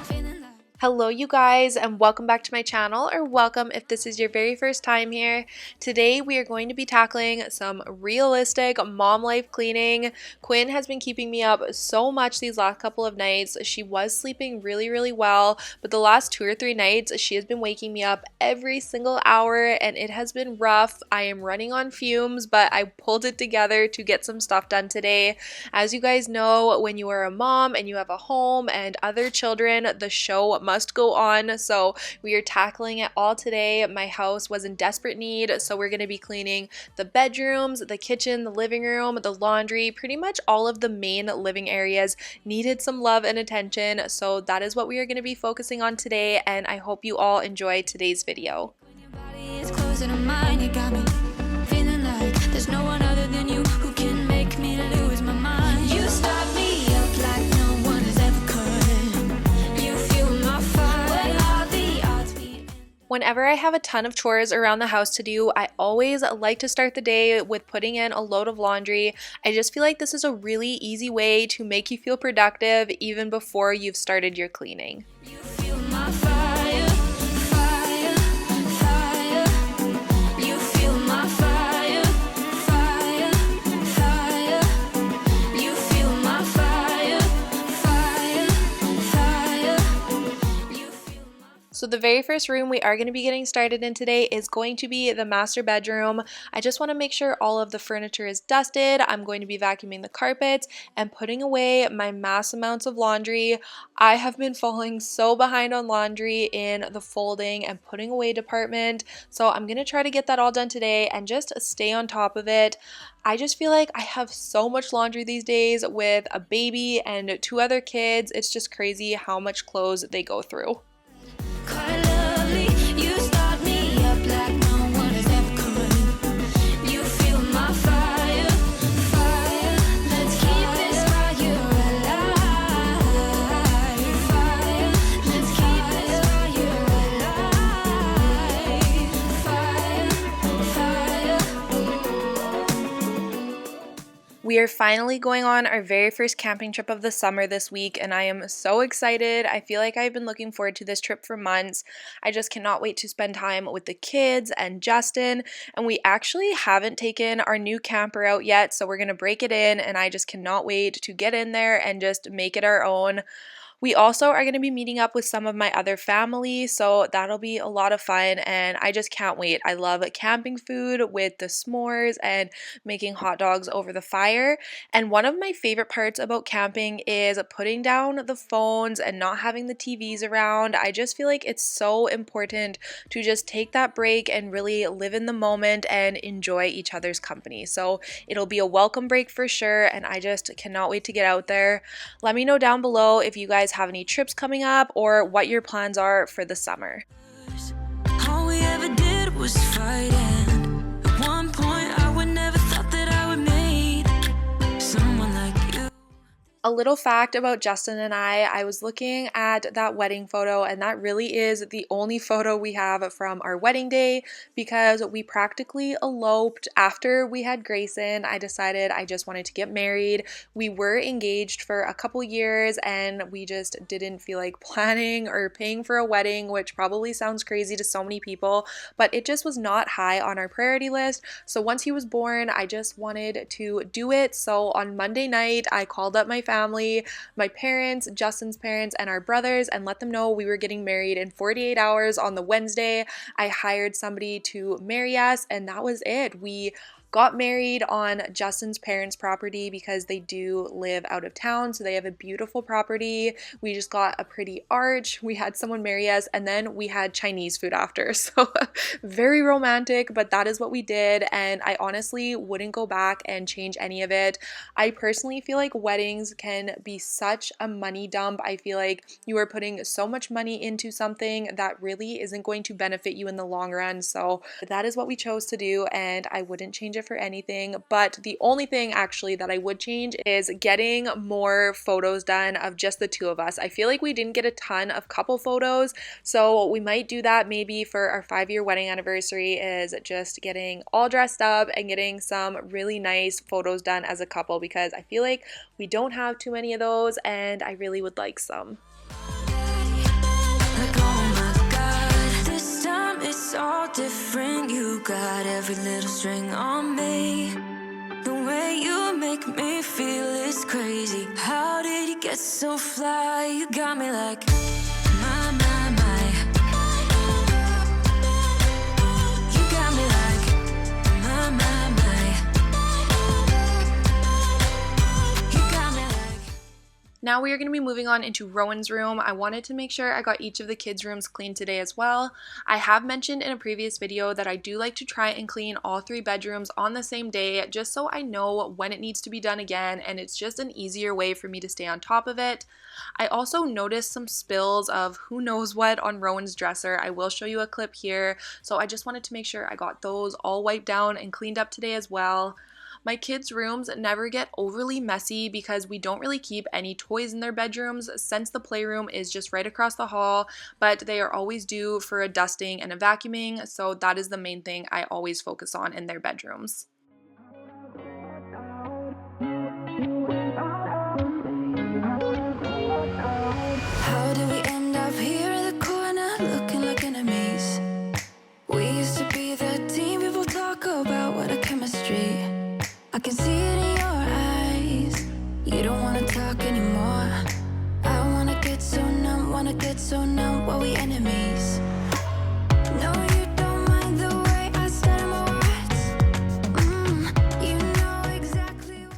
feeling like. Hello you guys, and welcome back to my channel, or welcome if this is your very first time here. Today we are going to be tackling some realistic mom life cleaning. Quinn has been keeping me up so much these last couple of nights. She was sleeping really well, but the last 2 or 3 nights she has been waking me up every single hour, and it has been rough. I am running on fumes, but I pulled it together to get some stuff done today. As you guys know, when you are a mom and you have a home and other children, the show must go on, so we are tackling it all today. My house was in desperate need, so we're going to be cleaning the bedrooms, the kitchen, the living room, the laundry. Pretty much all of the main living areas needed some love and attention, so that is what we are going to be focusing on today, and I hope you all enjoy today's video. When your body is closer to mine, you got me feeling like there's no one other than you who can make me lose my mind. You start me up like no one has ever could. You fuel my fire when all the odds be. Whenever I have a ton of chores around the house to do, I always like to start the day with putting in a load of laundry. I just feel like this is a really easy way to make you feel productive even before you've started your cleaning. You fuel my fire, fire, fire. You fuel my fire, fire, fire. You fuel my fire, fire, fire. You fuel my. So the very first room we are going to be getting started in today is going to be the master bedroom. I just want to make sure all of the furniture is dusted. I'm going to be vacuuming the carpets and putting away my mass amounts of laundry. I have been falling so behind on laundry in the folding and putting away department, so I'm going to try to get that all done today and just stay on top of it. I just feel like I have so much laundry these days with a baby and 2 other kids. It's just crazy how much clothes they go through. Quite lovely, you start me up like no one has ever could. You feel my fire, fire. Let's keep this fire alive. Fire, let's keep this fire alive. Fire, fire. We are finally going on our very first camping trip of the summer this week, and I am so excited. I feel like I've been looking forward to this trip for months. I just cannot wait to spend time with the kids and Justin, and we actually haven't taken our new camper out yet, so we're going to break it in, and I just cannot wait to get in there and just make it our own. We also are going to be meeting up with some of my other family, so that'll be a lot of fun, and I just can't wait. I love camping food with the s'mores and making hot dogs over the fire, and one of my favorite parts about camping is putting down the phones and not having the TVs around. I just feel like it's so important to just take that break and really live in the moment and enjoy each other's company. So it'll be a welcome break for sure, and I just cannot wait to get out there. Let me know down below if you guys have any trips coming up or what your plans are for the summer. All we ever did was fight, and at one point I would never thought that I would meet someone like you. A little fact about Justin and I was looking at that wedding photo, and that really is the only photo we have from our wedding day because we practically eloped after we had Grayson. I decided I just wanted to get married. We were engaged for a couple years and we just didn't feel like planning or paying for a wedding, which probably sounds crazy to so many people, but it just was not high on our priority list. So once he was born, I just wanted to do it. So on Monday night, I called up my family, my parents, Justin's parents, and our brothers, and let them know we were getting married in 48 hours on the Wednesday. I hired somebody to marry us, and that was it. We got married on Justin's parents' property because they do live out of town, so they have a beautiful property. We just got a pretty arch, we had someone marry us, and then we had Chinese food after. So very romantic, but that is what we did, and I honestly wouldn't go back and change any of it. I personally feel like weddings can be such a money dump. I feel like you are putting so much money into something that really isn't going to benefit you in the long run. So that is what we chose to do, and I wouldn't change it for anything. But the only thing actually that I would change is getting more photos done of just the two of us. I feel like we didn't get a ton of couple photos, so we might do that maybe for our 5-year wedding anniversary, is just getting all dressed up and getting some really nice photos done as a couple, because I feel like we don't have too many of those and I really would like some. Like, oh my God, this time it's all different. You got every little string on me. The way you make me feel is crazy. How did you get so fly? You got me like, my, my, my. You got me like, my, my, my. You got me like. Now we are going to be moving on into Rowan's room. I wanted to make sure I got each of the kids' rooms cleaned today as well. I have mentioned in a previous video that I do like to try and clean all 3 bedrooms on the same day, just so I know when it needs to be done again, and it's just an easier way for me to stay on top of it. I also noticed some spills of who knows what on Rowan's dresser. I will show you a clip here, so I just wanted to make sure I got those all wiped down and cleaned up today as well. My kids' rooms never get overly messy because we don't really keep any toys in their bedrooms, since the playroom is just right across the hall, but they are always due for a dusting and a vacuuming, so that is the main thing I always focus on in their bedrooms. How did we end up here in the corner looking like enemies? We used to be the team people talk about, what a chemistry. I can see it in your eyes. You don't wanna talk anymore. I wanna get so numb while we enemies. No, you don't mind the way I stutter my words. You know exactly what.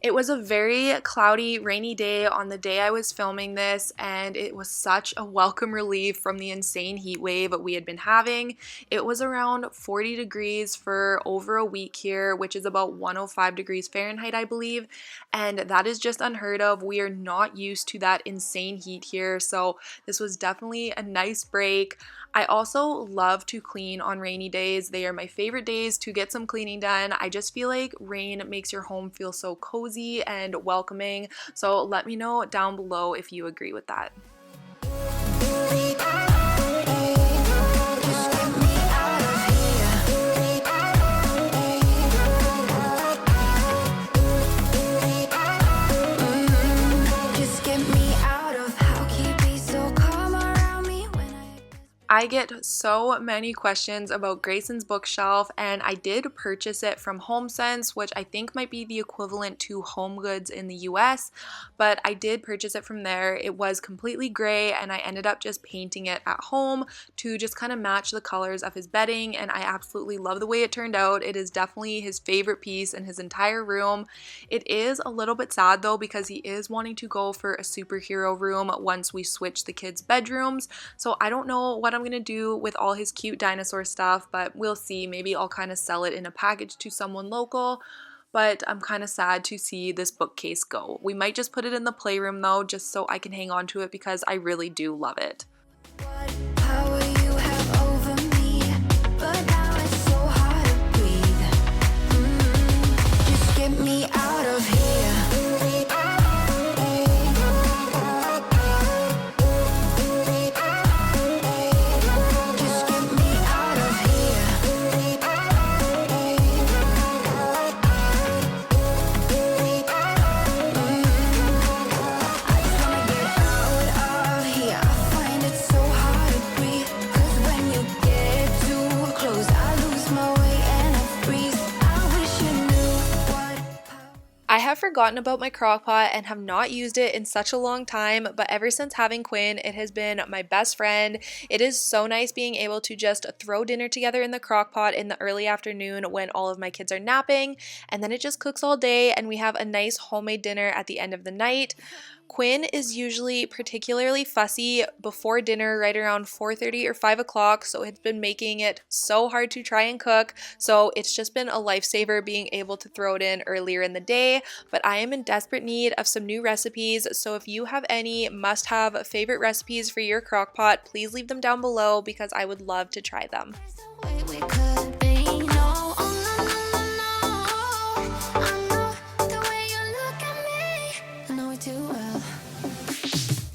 It was a very cloudy, rainy day on the day I was filming this, and it was such a welcome relief from the insane heat wave we had been having. It was around 40 degrees for over a week here, which is about 105 degrees Fahrenheit, I believe, and that is just unheard of. We are not used to that insane heat here, so this was definitely a nice break. I also love to clean on rainy days. They are my favorite days to get some cleaning done. I just feel like rain makes your home feel so cozy and welcoming. So let me know down below if you agree with that. I get so many questions about Grayson's bookshelf, and I did purchase it from HomeSense, which I think might be the equivalent to HomeGoods in the US, but I did purchase it from there. It was completely gray, and I ended up just painting it at home to just kind of match the colors of his bedding, and I absolutely love the way it turned out. It is definitely his favorite piece in his entire room. It is a little bit sad though, because he is wanting to go for a superhero room once we switch the kids' bedrooms, so I don't know what I'm gonna do with all his cute dinosaur stuff, but we'll see. Maybe I'll kind of sell it in a package to someone local, but I'm kind of sad to see this bookcase go. We might just put it in the playroom though, just so I can hang on to it, because I really do love it. What power you have over me, but now it's so hard to breathe. Just get me out of here. Just get me out of here. I just wanna get out of here. I find it forgotten about my crock pot and have not used it in such a long time, but ever since having Quinn, it has been my best friend. It is so nice being able to just throw dinner together in the crock pot in the early afternoon when all of my kids are napping, and then it just cooks all day and we have a nice homemade dinner at the end of the night. Quinn is usually particularly fussy before dinner right around 4:30 or 5 o'clock, so it's been making it so hard to try and cook. So it's just been a lifesaver being able to throw it in earlier in the day, but I am in desperate need of some new recipes. So if you have any must-have favorite recipes for your crock pot, please leave them down below because I would love to try them. We could be no, oh no, no, no, no. I know the way you look at me. I know it too well.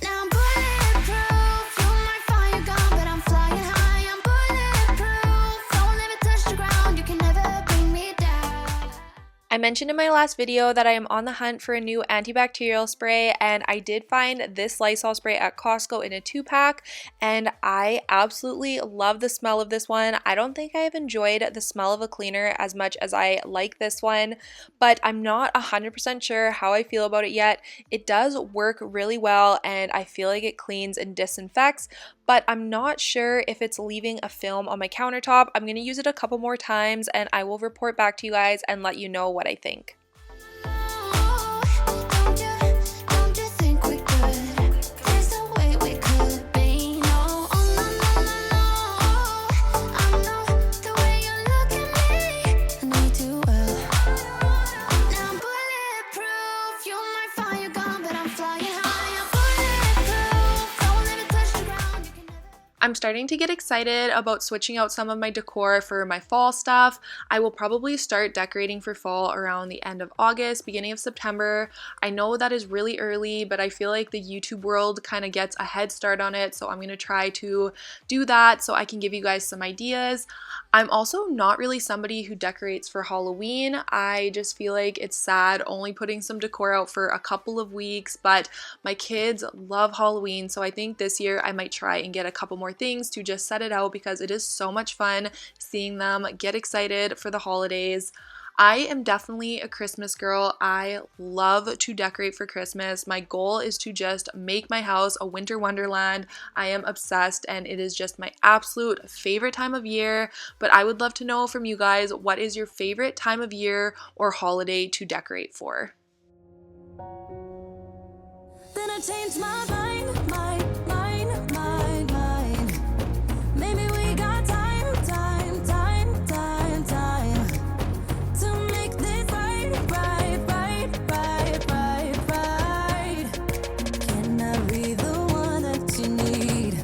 Now I'm bulletproof. You might find you're gone, but I'm flying high. I'm bulletproof. Don't let me touch the ground. You can never bring me down. I mentioned in my last video that I am on the hunt for a new antibacterial spray, and I did find this Lysol spray at Costco in a 2-pack, and I absolutely love the smell of this one. I don't think I have enjoyed the smell of a cleaner as much as I like this one, but I'm not 100% sure how I feel about it yet. It does work really well, and I feel like it cleans and disinfects, but I'm not sure if it's leaving a film on my countertop. I'm going to use it a couple more times and I will report back to you guys and let you know what I think. Don't you think we could? There's no way we could be no, oh no, no, no, no. I know the way you look at me. I know you too well. Now I'm bulletproof. You might find you're gone, but I'm flying high. I'm bulletproof. Don't let me touch the ground. You can never. I'm starting to get excited about switching out some of my decor for my fall stuff. I will probably start decorating for fall around the end of August, beginning of September. I know that is really early, but I feel like the YouTube world kind of gets a head start on it, so I'm going to try to do that so I can give you guys some ideas. I'm also not really somebody who decorates for Halloween. I just feel like it's sad only putting some decor out for a couple of weeks, but my kids love Halloween, so I think this year I might try and get a couple more things to just set it out because it is so much fun seeing them get excited for the holidays. I am definitely a Christmas girl. I love to decorate for Christmas. My goal is to just make my house a winter wonderland. I am obsessed and it is just my absolute favorite time of year. But I would love to know from you guys, what is your favorite time of year or holiday to decorate for? Then I changed my mind, mind. Maybe we got time to make this right. Can I be the one that you need?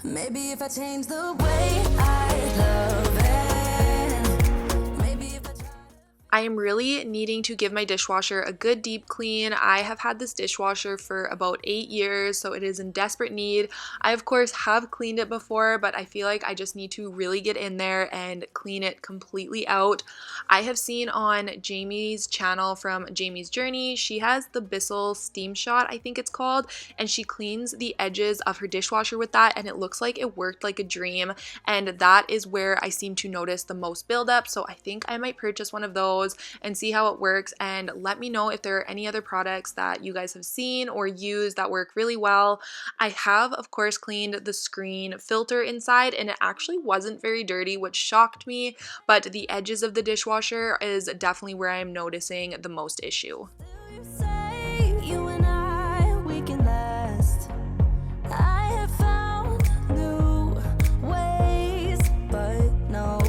Maybe if I change the way I love it. Maybe if I try. I am really needing to give my dishwasher a good deep clean. I have had this dishwasher for about 8 years, so it is in desperate need. I of course have cleaned it before, but I feel like I just need to really get in there and clean it completely out. I have seen on Jamie's channel from Jamie's Journey, she has the Bissell Steam Shot, I think it's called, and she cleans the edges of her dishwasher with that, and it looks like it worked like a dream, and that is where I seem to notice the most buildup, so I think I might purchase one of those and see how it works, and let me know if there are any other products that you guys have seen or used that work really well. I have of course cleaned the screen filter inside and it actually wasn't very dirty, which shocked me, but the edges of the dishwasher is definitely where I am noticing the most issue. You say you and I, we can last. I have found new ways, but no,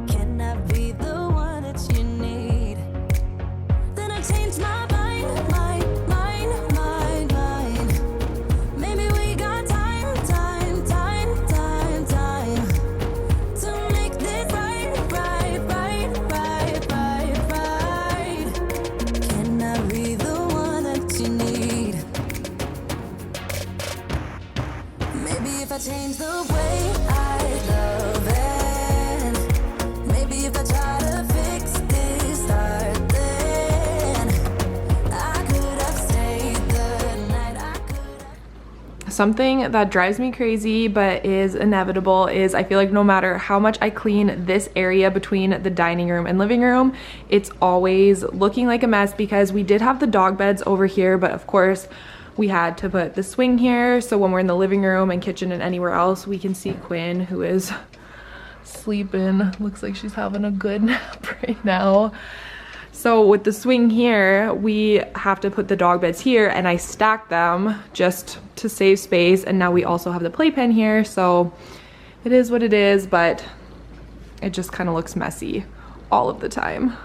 can I be the one that you need? Then I changed my mind. Maybe we got time to make this right. Can I Something that drives me crazy but is inevitable is I feel like no matter how much I clean this area between the dining room and living room, it's always looking like a mess because we did have the dog beds over here, but of course we had to put the swing here so when we're in the living room and kitchen and anywhere else we can see Quinn, who is sleeping. Looks like she's having a good nap right now. So with the swing here, we have to put the dog beds here, and I stacked them just to save space, and now we also have the playpen here, so it is what it is, but it just kind of looks messy all of the time.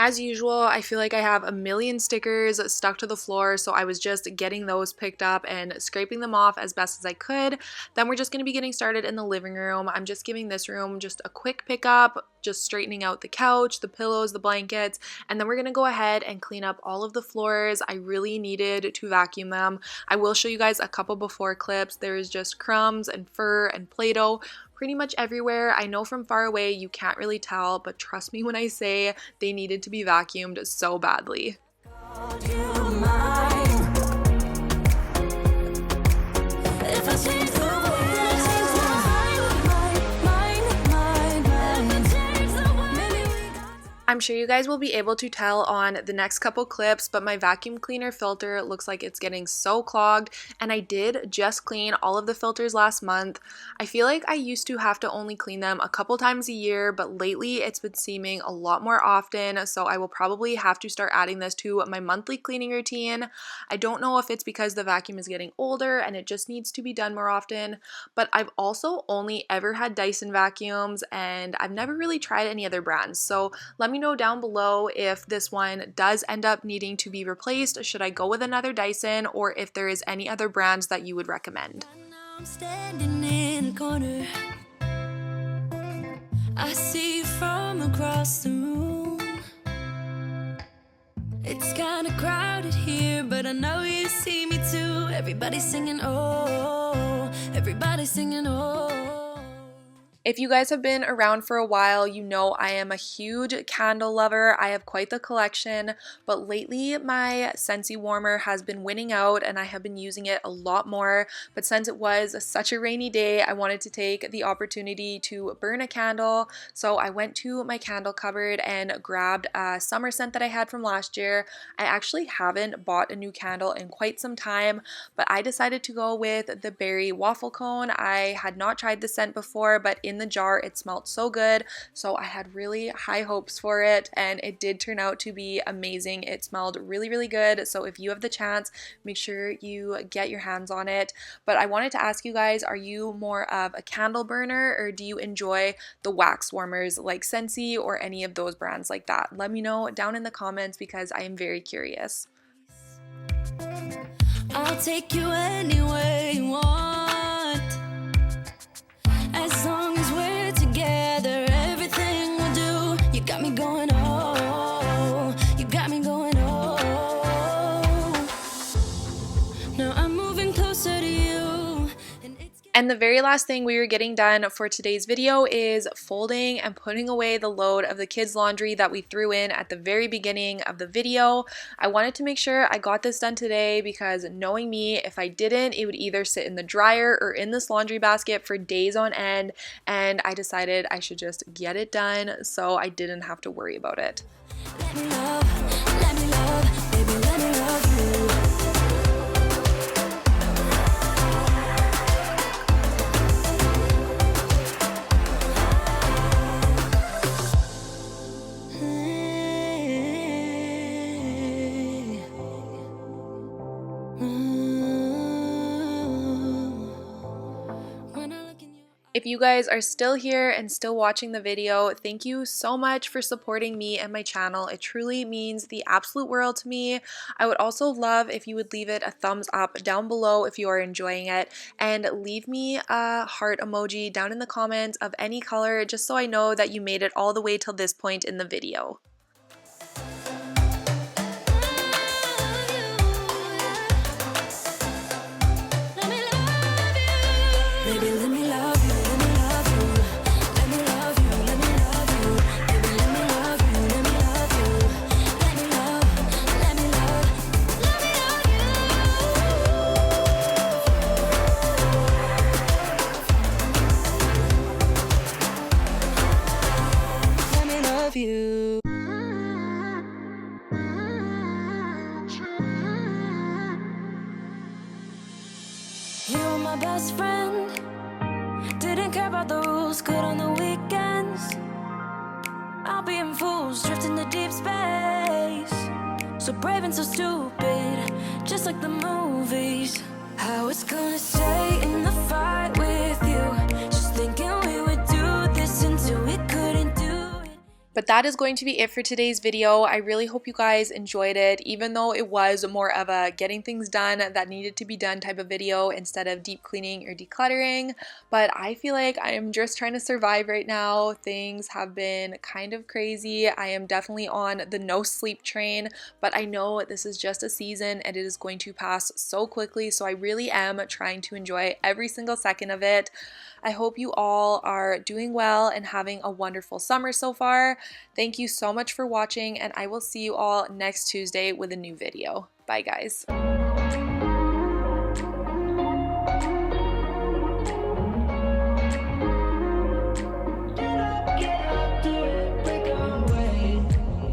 As usual, I feel like I have a million stickers stuck to the floor, so I was just getting those picked up and scraping them off as best as I could. Then we're just going to be getting started in the living room. I'm just giving this room just a quick pickup, just straightening out the couch, the pillows, the blankets, and then we're going to go ahead and clean up all of the floors. I really needed to vacuum them. I will show you guys a couple before clips. There is just crumbs and fur and Play-Doh pretty much everywhere. I know from far away you can't really tell, but trust me when I say they needed to be vacuumed so badly. I'm sure you guys will be able to tell on the next couple clips, but my vacuum cleaner filter looks like it's getting so clogged, and I did just clean all of the filters last month. I feel like I used to have to only clean them a couple times a year, but lately it's been seeming a lot more often, so I will probably have to start adding this to my monthly cleaning routine. I don't know if it's because the vacuum is getting older and it just needs to be done more often, but I've also only ever had Dyson vacuums, and I've never really tried any other brands, so let me know down below if this one does end up needing to be replaced. Should I go with another Dyson, or if there is any other brands that you would recommend? I'm standing in the corner. I see you from across the room. It's kinda crowded here, but I know you see me too. Everybody's singing, oh, everybody's singing, oh. If you guys have been around for a while, you know I am a huge candle lover. I have quite the collection, but lately my Scentsy warmer has been winning out and I have been using it a lot more. But since it was such a rainy day, I wanted to take the opportunity to burn a candle. So I went to my candle cupboard and grabbed a summer scent that I had from last year. I actually haven't bought a new candle in quite some time, but I decided to go with the berry waffle cone. I had not tried the scent before, but in the jar it smelled so good, so I had really high hopes for it, and it did turn out to be amazing. It smelled really, really good, so if you have the chance, make sure you get your hands on it. But I wanted to ask you guys, are you more of a candle burner, or do you enjoy the wax warmers like Scentsy or any of those brands like that? Let me know down in the comments because I am very curious. I'll take you anywhere you want. As long as we're together, everything we'll do. You got me going, oh, you got me going, oh. Now I'm moving closer to you. And the very last thing we were getting done for today's video is folding and putting away the load of the kids' laundry that we threw in at the very beginning of the video. I wanted to make sure I got this done today because knowing me, if I didn't, it would either sit in the dryer or in this laundry basket for days on end, and I decided I should just get it done so I didn't have to worry about it. Let me love, baby, let me love you. If you guys are still here and still watching the video, thank you so much for supporting me and my channel. It truly means the absolute world to me. I would also love if you would leave it a thumbs up down below if you are enjoying it, and leave me a heart emoji down in the comments of any color just so I know that you made it all the way till this point in the video. Baby, let me love you, let me love you. Let me love you, let me love you. Baby, let me love you, let me love you. best friend. Didn't care about the rules, good on the weekends. I'll be in fools, drifting to deep space. So brave and so stupid, just like the movies. I was gonna stay in the fight with you, just thinking we would do this until we couldn't do it. But that is going to be it for today's video. I really hope you guys enjoyed it, even though it was more of a getting things done that needed to be done type of video instead of deep cleaning or decluttering. But I feel like I am just trying to survive right now. Things have been kind of crazy. I am definitely on the no sleep train, but I know this is just a season and it is going to pass so quickly. So I really am trying to enjoy every single second of it. I hope you all are doing well and having a wonderful summer so far. Thank you so much for watching, and I will see you all next Tuesday with a new video. Bye, guys.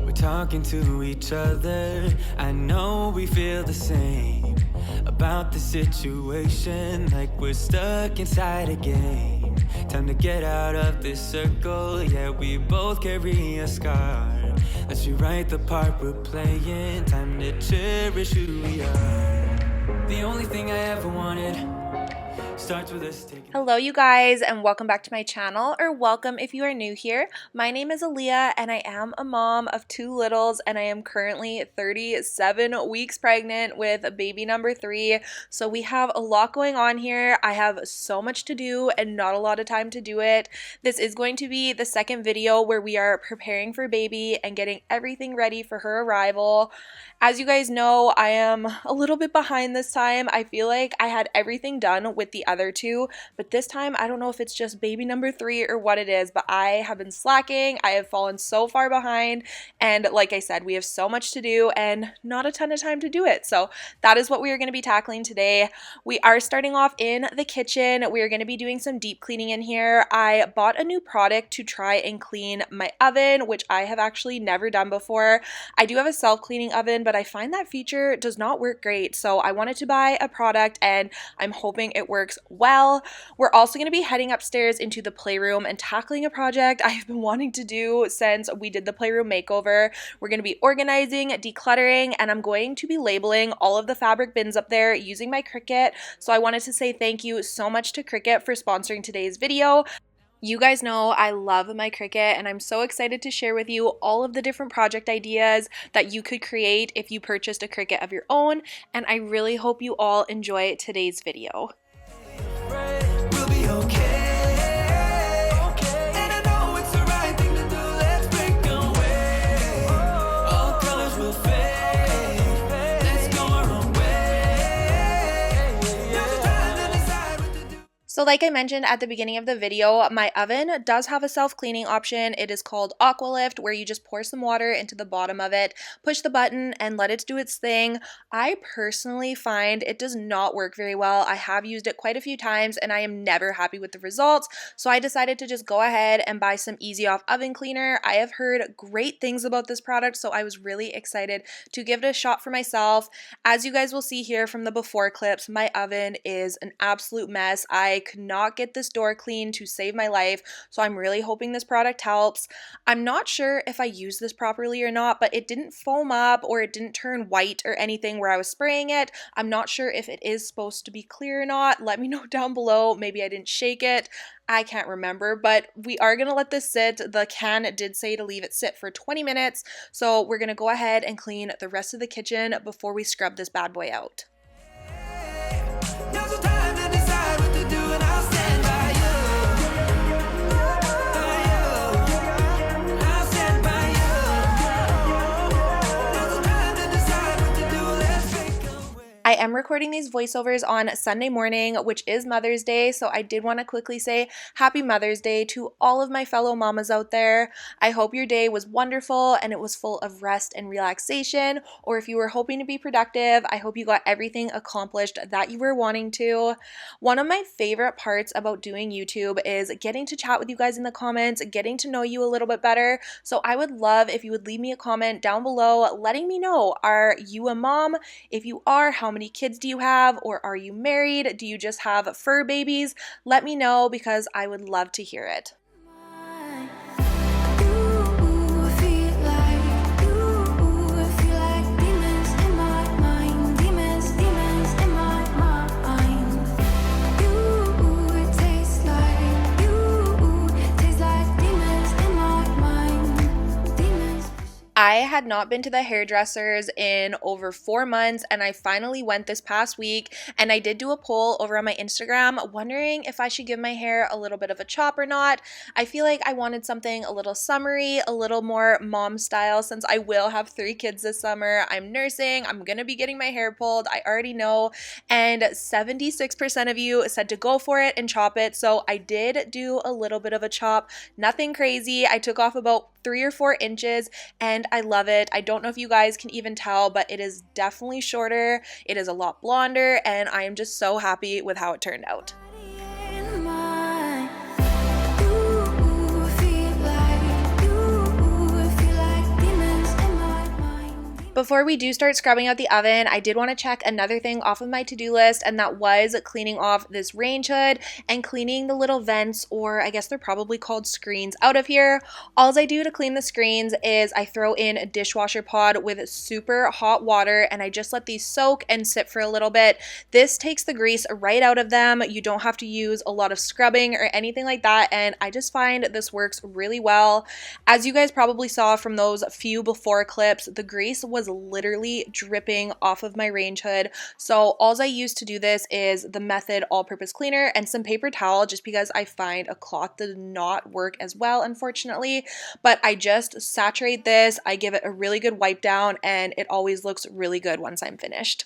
We're talking to each other. I know we feel the same about the situation, like we're stuck inside a game. Time to get out of this circle. Yeah, we both carry a scar. Let's rewrite the part we're playing. Time to cherish who we are. The only thing I ever wanted starts with us taking. Hello you guys, and welcome back to my channel, or welcome if you are new here. My name is Aleah and I am a mom of 2 littles, and I am currently 37 weeks pregnant with baby number 3. So we have a lot going on here. I have so much to do and not a lot of time to do it. This is going to be the second video where we are preparing for baby and getting everything ready for her arrival. As you guys know, I am a little bit behind this time. I feel like I had everything done with the other 2, but this time I don't know if it's just baby number 3 or what it is, but I have been slacking. I have fallen so far behind, and like I said, we have so much to do and not a ton of time to do it. So that is what we are going to be tackling today. We are starting off in the kitchen. We are going to be doing some deep cleaning in here. I bought a new product to try and clean my oven, which I have actually never done before. I do have a self-cleaning oven, but I find that feature does not work great. So I wanted to buy a product and I'm hoping it works well. We're also going to be heading upstairs into the playroom and tackling a project I've been wanting to do since we did the playroom makeover. We're going to be organizing, decluttering, and I'm going to be labeling all of the fabric bins up there using my Cricut. So I wanted to say thank you so much to Cricut for sponsoring today's video. You guys know I love my Cricut, and I'm so excited to share with you all of the different project ideas that you could create if you purchased a Cricut of your own, and I really hope you all enjoy today's video. We'll be okay. And I know it's the right thing to do. Let's break away. All colors will fade. Let's go our own way. Now's the time to decide what to do. So like I mentioned at the beginning of the video, my oven does have a self-cleaning option. It is called Aqua Lift, where you just pour some water into the bottom of it, push the button, and let it do its thing. I personally find it does not work very well. I have used it quite a few times and I am never happy with the results. So I decided to just go ahead and buy some Easy Off oven cleaner. I have heard great things about this product, so I was really excited to give it a shot for myself. As you guys will see here from the before clips, my oven is an absolute mess. I could not get this door clean to save my life, so I'm really hoping this product helps. I'm not sure if I used this properly or not, but it didn't foam up or it didn't turn white or anything where I was spraying it. I'm not sure if it is supposed to be clear or not. Let me know down below. Maybe I didn't shake it. I can't remember, but we are going to let this sit. The can did say to leave it sit for 20 minutes, so we're going to go ahead and clean the rest of the kitchen before we scrub this bad boy out. Now's the time to decide what to do, and I'll stand by you. I'll stand by you. Now's the time to decide what to do. Let's break away. I am recording these voiceovers on Sunday morning, which is Mother's Day, so I did want to quickly say Happy Mother's Day to all of my fellow mamas out there. I hope your day was wonderful and it was full of rest and relaxation, or if you were hoping to be productive, I hope you got everything accomplished that you were wanting to. One of my favorite parts about doing YouTube is getting to chat with you guys in the comments, getting to know you a little bit better, so I would love if you would leave me a comment down below letting me know, are you a mom? If you are, how many kids do you have, or are you married? Do you just have fur babies? Let me know because I would love to hear it. I had not been to the hairdressers in over 4 months, and I finally went this past week, and I did do a poll over on my Instagram wondering if I should give my hair a little bit of a chop or not. I feel like I wanted something a little summery, a little more mom style, since I will have 3 kids this summer. I'm nursing, I'm gonna be getting my hair pulled, I already know, and 76% of you said to go for it and chop it, so I did do a little bit of a chop. Nothing crazy. I took off about 3 or 4 inches, and I love it. I don't know if you guys can even tell, but it is definitely shorter. It is a lot blonder, and I am just so happy with how it turned out. Before we do start scrubbing out the oven, I did want to check another thing off of my to-do list, and that was cleaning off this range hood and cleaning the little vents, or I guess they're probably called screens, out of here. All I do to clean the screens is I throw in a dishwasher pod with super hot water, and I just let these soak and sit for a little bit. This takes the grease right out of them. You don't have to use a lot of scrubbing or anything like that, and I just find this works really well. As you guys probably saw from those few before clips, the grease was literally dripping off of my range hood. So all I use to do this is the Method all-purpose cleaner and some paper towel, just because I find a cloth did not work as well, unfortunately. But I just saturate this, I give it a really good wipe down, and it always looks really good once I'm finished.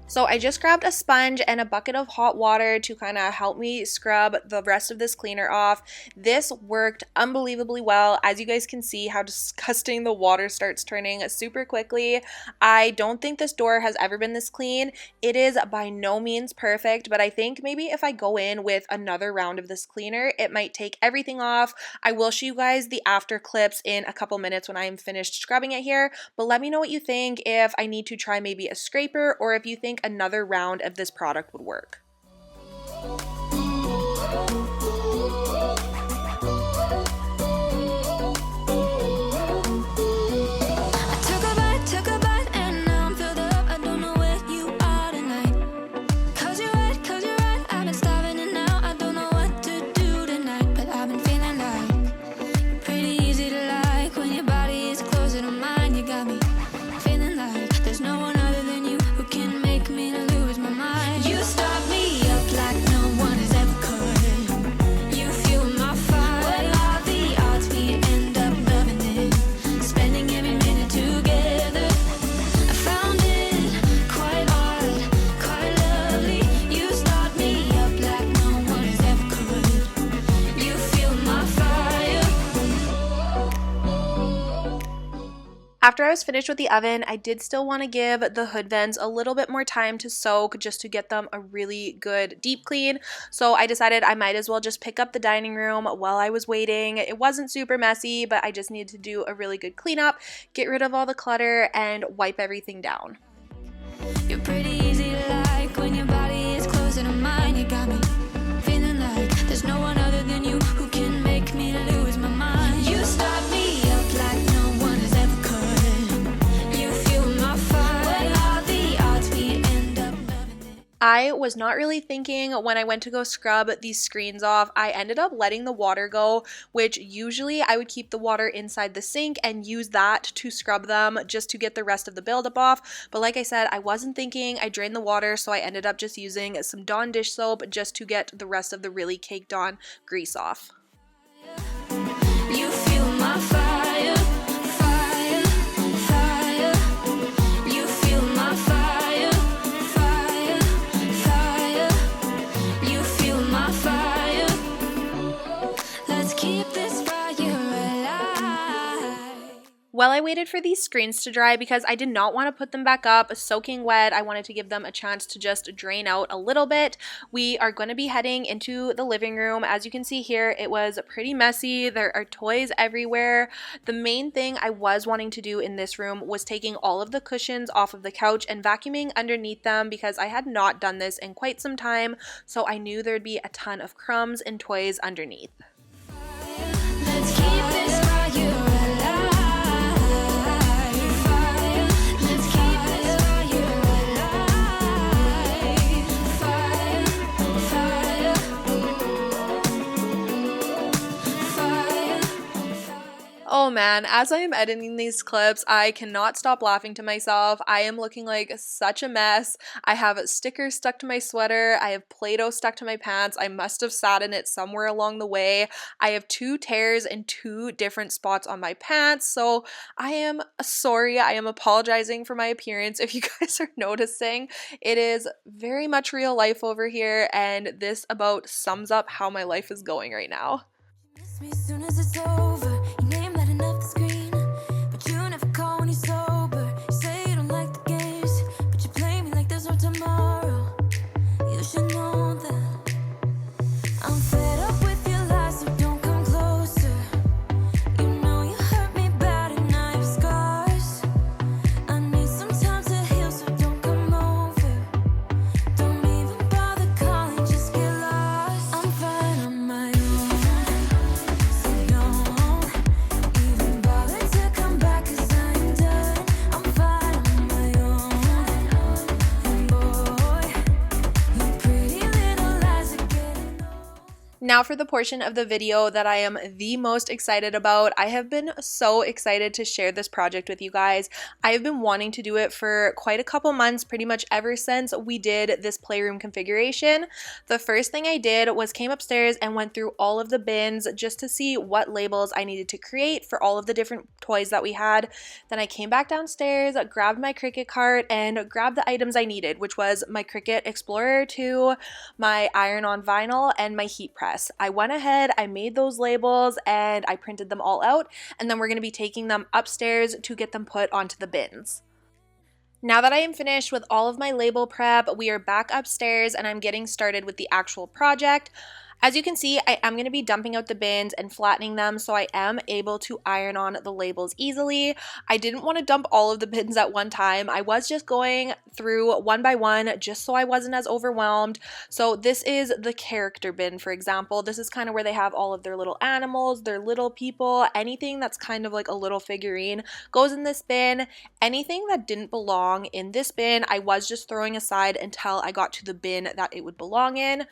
So I just grabbed a sponge and a bucket of hot water to kind of help me scrub the rest of this cleaner off. This worked unbelievably well. As you guys can see how disgusting the water starts turning super quickly. I don't think this door has ever been this clean. It is by no means perfect, but I think maybe if I go in with another round of this cleaner, it might take everything off. I will show you guys the after clips in a couple minutes when I am finished scrubbing it here, but let me know what you think, if I need to try maybe a scraper, or if you think another round of this product would work. After I was finished with the oven, I did still want to give the hood vents a little bit more time to soak, just to get them a really good deep clean. So I decided I might as well just pick up the dining room while I was waiting. It wasn't super messy, but I just needed to do a really good cleanup, get rid of all the clutter, and wipe everything down. You're pretty easy to like when your body is closer to mine. You got me feeling like there's no one other than you who can make me lose my mind. You start me up like no one has ever could. You fuel my fire. When all the odds we end up loving it. I was not really thinking when I went to go scrub these screens off. I ended up letting the water go, which usually I would keep the water inside the sink and use that to scrub them just to get the rest of the buildup off. But like I said, I wasn't thinking. I drained the water, so I ended up just using some Dawn dish soap just to get the rest of the really caked on grease off. You fuel my fire, fire, fire. You fuel my fire, fire, fire. You fuel my fire. Let's keep this fire alive. While I waited for these screens to dry, because I did not want to put them back up soaking wet, I wanted to give them a chance to just drain out a little bit. We are going to be heading into the living room. As you can see here, it was pretty messy. There are toys everywhere. The main thing I was wanting to do in this room was taking all of the cushions off of the couch and vacuuming underneath them, because I had not done this in quite some time, so I knew there'd be a ton of crumbs and toys underneath. Let's keep this fire alive. Let's keep this fire alive. Fire, fire, fire. Oh man, as I am editing these clips, I cannot stop laughing to myself. I am looking like such a mess. I have stickers stuck to my sweater. I have Play-Doh stuck to my pants. I must have sat in it somewhere along the way. I have 2 tears in 2 different spots on my pants. So I am sorry. I am apologizing for my appearance if you guys are noticing. It is very much real life over here, and this about sums up how my life is going right now. Miss me as soon as it's over. Your name lighting up the screen, but you never call when you're sober. You say you don't like the games, but you play me like there's no tomorrow. You should know that I'm fed up with your lies, so don't come closer. You know you hurt me bad and I have scars. I need some time to heal, so don't come over. Don't even bother calling, just get lost. I'm fine on my own, so don't even bother to come back, 'cause I'm done. I'm fine on my own, and boy, your pretty little lies are getting old. Now for the portion of the video that I am the most excited about. I have been so excited to share this project with you guys. I have been wanting to do it for quite a couple months, pretty much ever since we did this playroom configuration. The first thing I did was came upstairs and went through all of the bins just to see what labels I needed to create for all of the different toys that we had. Then I came back downstairs, grabbed my Cricut cart, and grabbed the items I needed, which was my Cricut Explorer 2, my iron-on vinyl, and my heat press. I went ahead, I made those labels, and I printed them all out, and then we're going to be taking them upstairs to get them put onto the bins. Now that I am finished with all of my label prep, we are back upstairs and I'm getting started with the actual project. As you can see, I am going to be dumping out the bins and flattening them, so I am able to iron on the labels easily. I didn't want to dump all of the bins at one time. I was just going through one by one just so I wasn't as overwhelmed. So this is the character bin, for example. This is kind of where they have all of their little animals, their little people, anything that's kind of like a little figurine goes in this bin. Anything that didn't belong in this bin, I was just throwing aside until I got to the bin that it would belong in.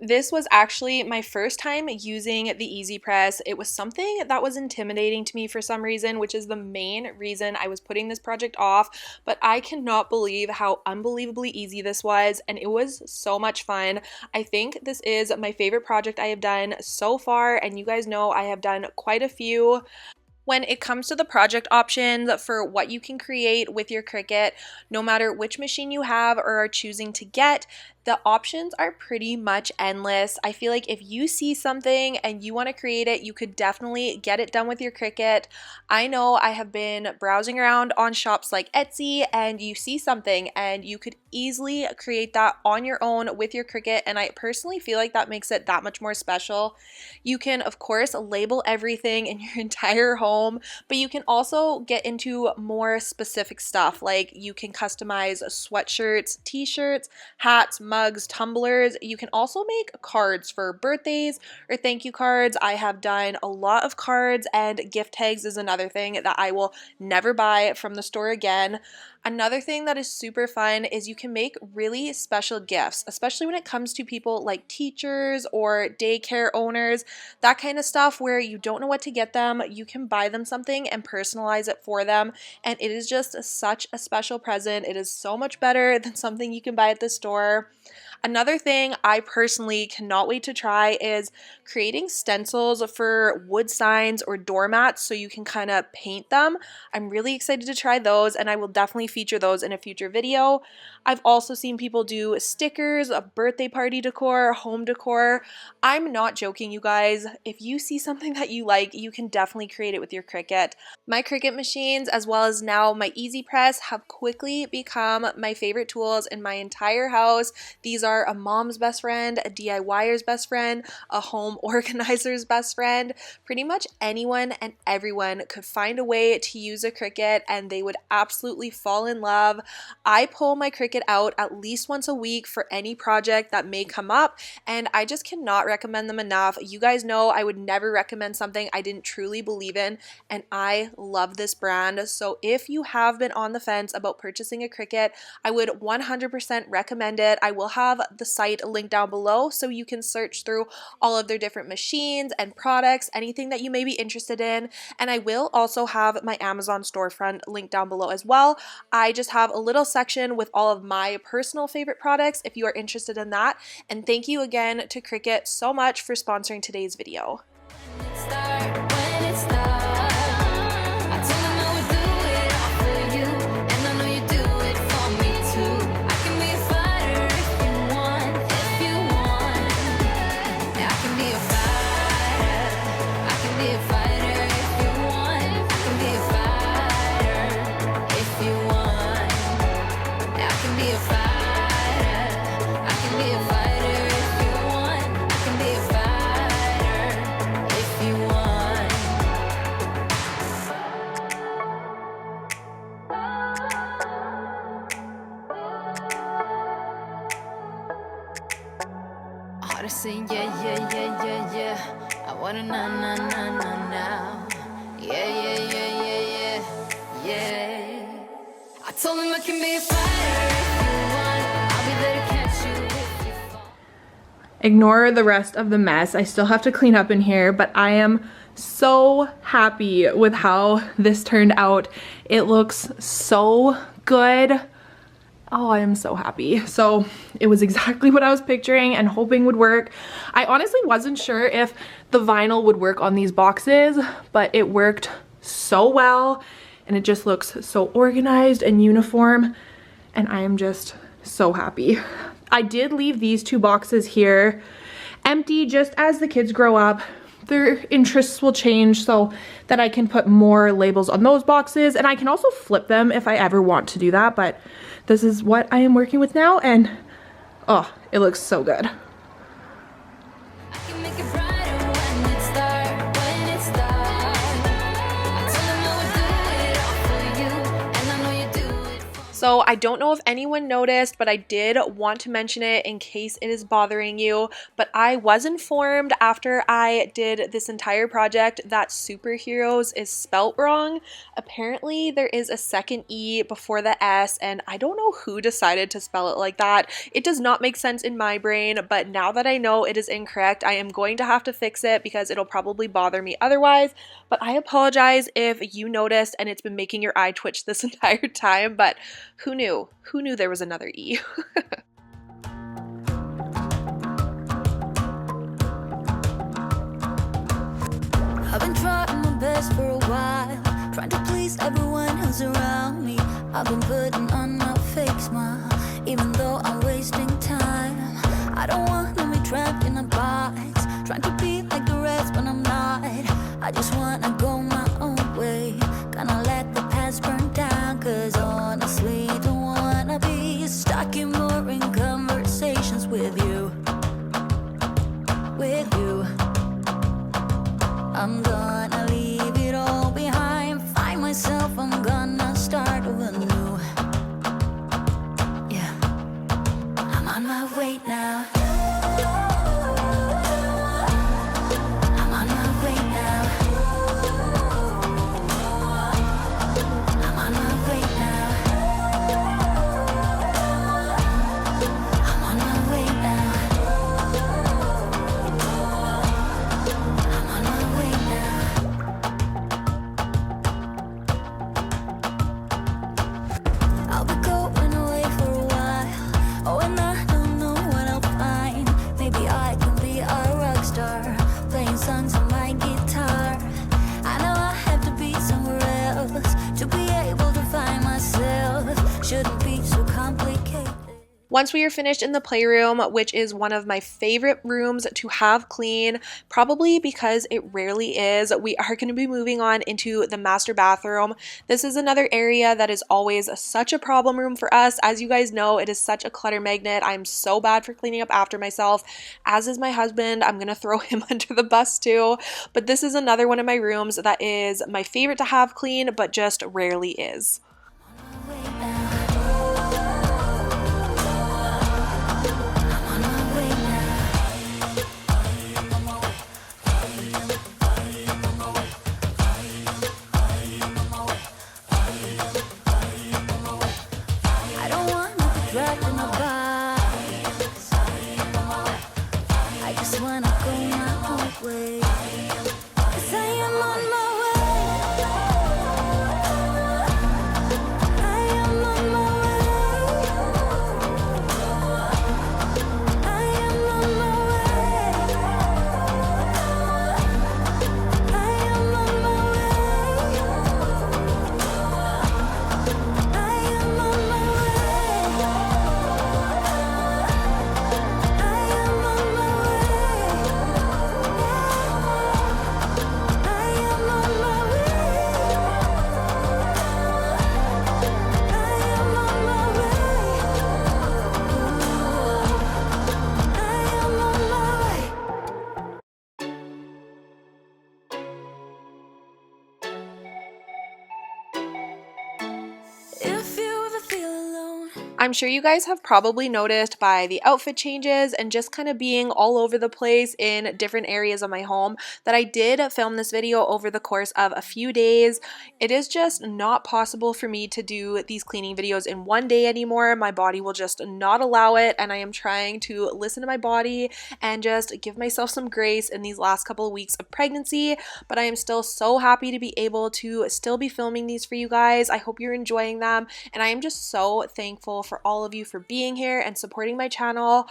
This was actually my first time using the Easy Press. It was something that was intimidating to me for some reason, which is the main reason I was putting this project off, but I cannot believe how unbelievably easy this was, and it was so much fun. I think this is my favorite project I have done so far, and you guys know I have done quite a few. When it comes to the project options for what you can create with your Cricut, no matter which machine you have or are choosing to get, the options are pretty much endless. I feel like if you see something and you want to create it, you could definitely get it done with your Cricut. I know I have been browsing around on shops like Etsy, and you see something and you could easily create that on your own with your Cricut, and I personally feel like that makes it that much more special. You can, of course, label everything in your entire home, but you can also get into more specific stuff, like you can customize sweatshirts, t-shirts, hats, mugs, tumblers. You can also make cards for birthdays or thank you cards. I have done a lot of cards, and gift tags is another thing that I will never buy from the store again. Another thing that is super fun is you can make really special gifts, especially when it comes to people like teachers or daycare owners, that kind of stuff where you don't know what to get them. You can buy them something and personalize it for them, and it is just such a special present. It is so much better than something you can buy at the store. Another thing I personally cannot wait to try is creating stencils for wood signs or doormats so you can kind of paint them. I'm really excited to try those, and I will definitely feature those in a future video. I've also seen people do stickers, a birthday party decor, home decor. I'm not joking, you guys. If you see something that you like, you can definitely create it with your Cricut. My Cricut machines, as well as now my Easy Press, have quickly become my favorite tools in my entire house. These are a mom's best friend, a DIYer's best friend, a home organizer's best friend. Pretty much anyone and everyone could find a way to use a Cricut and they would absolutely fall in love. I pull my Cricut out at least once a week for any project that may come up, and I just cannot recommend them enough. You guys know I would never recommend something I didn't truly believe in, and I love this brand. So if you have been on the fence about purchasing a Cricut, I would 100% recommend it. I will have the site linked down below so you can search through all of their different machines and products, anything that you may be interested in. And I will also have my Amazon storefront linked down below as well. I just have a little section with all of my personal favorite products if you are interested in that. And thank you again to Cricut so much for sponsoring today's video. Say yeah. I wanna now. Yeah. I told him I can be a fighter if you want. I'll be there to catch you if you fall. Ignore the rest of the mess. I still have to clean up in here, but I am so happy with how this turned out. It looks so good. Oh, I am so happy. So it was exactly what I was picturing and hoping would work. I honestly wasn't sure if the vinyl would work on these boxes, but it worked so well and it just looks so organized and uniform, and I am just so happy. I did leave these two boxes here empty just as the kids grow up. Their interests will change so that I can put more labels on those boxes, and I can also flip them if I ever want to do that, but this is what I am working with now, and oh, it looks so good. So I don't know if anyone noticed, but I did want to mention it in case it is bothering you. But I was informed after I did this entire project that superheroes is spelt wrong. Apparently there is a second E before the S, and I don't know who decided to spell it like that. It does not make sense in my brain, but now that I know it is incorrect, I am going to have to fix it because it'll probably bother me otherwise. But I apologize if you noticed and it's been making your eye twitch this entire time, but who knew? Who knew there was another E? I've been trying my best for a while, trying to please everyone who's around me. I've been putting on a fake smile, even though I'm wasting time. I don't want to be trapped in a box, trying to be like the rest when I'm not. I just want to go my own way, gonna let the past burn down, cause honestly don't wanna be stuck in boring conversations with you. I'm gonna leave it all behind, find myself, I'm gonna start over new. Yeah, I'm on my way now. I'm on my way now. I'm on my way now. I'm on my way now. I'm on my way now. I'll be going away for a while. Oh, and I don't know what I Once we are finished in the playroom, which is one of my favorite rooms to have clean, probably because it rarely is, we are going to be moving on into the master bathroom. This is another area that is always such a problem room for us. As you guys know, it is such a clutter magnet. I'm so bad for cleaning up after myself, as is my husband. I'm going to throw him under the bus too. But this is another one of my rooms that is my favorite to have clean, but just rarely is. I'm sure you guys have probably noticed by the outfit changes and just kind of being all over the place in different areas of my home that I did film this video over the course of a few days. It is just not possible for me to do these cleaning videos in one day anymore. My body will just not allow it, and I am trying to listen to my body and just give myself some grace in these last couple of weeks of pregnancy. But I am still so happy to be able to still be filming these for you guys. I hope you're enjoying them, and I am just so thankful for all of you for being here and supporting my channel.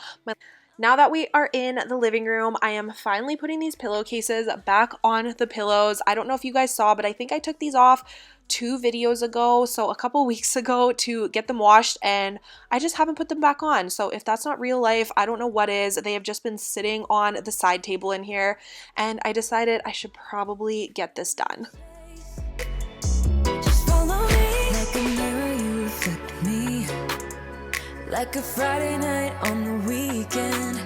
Now that we are in the living room, I am finally putting these pillowcases back on the pillows. I don't know if you guys saw, but I think I took these off 2 videos ago, so a couple weeks ago, to get them washed, and I just haven't put them back on. So if that's not real life, I don't know what is. They have just been sitting on the side table in here, and I decided I should probably get this done. Like a Friday night on the weekend,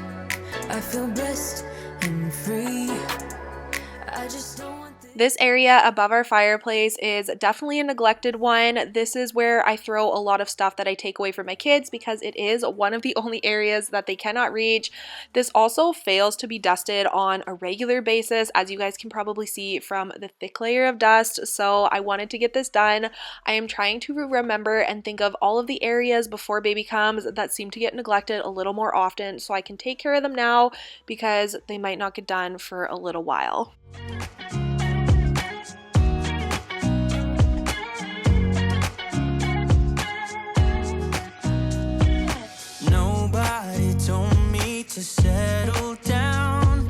I feel blessed and free. I just don't want This area above our fireplace is definitely a neglected one. This is where I throw a lot of stuff that I take away from my kids because it is one of the only areas that they cannot reach. This also fails to be dusted on a regular basis, as you guys can probably see from the thick layer of dust. So I wanted to get this done. I am trying to remember and think of all of the areas before baby comes that seem to get neglected a little more often, so I can take care of them now because they might not get done for a little while. To settle down,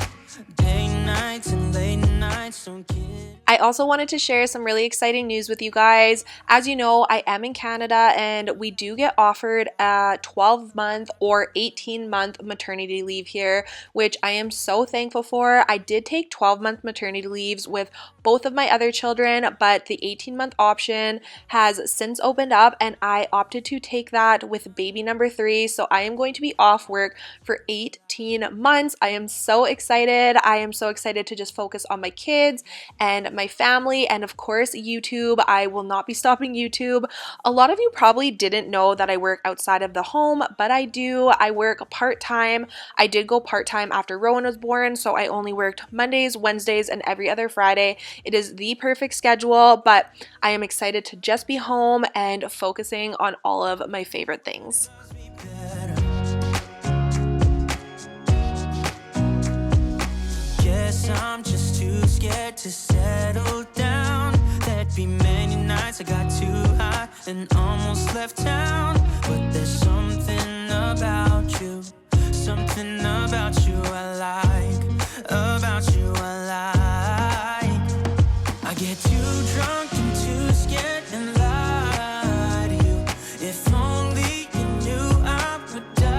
day nights and late nights don't get. I also wanted to share some really exciting news with you guys. As you know, I am in Canada and we do get offered a 12-month or 18-month maternity leave here, which I am so thankful for. I did take 12-month maternity leaves with both of my other children, but the 18-month option has since opened up and I opted to take that with baby number 3. So I am going to be off work for 18 months. I am so excited. I am so excited to just focus on my kids and my family and of course YouTube. I will not be stopping YouTube. A lot of you probably didn't know that I work outside of the home, but I do. I work part-time. I did go part-time after Rowan was born, so I only worked Mondays, Wednesdays, and every other Friday. It is the perfect schedule, but I am excited to just be home and focusing on all of my favorite things. Guess I'm just too scared to settle down. There'd be many nights I got too high and almost left town. But there's something about you, something about you I like, about you I like. I get too drunk and too scared and lie to you. If only you knew I would die.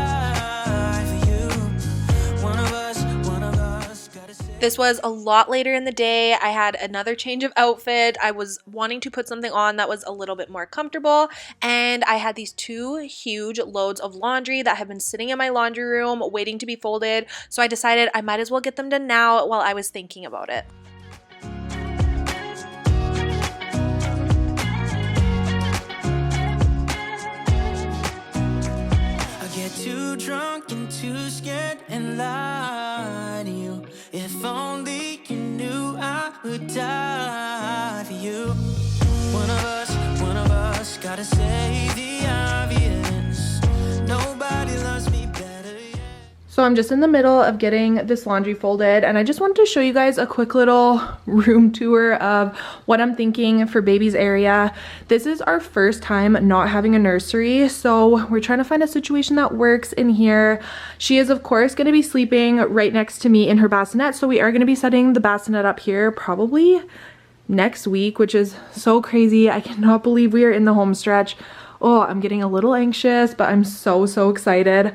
This was a lot later in the day. I had another change of outfit. I was wanting to put something on that was a little bit more comfortable, and I had these 2 huge loads of laundry that have been sitting in my laundry room waiting to be folded, so I decided I might as well get them done now while I was thinking about it. Too drunk and too scared and lie to you. If only you knew I would die for you. One of us gotta say the obvious. Nobody loves me better yet. So I'm just in the middle of getting this laundry folded, and I just wanted to show you guys a quick little room tour of what I'm thinking for baby's area. This is our first time not having a nursery, so we're trying to find a situation that works in here. She is of course going to be sleeping right next to me in her bassinet, so we are going to be setting the bassinet up here probably next week, which is so crazy. I cannot believe we are in the home stretch. Oh, I'm getting a little anxious, but I'm so excited.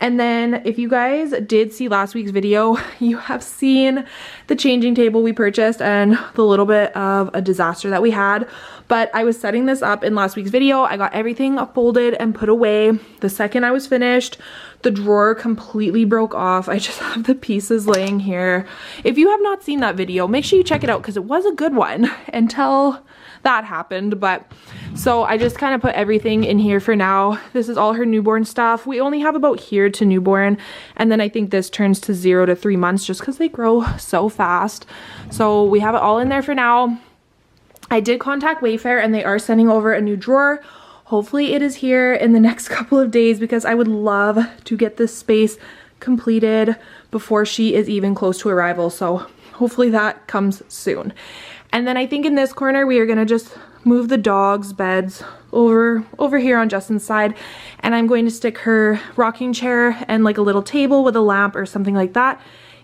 And then if you guys did see last week's video, you have seen the changing table we purchased and the little bit of a disaster that we had. But I was setting this up in last week's video. I got everything folded and put away. The second I was finished, the drawer completely broke off. I just have the pieces laying here. If you have not seen that video, make sure you check it out because it was a good one until that happened. But so I just kind of put everything in here for now. This is all her newborn stuff. We only have about here to newborn, and then I think this turns to 0 to 3 months just because they grow so fast. So we have it all in there for now. I did contact Wayfair and they are sending over a new drawer. Hopefully it is here in the next couple of days because I would love to get this space completed before she is even close to arrival. So hopefully that comes soon. And then I think in this corner we are gonna just move the dog's beds over here on Justin's side, and I'm going to stick her rocking chair and like a little table with a lamp or something like that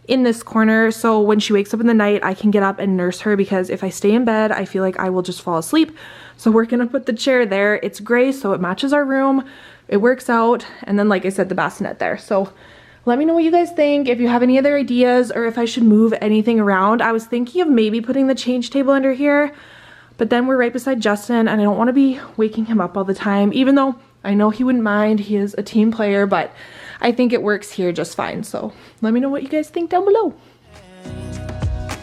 in this corner, so when she wakes up in the night I can get up and nurse her, because if I stay in bed I feel like I will just fall asleep. So we're gonna put the chair there. It's gray so it matches our room, it works out, and then like I said, the bassinet there. So let me know what you guys think, if you have any other ideas or if I should move anything around. I was thinking of maybe putting the change table under here, but then we're right beside Justin and I don't want to be waking him up all the time, even though I know he wouldn't mind. He is a team player, but I think it works here just fine. So let me know what you guys think down below.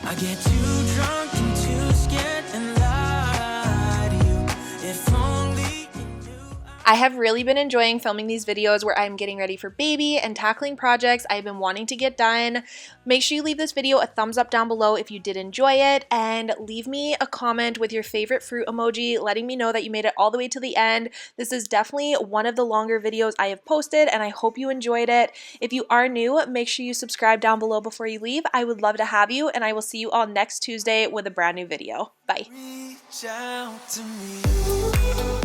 I get too drunk and too scared and lie to you. If only you knew I have really been enjoying filming these videos where I'm getting ready for baby and tackling projects I've been wanting to get done. Make sure you leave this video a thumbs up down below if you did enjoy it, and leave me a comment with your favorite fruit emoji letting me know that you made it all the way to the end. This is definitely one of the longer videos I have posted and I hope you enjoyed it. If you are new, make sure you subscribe down below before you leave. I would love to have you, and I will see you all next Tuesday with a brand new video. Bye. reach out to me.